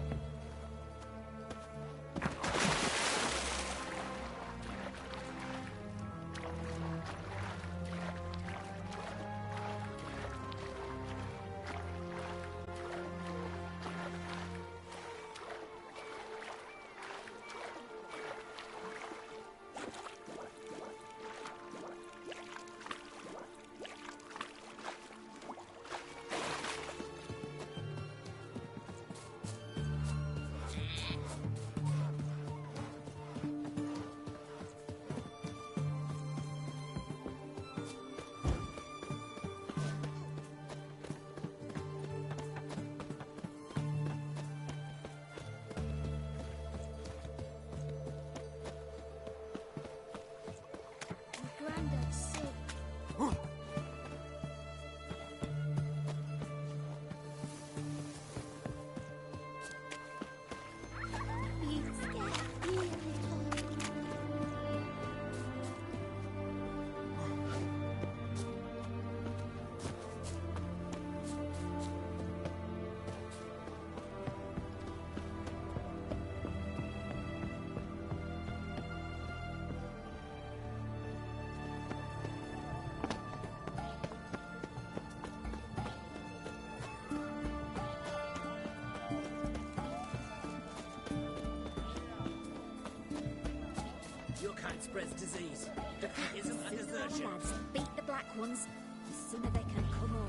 Granddad's sick. Your kind spreads disease, defeatism and Come desertion. on, lads, beat the black ones. The sooner they can come home.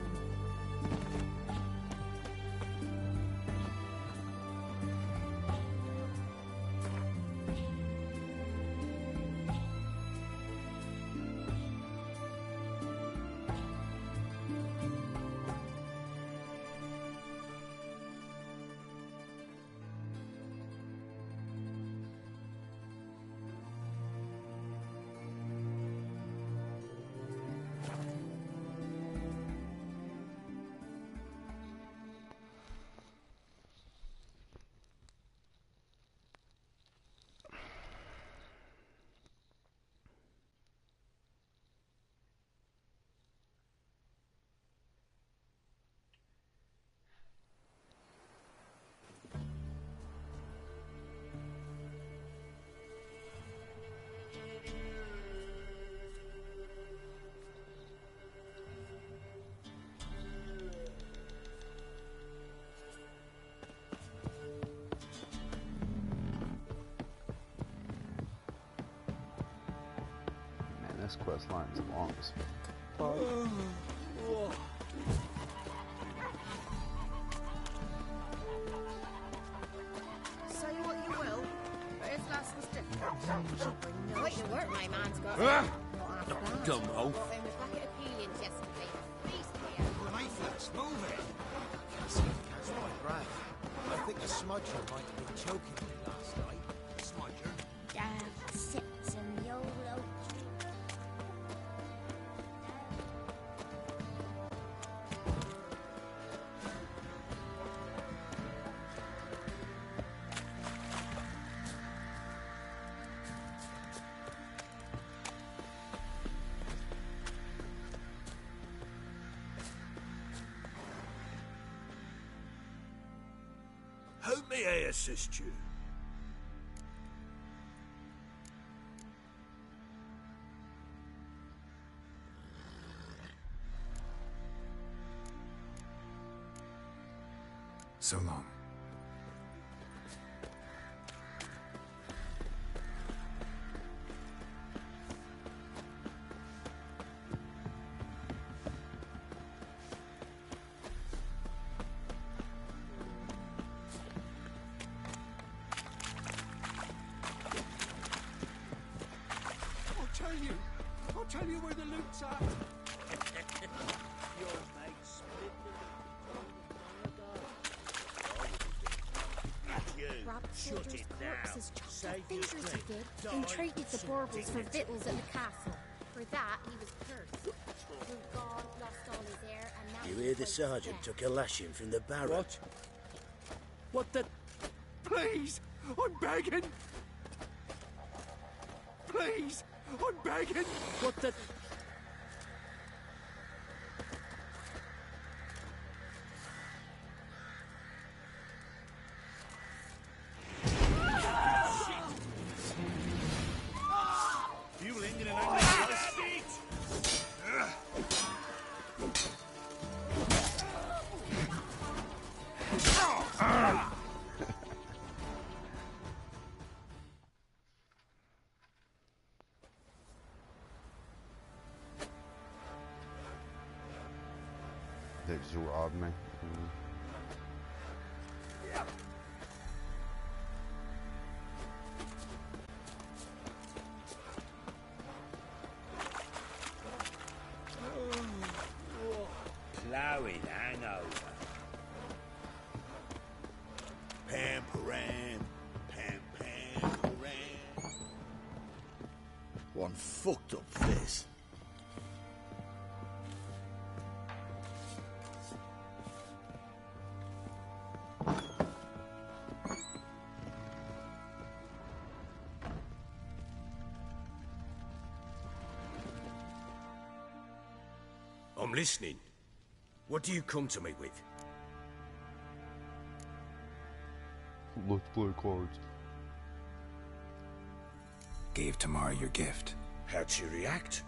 Man, this quest line's long as fuck. Say what you Quite the work my man's got. Dumb oaf. Got him a bucket of peelings yesterday. Please, Mayflash, move it! That's right, Brad. I think the smudger might have been choking me last night. Smudger? Sits in the old oak tree. How may I assist you? So long. I'll tell you where the loot's at. Your mate split Robbed Shut soldiers' it now. corpses, chopped Save off your fingers he strength. did, Die and traded the some baubles for dignity. victuals at the castle. For that, he was cursed. Through God, lost all his heir, and now You he hear the waits sergeant death. took a lashing from the Baron. What? What the... Please, I'm begging. Please, I'm begging. What the... fueling in an angry speed. They just robbed me. Ploughing hangover. Pam, param, pam, pam, param. One fucked up face. I'm listening. What do you come to me with? Let's play cards. Gave Tamara your gift. How'd she react?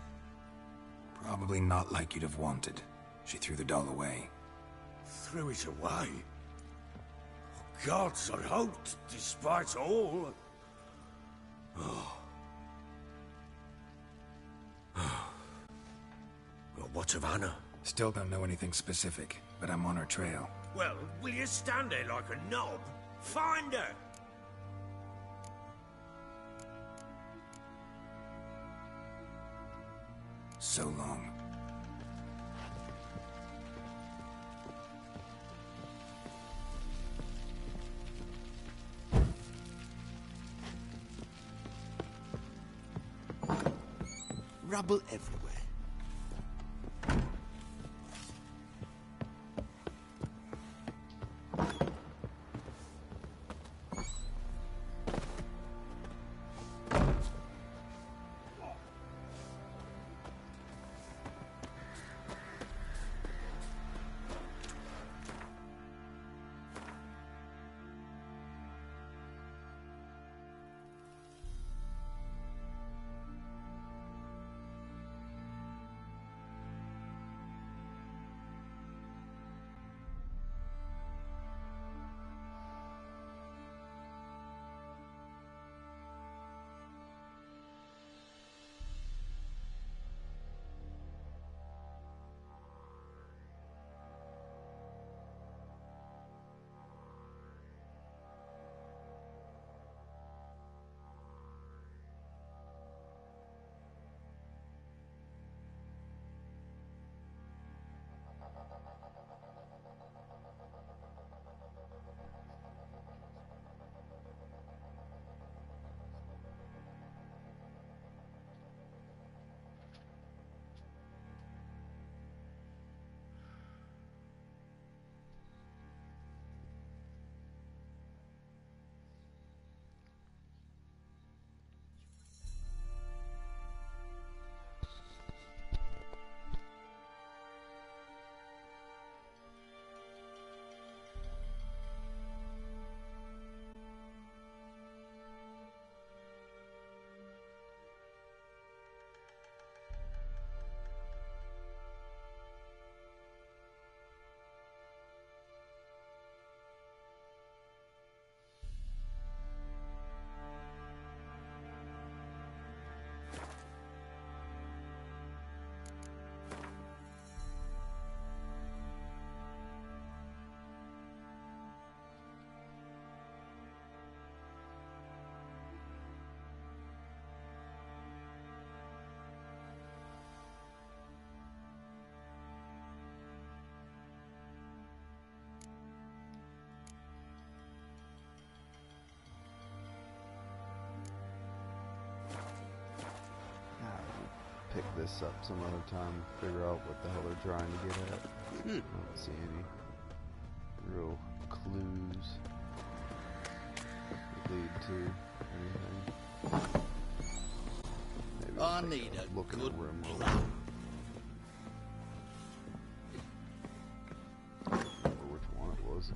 Probably not like you'd have wanted. She threw the doll away. Threw it away? Gods, I hoped, despite all. Oh. Well, what of Anna? Still don't know anything specific, but I'm on her trail. Well, will you stand there like a knob? Find her! So long. Rubble everywhere. pick this up some other time, figure out what the hell they're trying to get at. I don't see any real clues that lead to anything. Maybe I need a look in the good room. plow. I don't remember which one it was.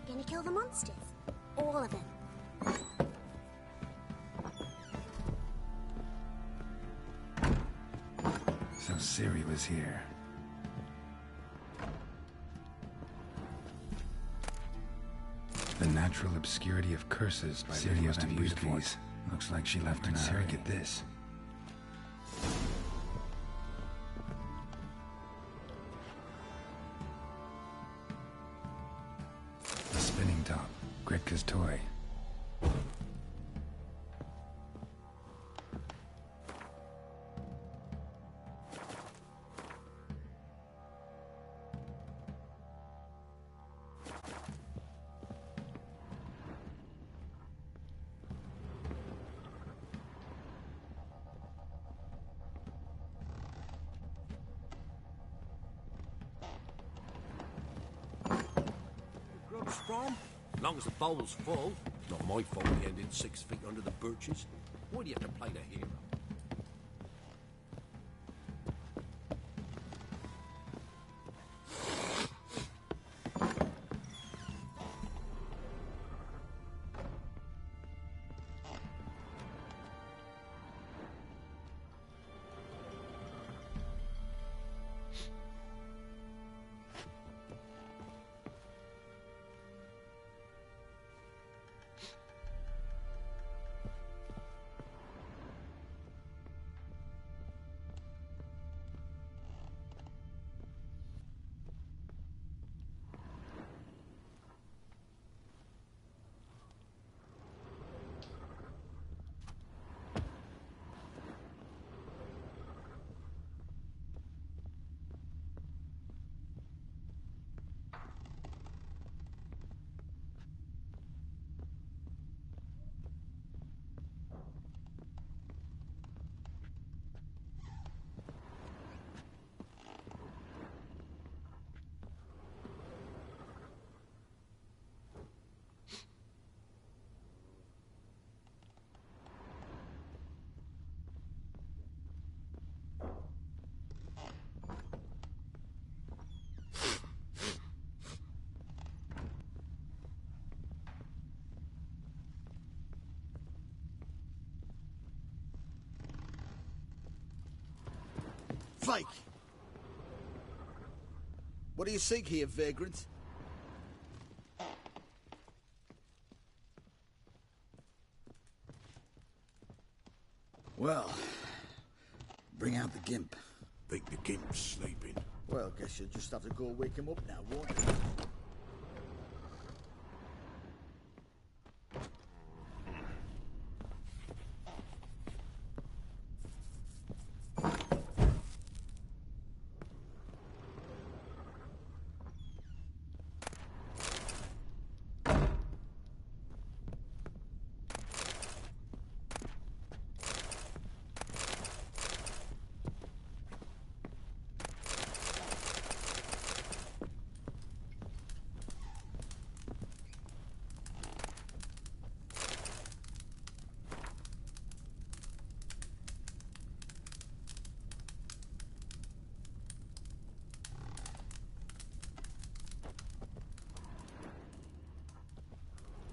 Gonna kill the monsters? All of them. So Ciri was here. The natural obscurity of curses by Ciri must have used these. Looks like she left an Ciri get this. The spinning top. Gretka's toy. Grub's from? As long as the bowl's full. Not my fault he ended 6 feet under the birches. Why do you have to play the hero? Fake! What do you seek here, vagrant? Well, bring out the gimp. Think the gimp's sleeping. Well, guess you'll just have to go wake him up now, won't you?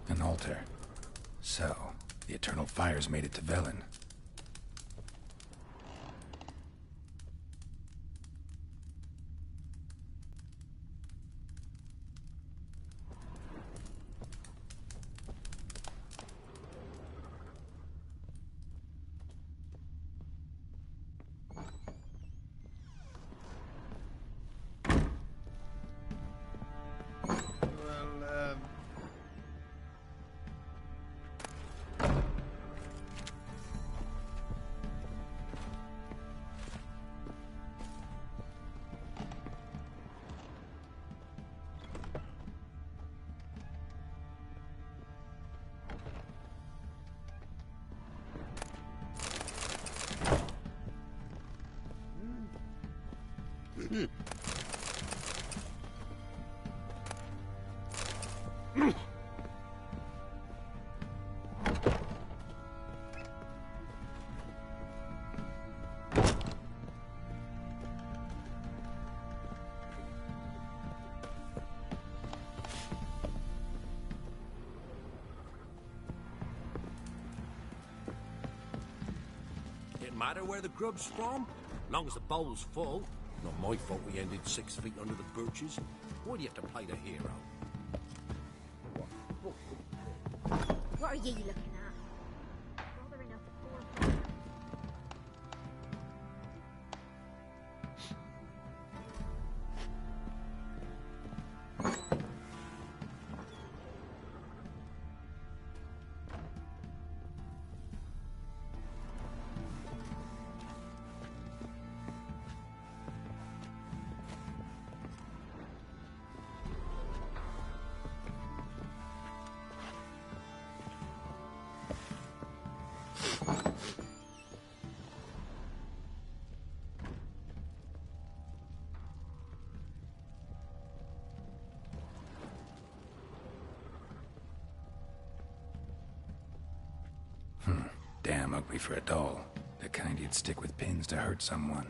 An altar. So, the eternal fires made it to Velen. matter where the grub's from, long as the bowl's full. Not my fault we ended 6 feet under the birches. Why do you have to play the hero? What are ye looking at? Brother enough for 4 o'clock. Damn ugly for a doll. The kind you'd stick with pins to hurt someone.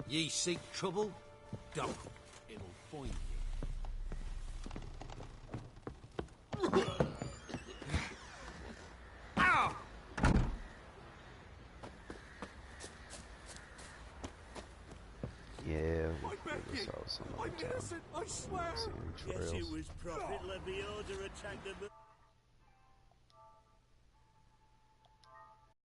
Ye seek trouble? Don't. It'll find you. Ow! Yeah, we figured this out some other time. I swear. Seeing Yes, trails. it was Prophet Lebioda attacked the...